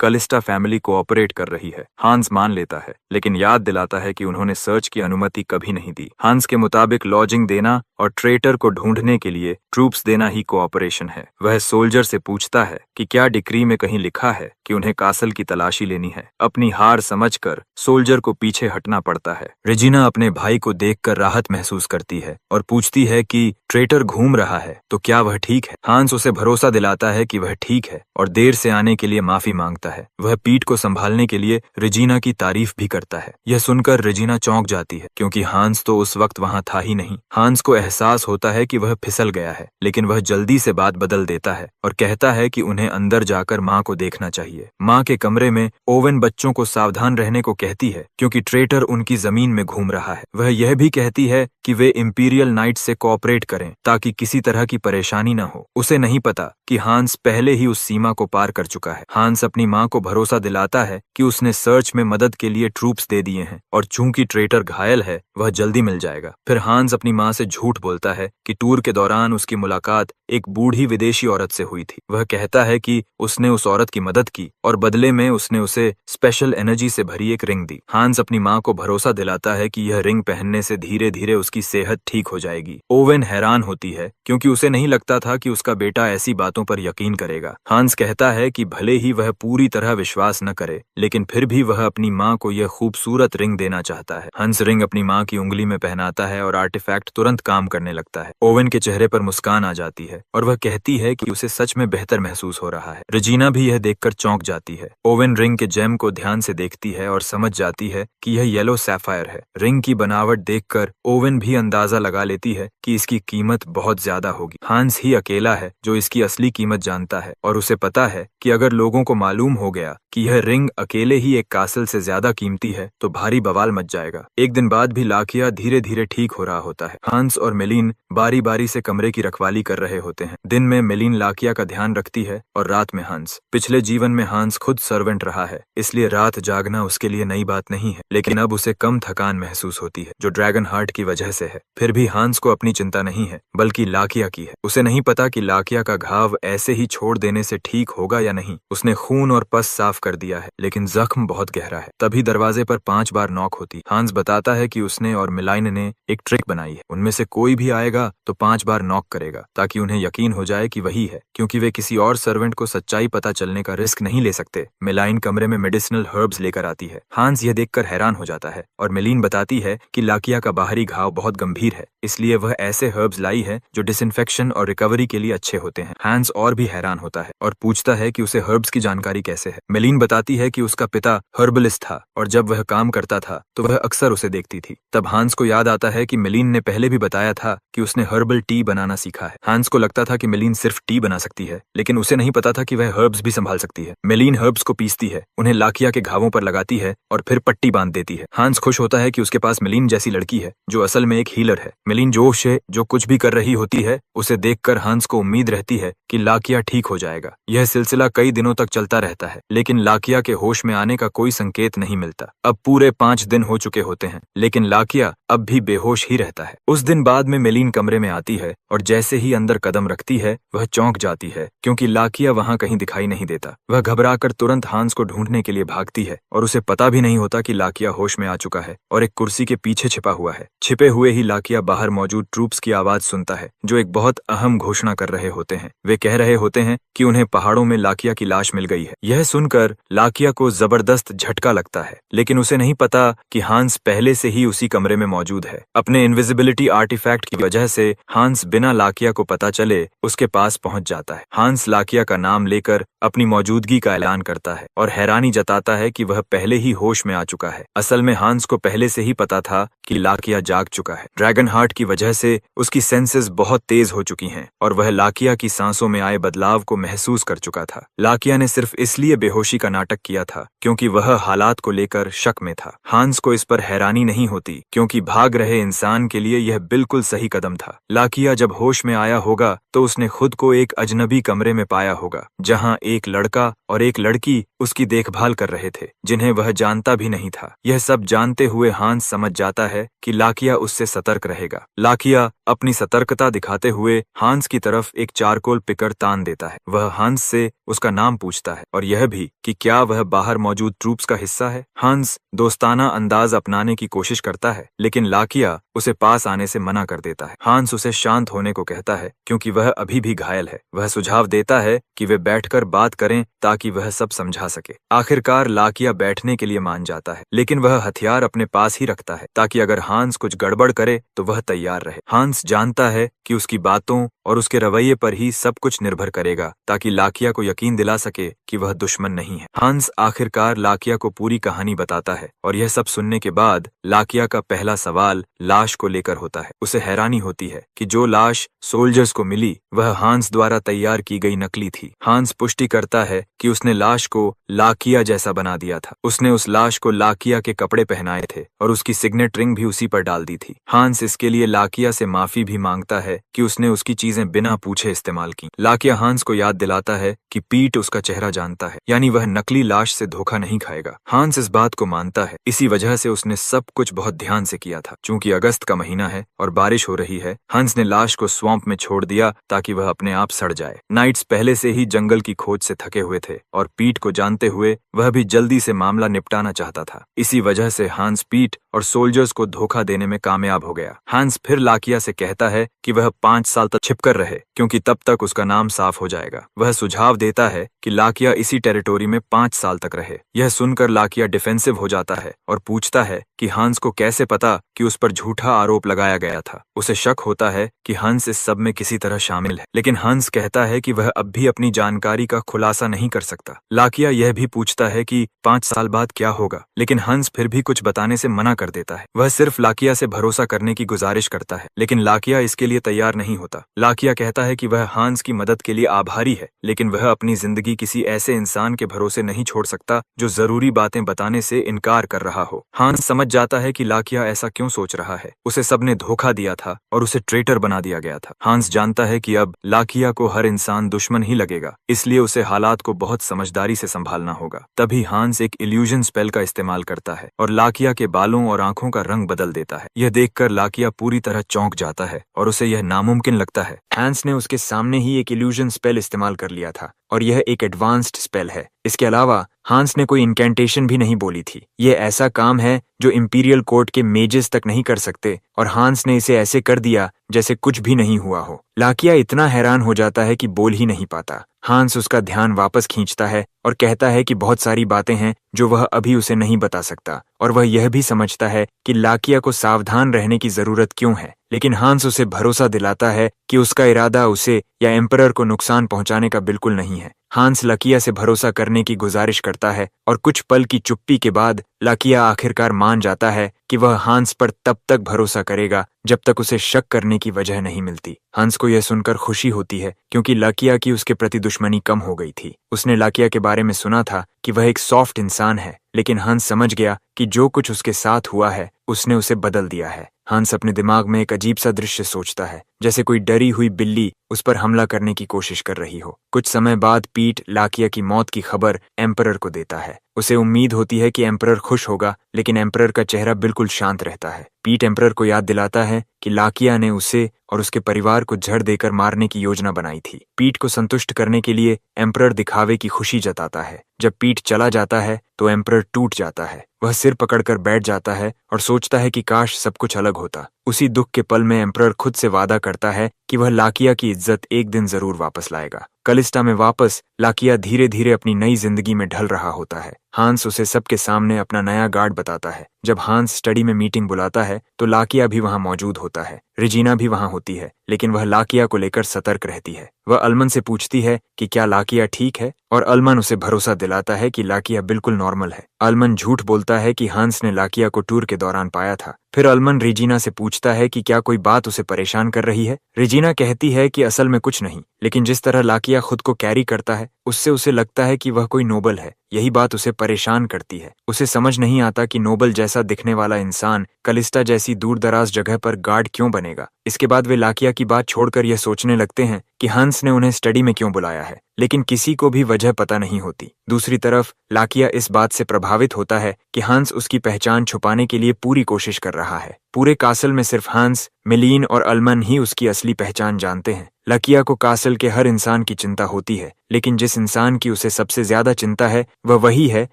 कलिस्टा फैमिली कोऑपरेट कर रही है। हांस मान लेता है, लेकिन याद दिलाता है कि उन्होंने सर्च की अनुमति कभी नहीं दी। हांस के मुताबिक लॉजिंग देना और ट्रेटर को ढूंढने के लिए ट्रूप्स देना ही कोऑपरेशन है। वह सोल्जर से पूछता है कि क्या डिक्री में कहीं लिखा है कि उन्हें कासल की तलाशी लेनी है। अपनी हार समझकर सोल्जर को पीछे हटना पड़ता है। रेजिना अपने भाई को देखकर राहत महसूस करती है और पूछती है कि ट्रेटर घूम रहा है तो क्या वह ठीक है। हांस उसे भरोसा दिलाता है कि वह ठीक है और देर से आने के लिए माफी मांगता है। वह पीठ को संभालने के लिए रेजिना की तारीफ भी करता है। यह सुनकर रेजिना चौंक जाती है, क्योंकि हांस तो उस वक्त वहां था ही नहीं। हांस को एहसास होता है कि वह फिसल गया है, लेकिन वह जल्दी से बात बदल देता है और कहता है कि उन्हें अंदर जाकर माँ को देखना चाहिए। माँ के कमरे में ओवेन बच्चों को सावधान रहने को कहती है, क्योंकि ट्रेटर उनकी जमीन में घूम रहा है। वह यह भी कहती है कि वे इंपीरियल नाइट से कोऑपरेट करें ताकि किसी तरह की परेशानी न हो। उसे नहीं पता कि हांस पहले ही उस सीमा को पार कर चुका है। हांस अपनी माँ को भरोसा दिलाता है कि उसने सर्च में मदद के लिए ट्रूप्स दे दिए हैं और चूंकि ट्रेटर घायल है वह जल्दी मिल जाएगा। फिर हांस अपनी माँ से झूठ बोलता है कि टूर के दौरान उसकी मुलाकात एक बूढ़ी विदेशी औरत से हुई थी। वह कहता है कि उसने उस औरत की मदद की और बदले में उसने उसे स्पेशल एनर्जी से भरी एक रिंग दी। हांस अपनी माँ को भरोसा दिलाता है कि यह रिंग पहनने से धीरे धीरे उसकी सेहत ठीक हो जाएगी। ओवेन हैरान होती है, क्योंकि उसे नहीं लगता था कि उसका बेटा ऐसी बातों पर यकीन करेगा। हांस कहता है कि भले ही वह पूरी तरह विश्वास न करे, लेकिन फिर भी वह अपनी माँ को यह खूबसूरत रिंग देना चाहता है। हंस रिंग अपनी माँ की उंगली में पहनाता है और आर्टिफैक्ट तुरंत काम करने लगता है। ओवेन के चेहरे पर मुस्कान आ जाती है और वह कहती है कि उसे सच में बेहतर महसूस हो रहा है। रेजिना भी यह देखकर चौंक जाती है। ओवेन रिंग के जेम को ध्यान से देखती है और समझ जाती है कि यह येलो सैफायर है। रिंग की बनावट देखकर ओवेन भी अंदाजा लगा लेती है कि इसकी कीमत बहुत ज्यादा होगी। हांस ही अकेला है जो इसकी असली कीमत जानता है और उसे पता है कि अगर लोगों को मालूम हो गया कि यह रिंग अकेले ही एक कासल से ज्यादा कीमती है तो भारी बवाल मच जाएगा। एक दिन बाद भी लाकिया धीरे धीरे ठीक हो रहा होता है। हांस और मेलिन बारी बारी से कमरे की रखवाली कर रहे होते हैं। दिन में मेलिन लाकिया का ध्यान रखती है और रात में हांस। पिछले जीवन में हांस खुद सर्वेंट रहा है, इसलिए रात जागना उसके लिए नई बात नहीं है, लेकिन अब उसे कम थकान महसूस होती है, जो ड्रैगन हार्ट की वजह से है। फिर भी हांस को अपनी चिंता नहीं है, बल्कि लाकिया की है। उसे नहीं पता कि लाकिया का घाव ऐसे ही छोड़ देने से ठीक होगा या नहीं। उसने खून और पस साफ कर दिया है, लेकिन जख्म बहुत गहरा है। तभी दरवाजे पर 5 बार नॉक होती। हांस बताता है कि उसने और मिलाइन ने एक ट्रिक बनाई है। उनमें से कोई भी आएगा तो 5 बार नॉक करेगा, ताकि उन्हें यकीन हो जाए कि वही है, क्योंकि वे किसी और सर्वेंट को सच्चाई पता चलने का रिस्क नहीं ले सकते। मिलाइन कमरे में मेडिसिनल हर्ब्स लेकर आती है। हांस यह देखकर हैरान हो जाता है और मिलीन बताती है कि लाकिया का बाहरी घाव बहुत गंभीर है, इसलिए वह ऐसे हर्ब्स लाई है जो डिसइंफेक्शन और रिकवरी के लिए अच्छे होते हैं। हांस और भी हैरान होता है और पूछता है कि उसे हर्ब्स की जानकारी कैसे है। मिलीन बताती है कि उसका पिता हर्बलिस्ट था और जब वह काम करता था तो वह अक्सर उसे देखती थी। तब हांस को याद आता है कि मिलीन ने पहले भी बताया था कि उसने हर्बल टी बनाना सीखा है। हांस को लगता था कि मिलीन सिर्फ टी बना सकती है, लेकिन उसे नहीं पता था कि वह हर्ब्स भी संभाल सकती है। मिलीन हर्ब्स को पीसती है, उन्हें लाकिया के घावों पर लगाती है और फिर पट्टी बांध देती है। हांस खुश होता है कि उसके पास मिलीन जैसी लड़की है जो असल में एक हीलर है। मिलीन जोश से जो कुछ भी कर रही होती है उसे देखकर हांस को उम्मीद रहती है कि लाकिया ठीक हो जाएगा। यह सिलसिला कई दिनों तक चलता रहता है, लेकिन लाकिया के होश में आने का कोई संकेत नहीं मिलता। अब पूरे 5 दिन हो चुके होते हैं, लेकिन लाकिया अब भी बेहोश ही रहता है। उस दिन बाद में मिलीन कमरे में आती है और जैसे ही अंदर कदम रखती है वह चौंक जाती है, क्योंकि लाकिया वहां कहीं दिखाई नहीं देता। वह घबराकर तुरंत हांस को ढूंढने के लिए भागती है और उसे पता भी नहीं होता कि लाकिया होश में आ चुका है और एक कुर्सी के पीछे छिपा हुआ है। छिपे हुए ही लाकिया बाहर मौजूद ट्रूप्स की आवाज सुनता है, जो एक बहुत अहम घोषणा कर रहे होते हैं। वे कह रहे होते हैं कि उन्हें पहाड़ों में लाकिया की लाश मिल गई है। यह सुनकर लाकिया को जबरदस्त झटका लगता है, लेकिन उसे नहीं पता कि हांस पहले से ही उसी कमरे में मौजूद है। अपने इनविजिबिलिटी आर्टिफैक्ट की वजह से हांस बिना लाकिया को पता चले उसके पास पहुंच जाता है। हांस लाकिया का नाम लेकर अपनी मौजूदगी का ऐलान करता है और हैरानी जताता है कि वह पहले ही होश में आ चुका है। असल में हांस को पहले से ही पता था कि लाकिया जाग चुका है। ड्रैगन हार्ट की वजह से उसकी सेंसेस बहुत तेज हो चुकी हैं और वह लाकिया की सांसों में आए बदलाव को महसूस कर चुका था। लाकिया ने सिर्फ इसलिए बेहोशी का नाटक किया था क्योंकि वह हालात को लेकर शक में था। हांस को इस पर हैरानी नहीं होती, क्योंकि भाग रहे इंसान के लिए यह बिल्कुल सही कदम था। लाकिया जब होश में आया होगा तो उसने खुद को एक अजनबी कमरे में पाया होगा, जहां एक लड़का और एक लड़की उसकी देखभाल कर रहे थे, जिन्हें वह जानता भी नहीं था। यह सब जानते हुए हांस समझ जाता है कि लाकिया उससे सतर्क रहेगा। लाकिया अपनी सतर्कता दिखाते हुए हांस की तरफ एक चारकोल पिकर तान देता है। वह हांस से उसका नाम पूछता है और यह भी कि क्या वह बाहर मौजूद ट्रूप्स का हिस्सा है। हांस दोस्ताना अंदाज अपनाने की कोशिश करता है, लेकिन लाकिया उसे पास आने से मना कर देता है। हांस उसे शांत होने को कहता है, क्योंकि वह अभी भी घायल है। वह सुझाव देता है कि वे बैठकर बात करें ताकि वह सब समझा सके। आखिरकार लाकिया बैठने के लिए मान जाता है, लेकिन वह हथियार अपने पास ही रखता है ताकि अगर हांस कुछ गड़बड़ करे तो वह तैयार रहे। हांस जानता है कि उसकी बातों और उसके रवैये पर ही सब कुछ निर्भर करेगा, ताकि लाकिया को यकीन दिला सके कि वह दुश्मन नहीं है। हांस आखिरकार लाकिया को पूरी कहानी बताता है और यह सब सुनने के बाद लाकिया का पहला सवाल लाश को लेकर होता है। उसे हैरानी होती है कि जो लाश सोल्जर्स को मिली वह हांस द्वारा तैयार की गई नकली थी। हांस पुष्टि करता है कि उसने लाश को लाकिया जैसा बना दिया था। उसने उस लाश को लाकिया के कपड़े पहनाए थे और उसकी सिग्नेट रिंग भी उसी पर डाल दी थी। हांस इसके लिए लाकिया से माफी भी मांगता है कि उसने उसकी चीजें बिना पूछे इस्तेमाल की। लाकिया हांस को याद दिलाता है कि पीट उसका चेहरा जानता है, यानी वह नकली लाश से धोखा नहीं खाएगा। हांस इस बात को मानता है, इसी वजह से उसने सब कुछ बहुत ध्यान से किया था। चूंकि अगस्त का महीना है और बारिश हो रही है, हंस ने लाश को स्वैम्प में छोड़ दिया ताकि वह अपने आप सड़ जाए। नाइट्स पहले से ही जंगल की खोज से थके हुए थे और पीट को जानते हुए वह भी जल्दी से मामला निपटाना चाहता था। इसी वजह से हांस पीट और सोल्जर्स को धोखा देने में कामयाब हो गया। हांस फिर लाकिया से कहता है कि वह 5 साल तक छिपकर रहे, क्योंकि तब तक उसका नाम साफ हो जाएगा। वह सुझाव देता है कि लाकिया इसी टेरिटोरी में 5 साल तक रहे। यह सुनकर लाकिया डिफेंसिव हो जाता है और पूछता है कि हांस को कैसे पता कि उस पर झूठा आरोप लगाया गया था। उसे शक होता है कि हंस इस सब में किसी तरह शामिल है, लेकिन हंस कहता है कि वह अब भी अपनी जानकारी का खुलासा नहीं कर सकता। लाकिया यह भी पूछता है कि 5 साल बाद क्या होगा, लेकिन हंस फिर भी कुछ बताने से मना कर देता है। वह सिर्फ लाकिया से भरोसा करने की गुजारिश करता है, लेकिन लाकिया इसके लिए तैयार नहीं होता। लाकिया कहता है कि वह हंस की मदद के लिए आभारी है, लेकिन वह अपनी जिंदगी किसी ऐसे इंसान के भरोसे नहीं छोड़ सकता जो जरूरी बातें बताने से इनकार कर रहा हो। हंस समझ जाता है कि लाकिया ऐसा क्यों सोच रहा है। उसे सबने धोखा दिया था और उसे ट्रेटर बना दिया गया था। हंस जानता है कि अब लाकिया को हर इंसान दुश्मन ही लगेगा, इसलिए उसे हालात को बहुत समझदारी से संभालना होगा। तभी हंस एक इल्यूजन स्पेल का इस्तेमाल करता है और लाकिया के बालों और आंखों का रंग बदल देता है। यह देखकर लाकिया पूरी तरह चौंक जाता है और उसे यह नामुमकिन लगता है। हैंस ने उसके सामने ही एक इल्यूजन स्पेल इस्तेमाल कर लिया था और यह एक एडवांस्ड स्पेल है। इसके अलावा हांस ने कोई इनकेंटेशन भी नहीं बोली थी। यह ऐसा काम है जो इंपीरियल कोर्ट के मेजेस तक नहीं कर सकते और हांस ने इसे ऐसे कर दिया जैसे कुछ भी नहीं हुआ हो। लाकिया इतना हैरान हो जाता है कि बोल ही नहीं पाता। हांस उसका ध्यान वापस खींचता है और कहता है कि बहुत सारी बातें हैं जो वह अभी उसे नहीं बता सकता और वह यह भी समझता है कि लाकिया को सावधान रहने की जरूरत क्यों है। लेकिन हांस उसे भरोसा दिलाता है कि उसका इरादा उसे या एम्परर को नुकसान पहुंचाने का बिल्कुल नहीं है। हांस लाकिया से भरोसा करने की गुजारिश करता है और कुछ पल की चुप्पी के बाद लाकिया आखिरकार मान जाता है कि वह हांस पर तब तक भरोसा करेगा जब तक उसे शक करने की वजह नहीं मिलती। हांस को यह सुनकर खुशी होती है क्योंकि लाकिया की उसके प्रति दुश्मनी कम हो गई थी। उसने लाकिया के बारे में सुना था कि वह एक सॉफ्ट इंसान है, लेकिन हांस समझ गया कि जो कुछ उसके साथ हुआ है उसने उसे बदल दिया है। हांस अपने दिमाग में एक अजीब सा दृश्य सोचता है, जैसे कोई डरी हुई बिल्ली उस पर हमला करने की कोशिश कर रही हो। कुछ समय बाद पीट लाकिया की मौत की खबर एम्परर को देता है। उसे उम्मीद होती है कि एम्परर खुश होगा, लेकिन एम्परर का चेहरा बिल्कुल शांत रहता है। पीट एम्परर को याद दिलाता है कि लाकिया ने उसे और उसके परिवार को जड़ देकर मारने की योजना बनाई थी। पीट को संतुष्ट करने के लिए एम्परर दिखावे की खुशी जताता है। जब पीट चला जाता है तो एम्परर टूट जाता है। वह सिर पकड़कर बैठ जाता है और सोचता है कि काश सब कुछ अलग होता। उसी दुख के पल में एम्परर खुद से वादा करता है कि वह लाकिया की इज्जत एक दिन जरूर वापस लाएगा। कलिस्टा में वापस लाकिया धीरे धीरे अपनी नई जिंदगी में ढल रहा होता है। हांस उसे सबके सामने अपना नया गार्ड बताता है। जब हांस स्टडी में मीटिंग बुलाता है तो लाकिया भी वहां मौजूद होता है। रेजिना भी वहां होती है, लेकिन वह लाकिया को लेकर सतर्क रहती है। वह अल्मन से पूछती है कि क्या लाकिया ठीक है और अल्मन उसे भरोसा दिलाता है कि लाकिया बिल्कुल नॉर्मल है। अल्मन झूठ बोलता है कि हांस ने लाकिया को टूर के दौरान पाया था। फिर अल्मन रेजिना से पूछता है कि क्या कोई बात उसे परेशान कर रही है। रेजिना कहती है कि असल में कुछ नहीं, लेकिन जिस तरह लाकिया खुद को कैरी करता है उससे उसे लगता है कि वह कोई नोबल है। यही बात उसे परेशान करती है। उसे समझ नहीं आता कि नोबल जैसा दिखने वाला इंसान कलिस्टा जैसी दूर दराज जगह पर गार्ड क्यों बनेगा। इसके बाद वे लाकिया की बात छोड़कर यह सोचने लगते हैं कि हंस ने उन्हें स्टडी में क्यों बुलाया है, लेकिन किसी को भी वजह पता नहीं होती। दूसरी तरफ लाकिया इस बात से प्रभावित होता है कि हंस उसकी पहचान छुपाने के लिए पूरी कोशिश कर रहा है। पूरे कासल में सिर्फ हंस, मिलीन और अल्मन ही उसकी असली पहचान जानते हैं। लाकिया को कासल के हर इंसान की चिंता होती है, लेकिन जिस इंसान की उसे सबसे ज्यादा चिंता है वह वही है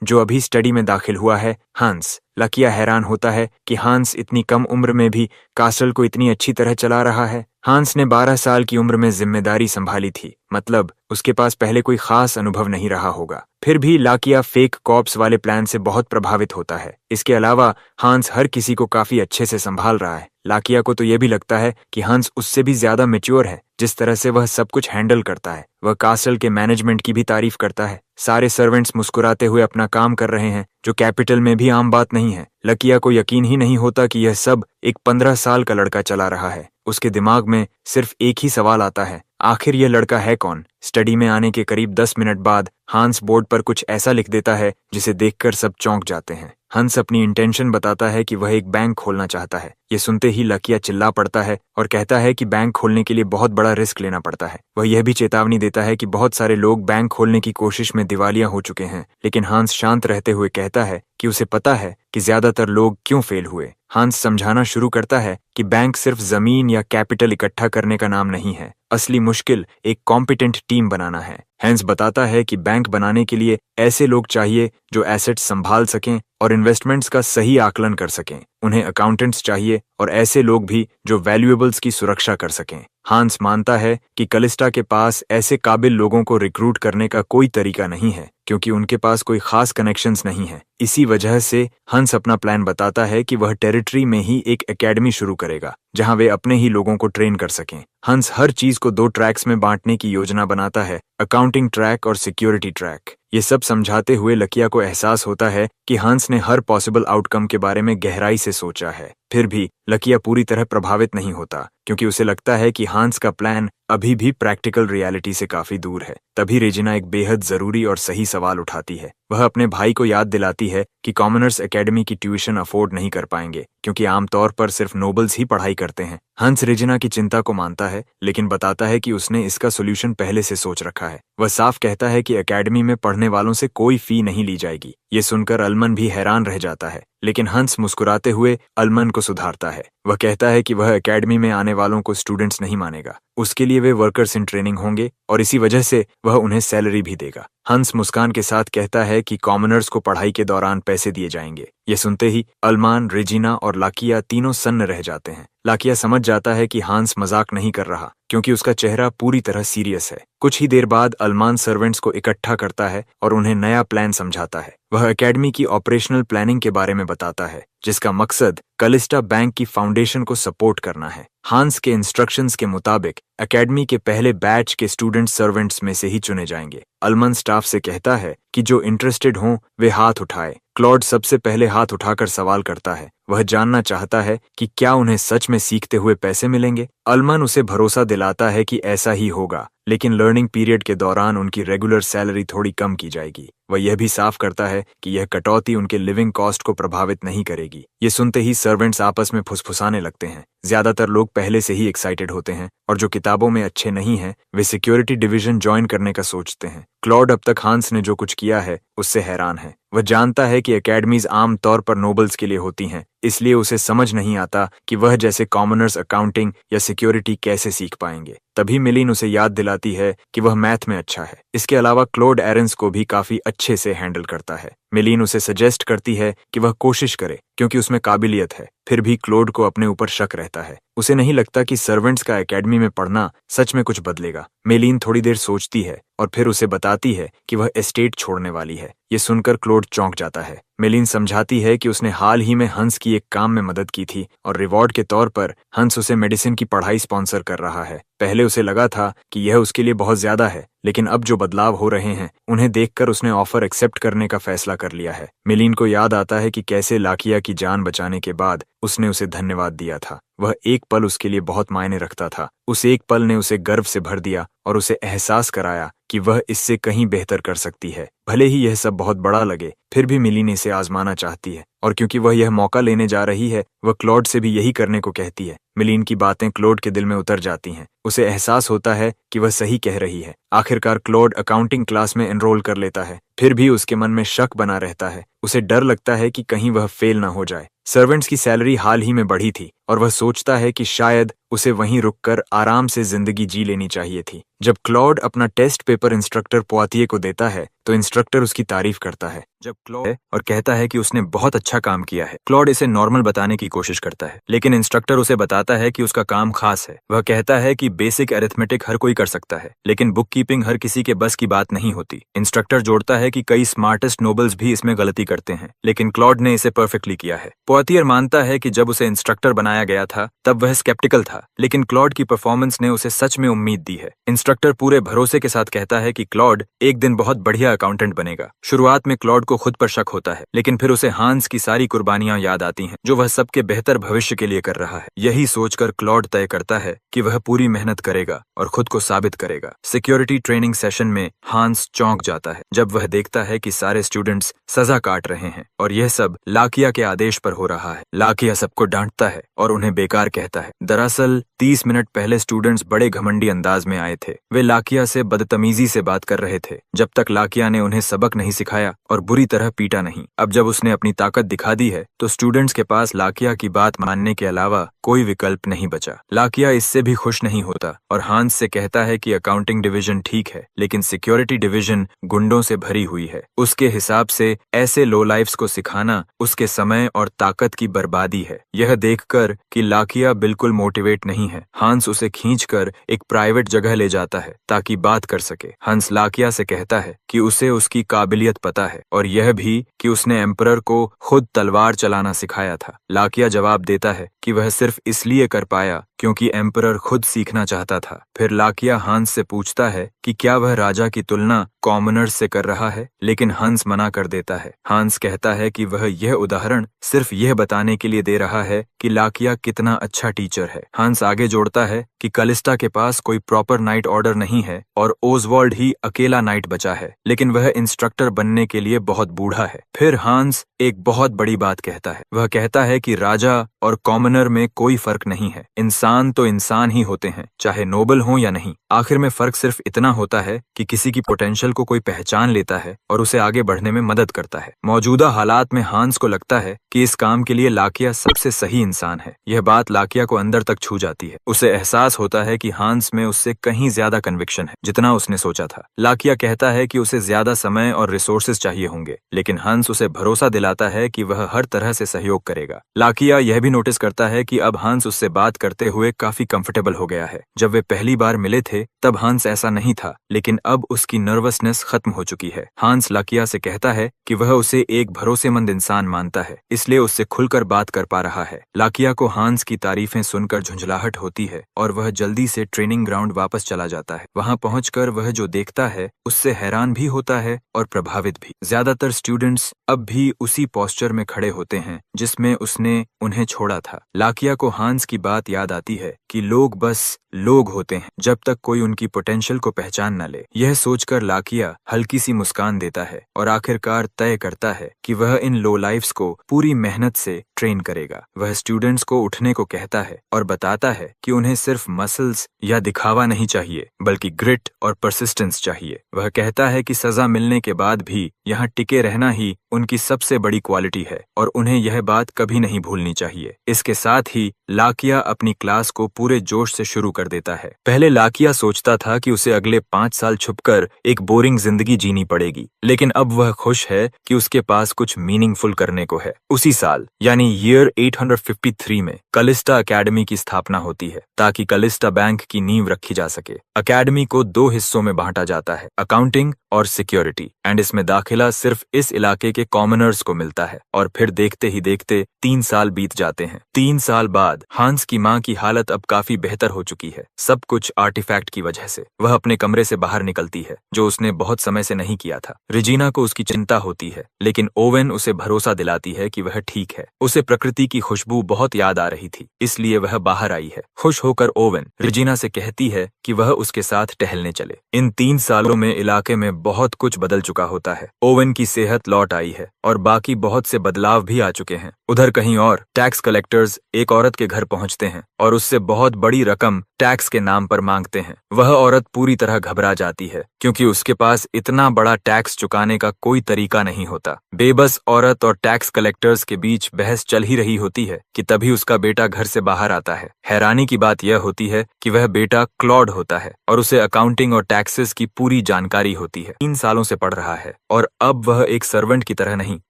जो अभी स्टडी में दाखिल हुआ है, हंस। लाकिया हैरान होता है कि हंस इतनी कम उम्र में भी कासल को इतनी अच्छी तरह चला रहा है। हंस ने 12 साल की उम्र में जिम्मेदारी संभाली थी, मतलब उसके पास पहले कोई खास अनुभव नहीं रहा होगा। फिर भी लाकिया फेक कॉप्स वाले प्लान से बहुत प्रभावित होता है। इसके अलावा हंस हर किसी को काफी अच्छे से संभाल रहा है। लाकिया को तो यह भी लगता है कि हंस उससे भी ज्यादा मैच्योर है। जिस तरह से वह सब कुछ हैंडल करता है, वह कासल के मैनेजमेंट की भी तारीफ करता है। सारे सर्वेंट्स मुस्कुराते हुए अपना काम कर रहे हैं, जो कैपिटल में भी आम बात नहीं है। लाकिया को यकीन ही नहीं होता कि यह सब एक 15 साल का लड़का चला रहा है। उसके दिमाग में सिर्फ एक ही सवाल आता है, आखिर यह लड़का है कौन? स्टडी में आने के करीब 10 मिनट बाद हंस बोर्ड पर कुछ ऐसा लिख देता है जिसे देखकर सब चौंक जाते हैं। हंस अपनी इंटेंशन बताता है कि वह एक बैंक खोलना चाहता है। ये सुनते ही लाकिया चिल्ला पड़ता है और कहता है कि बैंक खोलने के लिए बहुत बड़ा रिस्क लेना पड़ता है। वह यह भी चेतावनी देता है कि बहुत सारे लोग बैंक खोलने की कोशिश में दिवालिया हो चुके हैं, लेकिन हंस शांत रहते हुए कहता है कि उसे पता है कि ज्यादातर लोग क्यों फेल हुए। हंस समझाना शुरू करता है कि बैंक सिर्फ जमीन या कैपिटल इकट्ठा करने का नाम नहीं है, असली मुश्किल एक कॉम्पिटेंट टीम बनाना है। हंस बताता है कि बैंक बनाने के लिए ऐसे लोग चाहिए जो एसेट्स संभाल सकें और इन्वेस्टमेंट्स का सही आकलन कर सकें। उन्हें अकाउंटेंट्स चाहिए और ऐसे लोग भी जो वैल्यूएबल्स की सुरक्षा कर सकें। हंस मानता है कि कलिस्टा के पास ऐसे काबिल लोगों को रिक्रूट करने का कोई तरीका नहीं है, क्योंकि उनके पास कोई खास कनेक्शंस नहीं है। इसी वजह से हंस अपना प्लान बताता है कि वह टेरिटरी में ही एक एकेडमी शुरू करेगा, जहां वे अपने ही लोगों को ट्रेन कर सकें। हंस हर चीज को 2 ट्रैक्स में बांटने की योजना बनाता है, अकाउंटिंग ट्रैक और सिक्योरिटी ट्रैक। ये सब समझाते हुए लाकिया को एहसास होता है कि हंस ने हर पॉसिबल आउटकम के बारे में गहराई से सोचा है। फिर भी लाकिया पूरी तरह प्रभावित नहीं होता, क्योंकि उसे लगता है कि हंस का प्लान अभी भी प्रैक्टिकल रियलिटी से काफी दूर है। तभी रेजिना एक बेहद जरूरी और सही सवाल उठाती है। वह अपने भाई को याद दिलाती है कि कॉमनर्स एकेडमी की ट्यूशन अफोर्ड नहीं कर पाएंगे, क्योंकि आमतौर पर सिर्फ नोबल्स ही पढ़ाई करते हैं। हंस रेजिना की चिंता को मानता है, लेकिन बताता है कि उसने इसका सोल्यूशन पहले से सोच रखा है। वह साफ कहता है कि एकेडमी में पढ़ने वालों से कोई फी नहीं ली जाएगी। ये सुनकर अल्मन भी हैरान रह जाता है। लेकिन हंस मुस्कुराते हुए अल्मन को सुधारता है। वह कहता है कि वह एकेडमी में आने वालों को स्टूडेंट्स नहीं मानेगा, उसके लिए वे वर्कर्स इन ट्रेनिंग होंगे और इसी वजह से वह उन्हें सैलरी भी देगा। हंस मुस्कान के साथ कहता है कि कॉमनर्स को पढ़ाई के दौरान पैसे दिए जाएंगे। ये सुनते ही अल्मान, रेजिना और लाकिया तीनों सन्न रह जाते हैं। लाकिया समझ जाता है कि हांस मजाक नहीं कर रहा, क्योंकि उसका चेहरा पूरी तरह सीरियस है। कुछ ही देर बाद अल्मान सर्वेंट्स को इकट्ठा करता है और उन्हें नया प्लान समझाता है। वह एकेडमी की ऑपरेशनल प्लानिंग के बारे में बताता है, जिसका मकसद कलिस्टा बैंक की फाउंडेशन को सपोर्ट करना है। हांस के इंस्ट्रक्शंस के मुताबिक एकेडमी के पहले बैच के स्टूडेंट सर्वेंट्स में से ही चुने जाएंगे। अल्मन स्टाफ से कहता है कि जो इंटरेस्टेड हों वे हाथ उठाए। क्लॉड सबसे पहले हाथ उठाकर सवाल करता है। वह जानना चाहता है कि क्या उन्हें सच में सीखते हुए पैसे मिलेंगे। अल्मन उसे भरोसा दिलाता है कि ऐसा ही होगा, लेकिन लर्निंग पीरियड के दौरान उनकी रेगुलर सैलरी थोड़ी कम की जाएगी। वह यह भी साफ करता है कि यह कटौती उनके लिविंग कॉस्ट को प्रभावित नहीं करेगी। ये सुनते ही सर्वेंट्स आपस में फुसफुसाने लगते हैं। ज्यादातर लोग पहले से ही एक्साइटेड होते हैं और जो किताबों में अच्छे नहीं हैं वे सिक्योरिटी डिवीजन ज्वाइन करने का सोचते हैं। क्लॉड अब तक हांस ने जो कुछ किया है उससे हैरान है। वह जानता है कि एकेडमीज आम तौर पर नोबल्स के लिए होती हैं, इसलिए उसे समझ नहीं आता कि वह जैसे कॉमनर्स अकाउंटिंग या सिक्योरिटी कैसे सीख पाएंगे। तभी मिलीन उसे याद दिलाती है कि वह मैथ में अच्छा है। इसके अलावा क्लॉड एरन्स को भी काफी अच्छे से हैंडल करता है। मिलीन उसे सजेस्ट करती है कि वह कोशिश करे, क्योंकि उसमें काबिलियत है। फिर भी क्लॉड को अपने ऊपर शक रहता है। उसे नहीं लगता कि सर्वेंट्स का एकेडमी में पढ़ना सच में कुछ बदलेगा। मेलीन थोड़ी देर सोचती है और फिर उसे बताती है कि वह एस्टेट छोड़ने वाली है। ये सुनकर क्लॉड चौंक जाता है। मेलीन समझाती है कि उसने हाल ही में हंस की एक काम में मदद की थी और रिवॉर्ड के तौर पर हंस उसे मेडिसिन की पढ़ाई स्पॉन्सर कर रहा है। पहले उसे लगा था कि यह उसके लिए बहुत ज्यादा है, लेकिन अब जो बदलाव हो रहे हैं उन्हें देखकर उसने ऑफर एक्सेप्ट करने का फैसला कर लिया है। मेलीन को याद आता है कि कैसे लाकिया की जान बचाने के बाद उसने उसे धन्यवाद दिया था। वह एक पल उसके लिए बहुत मायने रखता था। उस एक पल ने उसे गर्व से भर दिया और उसे एहसास कराया कि वह इससे कहीं बेहतर कर सकती है। भले ही यह सब बहुत बड़ा लगे, फिर भी मिलीन इसे आजमाना चाहती है और क्योंकि वह यह मौका लेने जा रही है, वह क्लॉड से भी यही करने को कहती है। मिलीन की बातें क्लॉड के दिल में उतर जाती हैं। उसे एहसास होता है कि वह सही कह रही है। आखिरकार क्लॉड अकाउंटिंग क्लास में एनरोल कर लेता है। फिर भी उसके मन में शक बना रहता है। उसे डर लगता है कि कहीं वह फेल ना हो जाए। सर्वेंट्स की सैलरी हाल ही में बढ़ी थी और वह सोचता है कि शायद उसे वहीं रुककर आराम से जिंदगी जी लेनी चाहिए थी। जब क्लॉड अपना टेस्ट पेपर इंस्ट्रक्टर पोआतिये को देता है तो इंस्ट्रक्टर उसकी तारीफ करता है जब क्लॉड और कहता है कि उसने बहुत अच्छा काम किया है। क्लॉड इसे नॉर्मल बताने की कोशिश करता है, लेकिन इंस्ट्रक्टर उसे बताता है कि उसका काम खास है। वह कहता है कि बेसिक अरिथमेटिक हर कोई कर सकता है, लेकिन बुक कीपिंग हर किसी के बस की बात नहीं होती। इंस्ट्रक्टर जोड़ता है कि कई स्मार्टेस्ट नोबल्स भी इसमें गलती करते हैं, लेकिन क्लॉड ने इसे परफेक्टली किया है। पोआतिये मानता है कि जब उसे इंस्ट्रक्टर बनाया गया था तब वह स्केप्टिकल था, लेकिन क्लॉड की परफॉर्मेंस ने उसे सच में उम्मीद दी है। इंस्ट्रक्टर पूरे भरोसे के साथ कहता है कि क्लॉड एक दिन बहुत बढ़िया अकाउंटेंट बनेगा। शुरुआत में क्लॉड को खुद पर शक होता है, लेकिन फिर उसे हांस की सारी कुर्बानियां याद आती हैं जो वह सबके बेहतर भविष्य के लिए कर रहा है। यही सोचकर क्लॉड तय करता है कि वह पूरी मेहनत करेगा और खुद को साबित करेगा। सिक्योरिटी ट्रेनिंग सेशन में हांस चौंक जाता है जब वह देखता है कि सारे स्टूडेंट्स सजा काट रहे हैं और यह सब लाकिया के आदेश पर हो रहा है। लाकिया सबको डांटता है और उन्हें बेकार कहता है। दरअसल 30 मिनट पहले स्टूडेंट्स बड़े घमंडी अंदाज में आए थे। वे लाकिया से बदतमीजी से बात कर रहे थे जब तक लाकिया ने उन्हें सबक नहीं सिखाया और बुरी तरह पीटा नहीं। अब जब उसने अपनी ताकत दिखा दी है तो स्टूडेंट्स के पास लाकिया की बात मानने के अलावा कोई विकल्प नहीं बचा। लाकिया इससे भी खुश नहीं होता और हांस से कहता है कि अकाउंटिंग डिवीजन ठीक है, लेकिन सिक्योरिटी डिवीजन गुंडों से भरी हुई है। उसके हिसाब से ऐसे लो लाइफ्स को सिखाना उसके समय और ताकत की बर्बादी है। यह देखकर कि लाकिया बिल्कुल मोटिवेट नहीं है, हांस उसे खींचकर एक प्राइवेट जगह ले जाता है ताकि बात कर सके। हंस लाकिया से कहता है कि उसे उसकी काबिलियत पता है और यह भी कि उसने एम्परर को खुद तलवार चलाना सिखाया था। लाकिया जवाब देता है कि वह सिर्फ इसलिए कर पाया क्योंकि एम्परर खुद सीखना चाहता था। फिर लाकिया हंस से पूछता है कि क्या वह राजा की तुलना कॉमनर्स से कर रहा है, लेकिन हंस मना कर देता है। हंस कहता है कि वह यह उदाहरण सिर्फ यह बताने के लिए दे रहा है कि लाकिया कितना अच्छा टीचर है। हंस आगे जोड़ता है कि कलिस्टा के पास कोई प्रॉपर नाइट ऑर्डर नहीं है और ओजवाल्ड ही अकेला नाइट बचा है, लेकिन वह इंस्ट्रक्टर बनने के लिए बहुत बूढ़ा है। फिर हंस एक बहुत बड़ी बात कहता है। वह कहता है कि राजा और कॉमनर में कोई फर्क नहीं है। इंसान इंसान तो इंसान ही होते हैं, चाहे नोबल हो या नहीं। आखिर में फर्क सिर्फ इतना होता है कि किसी की पोटेंशियल को कोई पहचान लेता है और उसे आगे बढ़ने में मदद करता है। मौजूदा हालात में हांस को लगता है कि इस काम के लिए लाकिया सबसे सही इंसान है। यह बात लाकिया को अंदर तक छू जाती है। उसे एहसास होता है कि हांस में उससे कहीं ज्यादा कन्विक्शन है जितना उसने सोचा था। लाकिया कहता है कि उसे ज्यादा समय और रिसोर्सेज चाहिए होंगे, लेकिन हंस उसे भरोसा दिलाता है कि वह हर तरह से सहयोग करेगा। लाकिया यह भी नोटिस करता है कि अब हंस उससे बात करते हुए काफी कंफर्टेबल हो गया है। जब वे पहली बार मिले थे तब हंस ऐसा नहीं था, लेकिन अब उसकी नर्वसनेस खत्म हो चुकी है। हंस लाकिया से कहता है कि वह उसे एक भरोसेमंद इंसान मानता है, इसलिए उससे खुलकर बात कर पा रहा है। लाकिया को हंस की तारीफें सुनकर झुंझलाहट होती है और वह जल्दी से ट्रेनिंग ग्राउंड वापस चला जाता है। वहां पहुंचकर वह जो देखता है उससे हैरान भी होता है और प्रभावित भी। ज्यादातर स्टूडेंट्स अब भी उसी पोस्चर में खड़े होते हैं जिसमें उसने उन्हें छोड़ा था। लाकिया को हंस की बात याद आती है कि लोग बस लोग होते हैं जब तक कोई उनकी पोटेंशियल को पहचान न ले। यह सोचकर लाकिया हल्की सी मुस्कान देता है और आखिरकार तय करता है कि वह इन लो लाइफ्स को पूरी मेहनत से ट्रेन करेगा। वह स्टूडेंट्स को उठने को कहता है और बताता है कि उन्हें सिर्फ मसल्स या दिखावा नहीं चाहिए, बल्कि ग्रिट और परसिस्टेंस चाहिए। वह कहता है कि सजा मिलने के बाद भी यहाँ टिके रहना ही उनकी सबसे बड़ी क्वालिटी है और उन्हें यह बात कभी नहीं भूलनी चाहिए। इसके साथ ही लाकिया अपनी क्लास को पूरे जोश से शुरू कर देता है। पहले लाकिया सोचता था कि उसे अगले 5 साल छुपकर एक बोरिंग जिंदगी जीनी पड़ेगी, लेकिन अब वह खुश है कि उसके पास कुछ मीनिंगफुल करने को है। उसी साल यानी ईयर 853 में कलिस्टा अकेडमी की स्थापना होती है ताकि कलिस्टा बैंक की नींव रखी जा सके। अकेडमी को 2 हिस्सों में बांटा जाता है, अकाउंटिंग और सिक्योरिटी, एंड इसमें दाखिला सिर्फ इस इलाके के कॉमनर्स को मिलता है। और फिर देखते ही देखते 3 साल बीत जाते हैं। 3 साल बाद हंस की माँ की हालत अब काफी बेहतर हो चुकी है, सब कुछ आर्टिफैक्ट की वजह से। वह अपने कमरे से बाहर निकलती है, जो उसने बहुत समय से नहीं किया था। रेजिना को उसकी चिंता होती है, लेकिन ओवेन उसे भरोसा दिलाती है कि वह ठीक है। उसे प्रकृति की खुशबू बहुत याद आ रही थी, इसलिए वह बाहर आई है। खुश होकर ओवेन रेजिना से कहती है कि वह उसके साथ टहलने चले। इन 3 सालों में इलाके में बहुत कुछ बदल चुका होता है। ओवेन की सेहत लौट आई है और बाकी बहुत से बदलाव भी आ चुके हैं। उधर कहीं और टैक्स कलेक्टर्स एक औरत के घर पहुंचते हैं और उससे बहुत बड़ी रकम टैक्स के नाम पर मांगते हैं। वह औरत पूरी तरह घबरा जाती है क्योंकि उसके पास इतना बड़ा टैक्स चुकाने का कोई तरीका नहीं होता। बेबस औरत और टैक्स कलेक्टर्स के बीच बहस चल ही रही होती है कि तभी उसका बेटा घर से बाहर आता है। हैरानी की बात यह होती है कि वह बेटा क्लॉड होता है और उसे अकाउंटिंग और टैक्सेस की पूरी जानकारी होती है। 3 सालों से पढ़ रहा है और अब वह एक सर्वेंट की तरह नहीं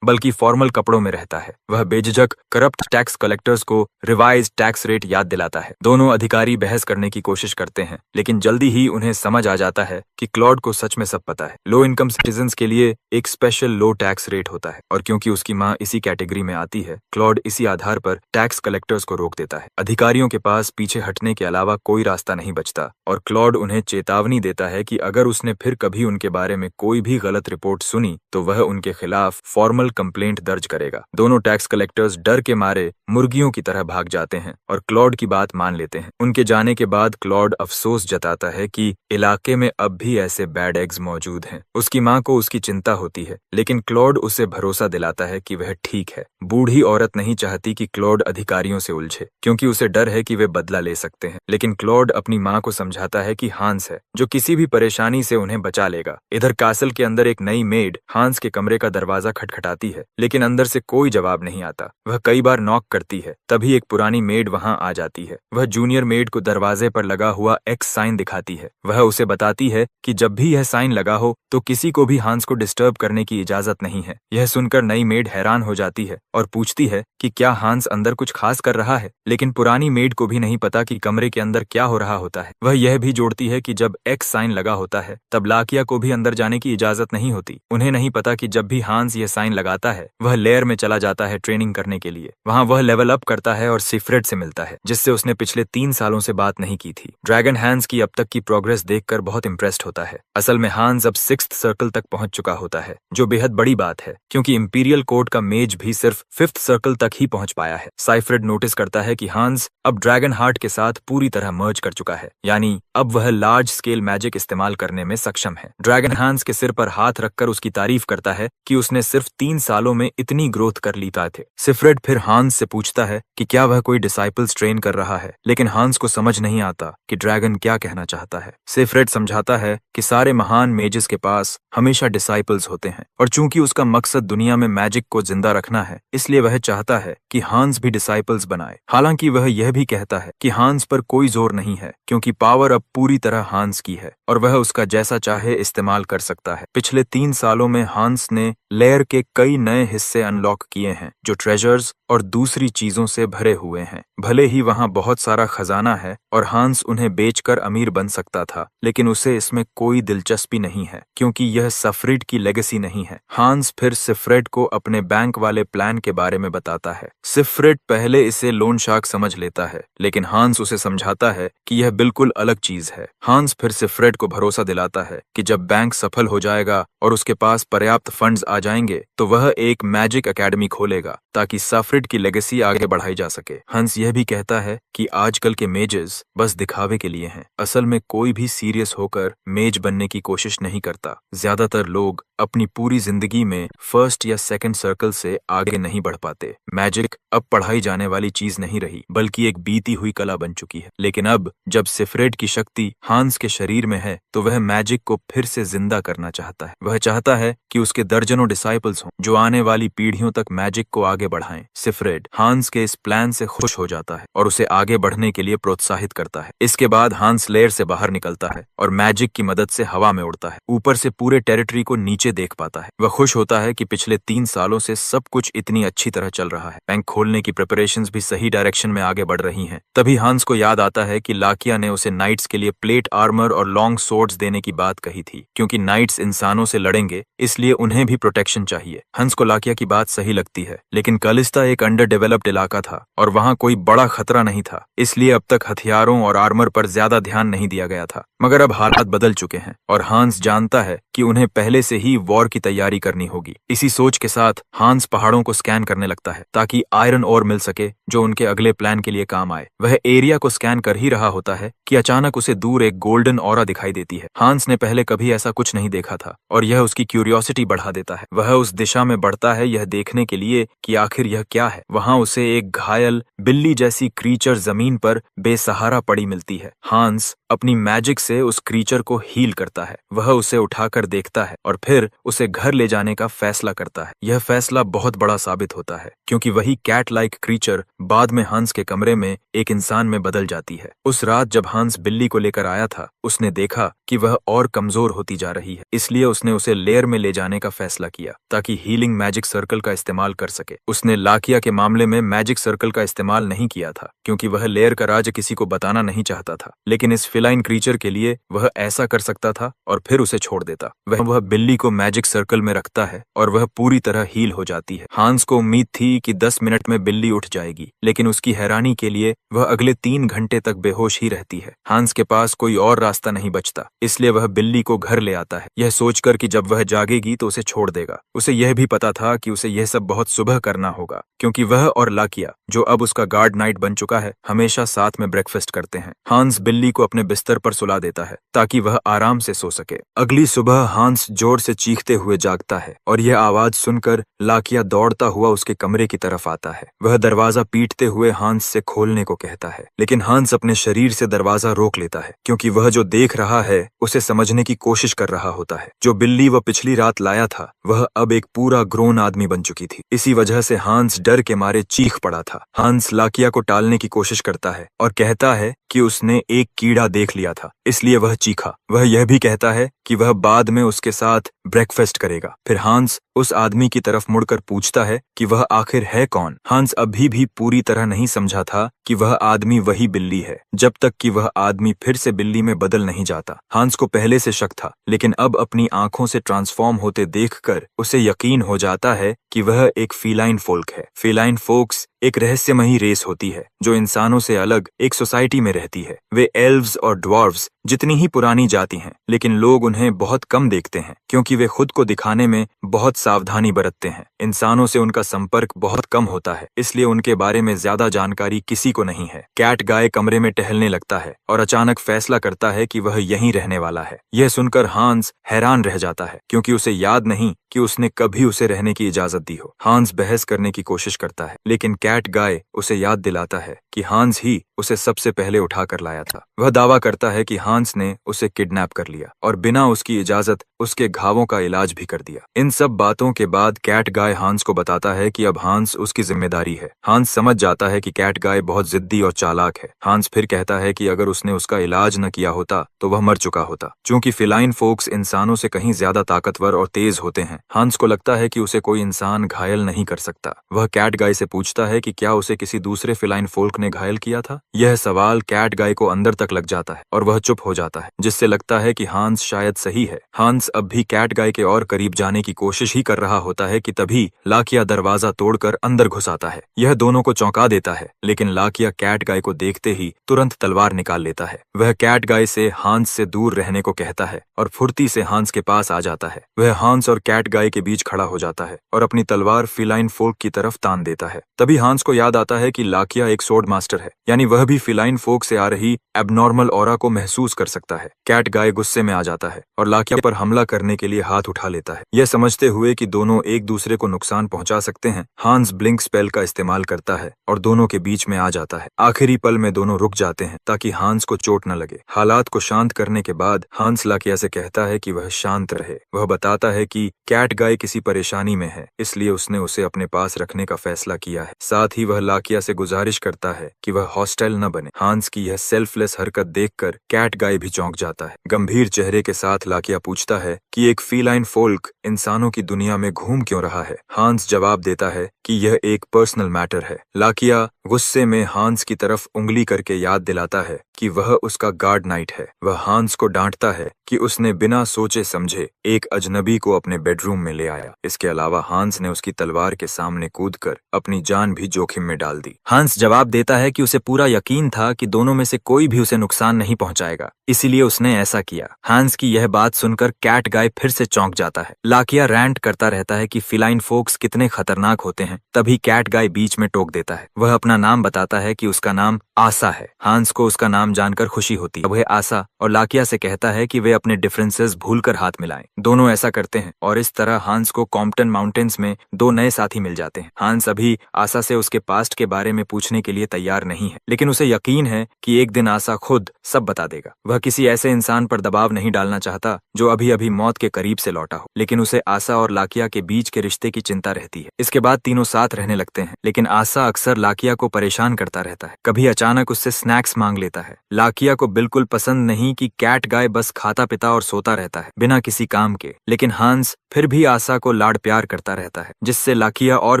बल्कि फॉर्मल कपड़ों में रहता है। वह बेझिझक करप्ट टैक्स कलेक्टर्स को रिवाइज्ड टैक्स रेट याद दिलाता है। दोनों अधिकारी बहस करने की कोशिश करते हैं, लेकिन जल्दी ही उन्हें समझ आ जाता है कि क्लॉड को सच में सब पता है। लो इनकम सिटीजन्स के लिए एक स्पेशल लो टैक्स रेट होता है और क्योंकि उसकी माँ इसी कैटेगरी में आती है, क्लॉड इसी आधार पर टैक्स कलेक्टर्स को रोक देता है। अधिकारियों के पास पीछे हटने के अलावा कोई रास्ता नहीं बचता और क्लॉड उन्हें चेतावनी देता है कि अगर उसने फिर कभी उनके बारे में कोई भी गलत रिपोर्ट सुनी तो वह उनके खिलाफ फॉर्मल कंप्लेंट दर्ज करेगा। दोनों टैक्स कलेक्टर्स डर के मारे मुर्गियों की तरह भाग जाते हैं और क्लॉड की बात मान लेते हैं। उनके जाने के बाद क्लॉड अफसोस जताता है कि इलाके में अब भी ऐसे बैड एग्स मौजूद हैं। उसकी माँ को उसकी चिंता होती है, लेकिन क्लॉड उसे भरोसा दिलाता है कि वह ठीक है। बूढ़ी औरत नहीं चाहती कि क्लॉड अधिकारियों से उलझे क्योंकि उसे डर है कि वे बदला ले सकते हैं, लेकिन क्लॉड अपनी माँ को समझाता है कि हांस है जो किसी भी परेशानी से उन्हें बचा लेगा। इधर कासल के अंदर एक नई मेड हांस के कमरे का दरवाजा खटखटाती है, लेकिन अंदर से कोई जवाब नहीं आता। वह कई बार नॉक करती है, तभी एक पुरानी मेड वहां आ जाती है। वह जूनियर मेड को दरवाजे पर लगा हुआ एक्स साइन दिखाती है। वह उसे बताती है कि जब भी यह साइन लगा हो तो किसी को भी हांस को डिस्टर्ब करने की इजाजत नहीं है। यह सुनकर नई मेड हैरान हो जाती है और पूछती है कि क्या हांस अंदर कुछ खास कर रहा है, लेकिन पुरानी मेड को भी नहीं पता कि कमरे के अंदर क्या हो रहा होता है। वह यह भी जोड़ती है कि जब एक्स साइन लगा होता है तब लाकिया को भी अंदर जाने की इजाजत नहीं होती। उन्हें नहीं पता कि जब भी हांस यह साइन लगाता है वह लेयर में चला जाता है ट्रेनिंग करने के लिए। वहां वह लेवल अप करता है और सिफ्रेड से मिलता है, जिससे उसने पिछले 3 सालों से बात नहीं की थी। ड्रैगन हैंस की अब तक की प्रोग्रेस देखकर बहुत इंप्रेस्ड होता है। असल में हांस अब 6th सर्कल तक पहुंच चुका होता है, जो बेहद बड़ी बात है क्योंकि इंपीरियल कोर्ट का मेज भी सिर्फ 5th सर्कल तक ही पहुंच पाया है। साइफ्रेड नोटिस करता है कि हांस अब ड्रैगन हार्ट के साथ पूरी तरह मर्ज कर चुका है, यानी अब वह लार्ज स्केल मैजिक इस्तेमाल करने में सक्षम है। ड्रैगन हांस के सिर पर हाथ रखकर उसकी तारीफ करता है कि उसने सिर्फ 3 सालों में इतनी ग्रोथ कर ली थे। सिफ्रेड फिर हांस से पूछता है कि क्या वह कोई डिसाइपल्स ट्रेन कर रहा है, लेकिन हांस को समझ नहीं आता कि ड्रैगन क्या कहना चाहता है। सिफ्रेड समझाता है कि सारे महान मेजेस के पास हमेशा डिसाइपल्स होते हैं और चूंकि उसका मकसद दुनिया में मैजिक को जिंदा रखना है, इसलिए वह चाहता है कि हांस भी डिसाइपल्स बनाए। हालांकि वह यह भी कहता है कि हांस पर कोई जोर नहीं है, क्योंकि पावर अब पूरी तरह हांस की है और वह उसका जैसा चाहे इस्तेमाल कर सकता है। पिछले 3 सालों में हांस ने लेयर के कई नए हिस्से अनलॉक किए हैं जो ट्रेजर्स और दूसरी चीजों से भरे हुए हैं। भले ही वहां बहुत सारा खजाना है और हांस उन्हें बेचकर अमीर बन सकता था, लेकिन उसे इसमें कोई दिलचस्पी नहीं है क्योंकि यह सफ्रेड की लेगेसी नहीं है। हांस फिर सिफ्रेड को अपने बैंक वाले प्लान के बारे में बताता है। सिफ्रेड पहले इसे लोन शार्क समझ लेता है, लेकिन हांस उसे समझाता है कि यह बिल्कुल अलग चीज है। हांस फिर सिफ्रेड को भरोसा दिलाता है कि जब बैंक सफल हो जाएगा और उसके पास पर्याप्त फंड्स आ जाएंगे तो वह एक मैजिक एकेडमी खोलेगा ताकि सफ्रेड की लेगेसी आगे बढ़ाई जा सके। हंस यह भी कहता है कि आजकल के मेजेस बस दिखावे के लिए हैं। असल में कोई भी सीरियस होकर मेज बनने की कोशिश नहीं करता। ज्यादातर लोग अपनी पूरी जिंदगी में फर्स्ट या सेकंड सर्कल से आगे नहीं बढ़ पाते। मैजिक अब पढ़ाई जाने वाली चीज नहीं रही, बल्कि एक बीती हुई कला बन चुकी है। लेकिन अब जब सिफ्रेड की शक्ति हांस के शरीर में है तो वह मैजिक को फिर से जिंदा करना चाहता है। वह चाहता है कि उसके दर्जनों डिसाइपल्स हों जो आने वाली पीढ़ियों तक मैजिक को आगे बढ़ाएं। सिफ्रेड हांस के इस प्लान से खुश हो जाता है और उसे आगे बढ़ने के लिए प्रोत्साहित करता है। इसके बाद हांस लेयर से बाहर निकलता है और मैजिक की मदद से हवा में उड़ता है। ऊपर से पूरे टेरिटरी को नीचे देख पाता है। वह खुश होता है कि पिछले 3 सालों से सब कुछ इतनी अच्छी तरह चल रहा है। बैंक खोलने की प्रिपरेशंस भी सही डायरेक्शन में आगे बढ़ रही हैं। तभी हांस को याद आता है कि लाकिया ने उसे नाइट्स के लिए प्लेट आर्मर और लॉन्ग सोर्ड्स देने की बात कही थी, क्योंकि नाइट्स इंसानों से लड़ेंगे, इसलिए उन्हें भी प्रोटेक्शन चाहिए। हंस को लाकिया की बात सही लगती है, लेकिन कलिस्ता एक अंडर डेवलप्ड इलाका था और वहां कोई बड़ा खतरा नहीं था, इसलिए अब तक हथियारों और आर्मर पर ज्यादा ध्यान नहीं दिया गया था। मगर अब हालात बदल चुके हैं और हांस जानता है कि उन्हें पहले से ही वॉर की तैयारी करनी होगी। इसी सोच के साथ हांस पहाड़ों को स्कैन करने लगता है ताकि आयरन ओर मिल सके जो उनके अगले प्लान के लिए काम आए। वह एरिया को स्कैन कर ही रहा होता है कि अचानक उसे दूर एक गोल्डन ऑरा दिखाई देती है। हांस ने पहले कभी ऐसा कुछ नहीं देखा था और यह उसकी क्यूरियोसिटी बढ़ा देता है। वह उस दिशा में बढ़ता है यह देखने के लिए कि आखिर यह क्या है। वहां उसे एक घायल बिल्ली जैसी क्रीचर जमीन पर बेसहारा पड़ी मिलती है। हांस अपनी मैजिक से उस क्रीचर को हील करता है। वह उसे उठाकर देखता है और फिर उसे घर ले जाने का फैसला करता है। यह फैसला बहुत बड़ा साबित होता है क्योंकि वही कैट लाइक क्रीचर बाद में हंस के कमरे में एक इंसान में बदल जाती है। उस रात जब हंस बिल्ली को लेकर आया था, उसने देखा कि वह और कमजोर होती जा रही है, इसलिए उसने उसे लेयर में ले जाने का फैसला किया ताकि हीलिंग मैजिक सर्कल का इस्तेमाल कर सके। उसने लाकिया के मामले में मैजिक सर्कल का इस्तेमाल नहीं किया था क्योंकि वह लेयर का राज किसी को बताना नहीं चाहता था, लेकिन इस फिलाइन क्रीचर के लिए वह ऐसा कर सकता था और फिर उसे छोड़ देता। वह बिल्ली को मैजिक सर्कल में रखता है और वह पूरी तरह हील हो जाती है। हांस को उम्मीद थी कि 10 मिनट में बिल्ली उठ जाएगी, लेकिन उसकी हैरानी के लिए वह अगले 3 घंटे तक बेहोश ही रहती है। हांस के पास कोई और रास्ता नहीं बचता, इसलिए वह बिल्ली को घर ले आता है, यह सोचकर कि जब वह जागेगी तो उसे छोड़ देगा। उसे यह भी पता था कि उसे यह सब बहुत सुबह करना होगा क्योंकि वह और लाकिया, जो अब उसका गार्ड नाइट बन चुका है, हमेशा साथ में ब्रेकफास्ट करते हैं। हांस बिल्ली को अपने बिस्तर पर सुला देता है ताकि वह आराम से सो सके। अगली सुबह हांस जोर से चीखते हुए जागता है और यह आवाज सुनकर लाकिया दौड़ता हुआ उसके कमरे की तरफ आता है। वह दरवाजा पीटते हुए हांस से खोलने को कहता है, लेकिन हांस अपने शरीर से दरवाजा रोक लेता है क्योंकि वह जो देख रहा है उसे समझने की कोशिश कर रहा होता है। जो बिल्ली वह पिछली रात लाया था वह अब एक पूरा ग्रोन आदमी बन चुकी थी। इसी वजह से हांस डर के मारे चीख पड़ा था। हांस लाकिया को टालने की कोशिश करता है और कहता है कि उसने एक कीड़ा देख लिया था, इसलिए वह चीखा। वह यह भी कहता है कि वह बाद में उसके साथ ब्रेकफास्ट करेगा। फिर हांस उस आदमी की तरफ मुड़कर पूछता है कि वह आखिर है कौन। हांस अभी भी पूरी तरह नहीं समझा था कि वह आदमी वही बिल्ली है, जब तक कि वह आदमी फिर से बिल्ली में बदल नहीं जाता। हांस को पहले से शक था, लेकिन अब अपनी आंखों से ट्रांसफॉर्म होते देखकर उसे यकीन हो जाता है कि वह एक फीलाइन फोल्क है। फीलाइन फोक्स एक रहस्यमयी रेस होती है जो इंसानों से अलग एक सोसाइटी में रहती है। वे एल्व्स और ड्वार्व्स जितनी ही पुरानी जाति हैं, लेकिन लोग उन्हें बहुत कम देखते हैं क्योंकि वे खुद को दिखाने में बहुत सावधानी बरतते हैं। इंसानों से उनका संपर्क बहुत कम होता है, इसलिए उनके बारे में ज्यादा जानकारी किसी को नहीं है। कैट गाय कमरे में टहलने लगता है और अचानक फैसला करता है कि वह यहीं रहने वाला है। यह सुनकर हांस हैरान रह जाता है क्योंकि उसे याद नहीं कि उसने कभी उसे रहने की इजाजत दी हो। हांस बहस करने की कोशिश करता है, लेकिन कैट गाय उसे याद दिलाता है कि हांस ही उसे सबसे पहले उठा कर लाया था। वह दावा करता है कि हांस ने उसे किडनैप कर लिया और बिना उसकी इजाजत उसके घावों का इलाज भी कर दिया। इन सब बातों के बाद कैट गाय हांस को बताता है कि अब हांस उसकी जिम्मेदारी है। हांस समझ जाता है कि कैट गाय बहुत जिद्दी और चालाक है। हांस फिर कहता है कि अगर उसने उसका इलाज न किया होता तो वह मर चुका होता। चूंकि फिलाइन फोक्स इंसानों से कहीं ज्यादा ताकतवर और तेज होते हैं, हांस को लगता है कि उसे कोई इंसान घायल नहीं कर सकता। वह कैट गाय से पूछता है कि क्या उसे किसी दूसरे फिलाइन फोल्क ने घायल किया था। यह सवाल कैट गाय को अंदर तक लग जाता है और वह चुप हो जाता है, जिससे लगता है कि हांस शायद सही है। हांस अब भी कैट गाय के और करीब जाने की कोशिश ही कर रहा होता है कि तभी लाकिया दरवाजा तोड़कर अंदर घुस आता है। यह दोनों को चौंका देता है, लेकिन लाकिया कैट गाय को देखते ही तुरंत तलवार निकाल लेता है। वह कैट गाय से हांस से दूर रहने को कहता है और फुर्ती से हांस के पास आ जाता है। वह हांस और कैट गाय के बीच खड़ा हो जाता है और अपनी तलवार फिलाइन फोल्क की तरफ तान देता है। तभी हांस को याद आता है कि लाकिया एक स्वॉर्ड मास्टर है, यानी वह भी फिलाइन फोक से आ रही एबनॉर्मल ऑरा को महसूस कर सकता है। कैट गाय गुस्से में आ जाता है और लाकिया पर हमला करने के लिए हाथ उठा लेता है। यह समझते हुए कि दोनों एक दूसरे को नुकसान पहुंचा सकते हैं, हांस ब्लिंक स्पेल का इस्तेमाल करता है और दोनों के बीच में आ जाता है। आखिरी पल में दोनों रुक जाते हैं ताकि हांस को चोट न लगे। हालात को शांत करने के बाद हांस लाकिया से कहता है कि वह शांत रहे। वह बताता है कि कैट गाय किसी परेशानी में है, इसलिए उसने उसे अपने पास रखने का फैसला किया है। साथ ही वह लाकिया से गुजारिश करता है कि वह हॉस्टाइल न बने। हांस की यह सेल्फलेस हरकत देखकर कैट गाय भी चौंक जाता है। गंभीर चेहरे के साथ लाकिया पूछता है कि एक फीलाइन फोल्क इंसानों की दुनिया में घूम क्यों रहा है। हांस जवाब देता है कि यह एक पर्सनल मैटर है। लाकिया गुस्से में हांस की तरफ उंगली करके याद दिलाता है कि वह उसका गार्ड नाइट है। वह हांस को डांटता है कि उसने बिना सोचे समझे एक अजनबी को अपने बेडरूम में ले आया। इसके अलावा हांस ने उसकी तलवार के सामने कूदकर अपनी जान भी जोखिम में डाल दी। हांस जवाब देता है कि उसे पूरा यकीन था कि दोनों में से कोई भी उसे नुकसान नहीं पहुंचाएगा, इसीलिए उसने ऐसा किया। हांस की यह बात सुनकर कैट गाय फिर से चौंक जाता है। लाकिया रैंट करता रहता है कि फिलाइन फोक्स कितने खतरनाक होते हैं। तभी कैट गाय बीच में टोक देता है। वह अपना नाम बताता है कि उसका नाम आसा है। हांस को उसका नाम जानकर खुशी होती है। वह आसा और लाकिया से कहता है कि वे अपने डिफरेंसेस भूलकर हाथ मिलाएं। दोनों ऐसा करते हैं और इस तरह हांस को कॉम्पटन माउंटेन्स में दो नए साथी मिल जाते हैं। हांस अभी आसा से उसके पास्ट के बारे में पूछने के लिए तैयार नहीं है, लेकिन उसे यकीन है कि एक दिन आसा खुद सब बता देगा। वह किसी ऐसे इंसान पर दबाव नहीं डालना चाहता जो अभी अभी मौत के करीब से लौटा हो, लेकिन उसे आसा और लाकिया के बीच के रिश्ते की चिंता रहती है। इसके बाद तीनों साथ रहने लगते हैं, लेकिन आसा अक्सर लाकिया को परेशान करता रहता है। कभी अचानक उससे स्नैक्स मांग लेता है। लाकिया को बिल्कुल पसंद नहीं कि कैट गाय बस खाता पिता और सोता रहता है बिना किसी काम के, लेकिन हांस फिर भी आसा को लाड प्यार करता रहता है, जिससे लाकिया और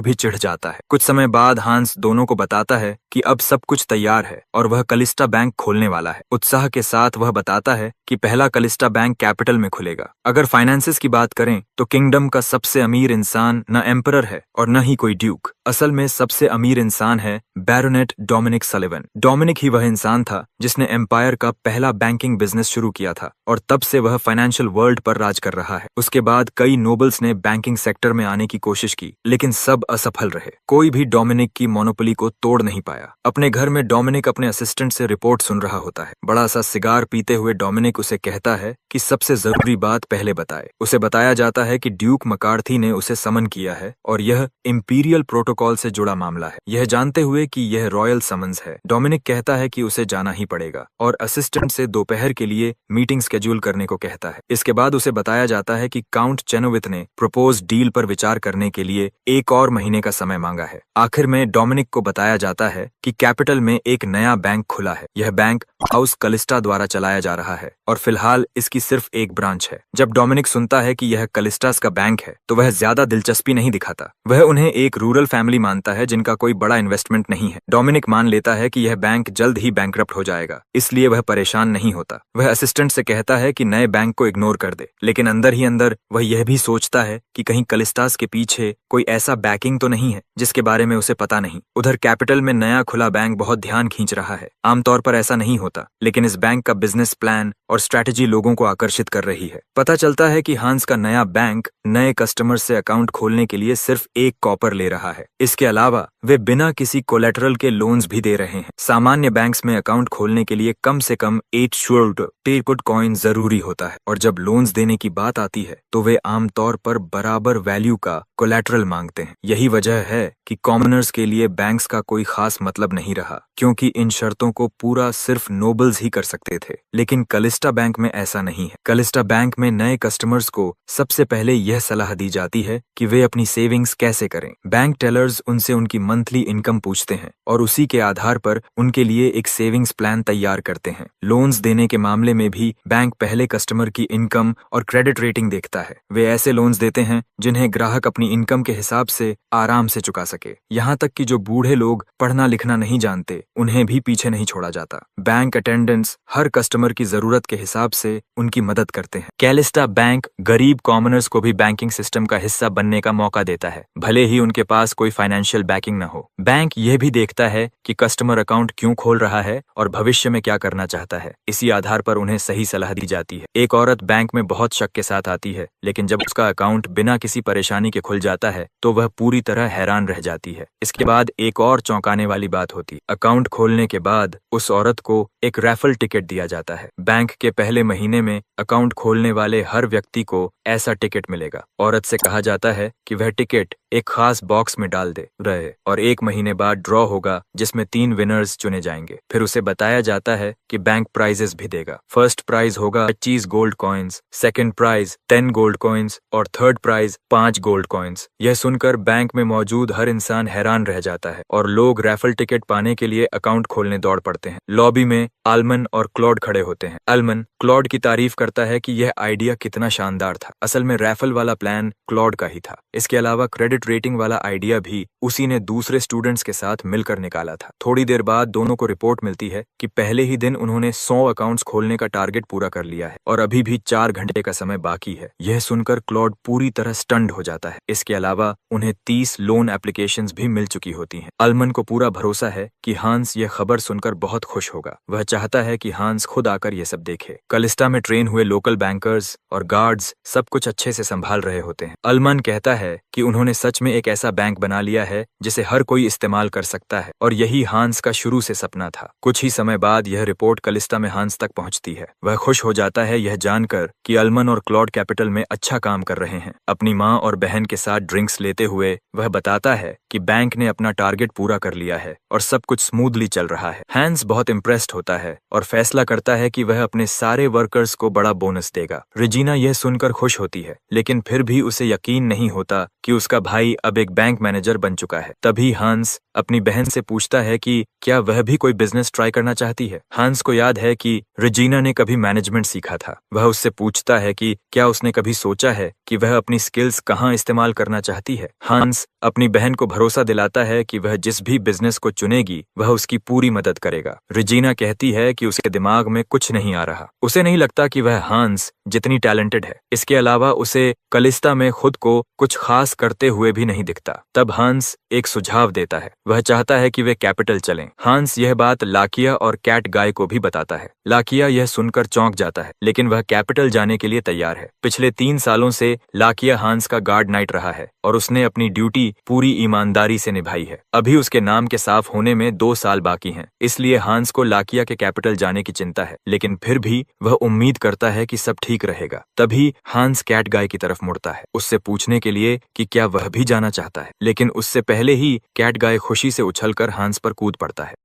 भी चिढ़ जाता है। कुछ समय बाद हांस दोनों को बताता है कि अब सब कुछ तैयार है और वह कलिस्टा बैंक खोलने वाला है। उत्साह के साथ वह बताता है कि पहला कलिस्टा बैंक कैपिटल में खुलेगा। अगर फाइनेंसेस की बात करें तो किंगडम का सबसे अमीर इंसान न एम्परर है और न ही कोई ड्यूक। असल में सबसे अमीर इंसान है बैरोनेट डोमिनिक सलिवन। डोमिनिक ही वह इंसान था जिसने एम्पायर का पहला बैंकिंग बिजनेस शुरू किया था और तब से वह फाइनेंशियल वर्ल्ड पर राज कर रहा है। उसके बाद कई नोबल्स ने बैंकिंग सेक्टर में आने की कोशिश की, लेकिन सब असफल रहे। कोई भी डोमिनिक की मोनोपोली को तोड़ नहीं पाया। अपने घर में डोमिनिक अपने असिस्टेंट से रिपोर्ट सुन रहा होता है। बड़ा सा सिगार पीते हुए डोमिनिक उसे कहता है कि सबसे जरूरी बात पहले बताए। उसे बताया जाता है कि ड्यूक मकार्थी ने उसे समन किया है और यह इंपीरियल प्रोटोकॉल से जुड़ा मामला है। यह जानते हुए कि यह रॉयल समन्स है, डोमिनिक कहता है कि उसे जाना ही पड़ेगा और असिस्टेंट से दोपहर के लिए मीटिंग शेड्यूल करने को कहता है। इसके बाद उसे बताया जाता है कि काउंट चेनोविथ ने प्रपोज डील पर विचार करने के लिए एक और महीने का समय मांगा है। आखिर में डोमिनिक को बताया जाता है कि कैपिटल में एक नया बैंक खुला है। यह बैंक हाउस कलिस्टा द्वारा चलाया जा रहा है और फिलहाल इसकी सिर्फ एक ब्रांच है। जब डोमिनिक सुनता है कि यह कलिस्टास का बैंक है तो वह ज्यादा दिलचस्पी नहीं दिखाता। वह उन्हें एक रूरल फैमिली फैमिली मानता है जिनका कोई बड़ा इन्वेस्टमेंट नहीं है। डोमिनिक मान लेता है कि यह बैंक जल्द ही बैंकरप्ट हो जाएगा, इसलिए वह परेशान नहीं होता। वह असिस्टेंट से कहता है कि नए बैंक को इग्नोर कर दे, लेकिन अंदर ही अंदर वह यह भी सोचता है कि कहीं कलिस्टास के पीछे कोई ऐसा बैकिंग तो नहीं है जिसके बारे में उसे पता नहीं। उधर कैपिटल में नया खुला बैंक बहुत ध्यान खींच रहा है। आमतौर पर ऐसा नहीं होता, लेकिन इस बैंक का बिजनेस प्लान और स्ट्रैटेजी लोगों को आकर्षित कर रही है। पता चलता है कि हांस का नया बैंक नए कस्टमर से अकाउंट खोलने के लिए सिर्फ 1 कॉपर ले रहा है। इसके अलावा वे बिना किसी कोलेटरल के लोन्स भी दे रहे हैं। सामान्य बैंक्स में अकाउंट खोलने के लिए कम से कम 8 श्योर्ड टेपुट कॉइन जरूरी होता है, और जब लोन्स देने की बात आती है तो वे आमतौर पर बराबर वैल्यू का कोलेटरल मांगते हैं। यही वजह है कि कॉमनर्स के लिए बैंक्स का कोई खास मतलब नहीं रहा, क्योंकि इन शर्तों को पूरा सिर्फ नोबल्स ही कर सकते थे। लेकिन कलिस्टा बैंक में ऐसा नहीं है। कलिस्टा बैंक में नए कस्टमर्स को सबसे पहले यह सलाह दी जाती है कि वे अपनी सेविंग्स कैसे करें। बैंक टेलर्स उनसे उनकी मंथली इनकम पूछते हैं और उसी के आधार पर उनके लिए एक सेविंग्स प्लान तैयार करते हैं। लोन्स देने के मामले में भी बैंक पहले कस्टमर की इनकम और क्रेडिट रेटिंग देखता है। वे ऐसे लोन्स देते हैं जिन्हें ग्राहक अपनी इनकम के हिसाब से आराम से चुका सके। यहाँ तक कि जो बूढ़े लोग पढ़ना लिखना नहीं जानते, उन्हें भी पीछे नहीं छोड़ा जाता। बैंक अटेंडेंट्स हर कस्टमर की जरूरत के हिसाब से उनकी मदद करते हैं। कैलिस्टा बैंक गरीब कॉमनर्स को भी बैंकिंग सिस्टम का हिस्सा बनने का मौका देता है, भले ही उनके पास कोई फाइनेंशियल बैकिंग न हो। बैंक यह भी देखता है कि कस्टमर अकाउंट क्यों खोल रहा है और भविष्य में क्या करना चाहता है। इसी आधार पर उन्हें सही सलाह दी जाती है। एक औरत बैंक में बहुत शक के साथ आती है, लेकिन जब उसका अकाउंट बिना किसी परेशानी के खुल जाता है तो वह पूरी तरह हैरान रह जाती है। इसके बाद एक और चौंकाने वाली बात होती है। अकाउंट खोलने के बाद उस औरत को एक रैफल टिकट दिया जाता है। बैंक के पहले महीने में अकाउंट खोलने वाले हर व्यक्ति को ऐसा टिकट मिलेगा। औरत से कहा जाता है कि वह टिकट एक खास बॉक्स में डाल दे रहे, और 1 महीने बाद ड्रॉ होगा जिसमें 3 विनर्स चुने जाएंगे। फिर उसे बताया जाता है कि बैंक प्राइजेस भी देगा। फर्स्ट प्राइज होगा 25 gold coins, second prize 10 gold coins और थर्ड प्राइज 5 गोल्ड कॉइन्स। यह सुनकर बैंक में मौजूद हर इंसान हैरान रह जाता है और लोग रैफल टिकट पाने के लिए अकाउंट खोलने दौड़ पड़ते हैं। लॉबी में आलमन और क्लॉड खड़े होते हैं। आलमन क्लॉड की तारीफ करता है कि यह आइडिया कितना शानदार था। असल में रैफल वाला प्लान क्लॉड का ही था। इसके अलावा क्रेडिट रेटिंग वाला आइडिया भी उसी ने दूसरे स्टूडेंट्स के साथ मिलकर निकाला था। थोड़ी देर बाद दोनों को रिपोर्ट मिलती है कि पहले ही दिन उन्होंने 100 अकाउंट्स खोलने का टारगेट पूरा कर लिया है और अभी भी 4 घंटे का समय बाकी है। यह सुनकर क्लॉड पूरी तरह स्टन्ड हो जाता है। इसके अलावा उन्हें 30 लोन एप्लीकेशंस भी मिल चुकी होती हैं। आलमन को पूरा भरोसा है कि हांस यह खबर सुनकर बहुत खुश होगा। वह चाहता है कि हांस खुद आकर यह सब देखे। कलिस्टा में ट्रेन हुए लोकल बैंकर्स और गार्ड्स सब कुछ अच्छे से संभाल रहे होते हैं। आलमन कहता है कि उन्होंने सच में एक ऐसा बैंक बना लिया है जिसे हर कोई इस्तेमाल कर सकता है, और यही हांस का शुरू से सपना था। कुछ ही समय बाद यह रिपोर्ट कलिस्टा में हांस तक पहुंचती है। वह खुश हो जाता है यह जानकर कि आलमन और क्लॉड कैपिटल में अच्छा काम कर रहे हैं। अपनी माँ और बहन के साथ ड्रिंक्स लेते हुए वह बताता है कि बैंक ने अपना टारगेट पूरा कर लिया है और सब कुछ स्मूथली चल रहा है। हांस बहुत इम्प्रेस्ड होता है और फैसला करता है कि वह अपने सारे वर्कर्स को बड़ा बोनस देगा। रेजिना यह सुनकर खुश होती है, लेकिन फिर भी उसे यकीन नहीं होता कि उसका भाई अब एक बैंक मैनेजर बन चुका है। तभी हांस अपनी बहन से पूछता है कि क्या वह भी कोई बिजनेस ट्राई करना चाहती है। हांस को याद है कि रेजिना ने कभी मैनेजमेंट सीखा था। वह उससे पूछता है कि क्या उसने कभी सोचा है कि वह अपनी स्किल्स कहाँ इस्तेमाल करना चाहती है। हांस अपनी बहन को भरोसा दिलाता है कि वह जिस भी बिजनेस को चुनेगी वह उसकी पूरी मदद करेगा। रेजिना कहती है कि उसके दिमाग में कुछ नहीं आ रहा। उसे नहीं लगता कि वह हांस जितनी टैलेंटेड है। इसके अलावा उसे कलिस्टा में खुद को कुछ खास करते हुए भी नहीं दिखता। तब हांस एक सुझाव देता है। वह चाहता है कि वे कैपिटल चलें। हांस यह बात लाकिया और कैट गाय को भी बताता है। लाकिया यह सुनकर चौंक जाता है, लेकिन वह कैपिटल जाने के लिए तैयार है। पिछले 3 सालों से लाकिया हांस का गार्ड नाइट रहा है और उसने अपनी ड्यूटी पूरी ईमानदारी से निभाई है। अभी उसके नाम के साफ होने में 2 साल बाकी हैं, इसलिए हांस को लाकिया के कैपिटल जाने की चिंता है, लेकिन फिर भी वह उम्मीद करता है कि सब ठीक रहेगा। तभी हांस कैट गाय की तरफ मुड़ता है, उससे पूछने के लिए कि क्या वह भी जाना चाहता है, लेकिन उससे पहले ही कैट गाय खुशी से उछलकर हांस पर कूद पड़ता है।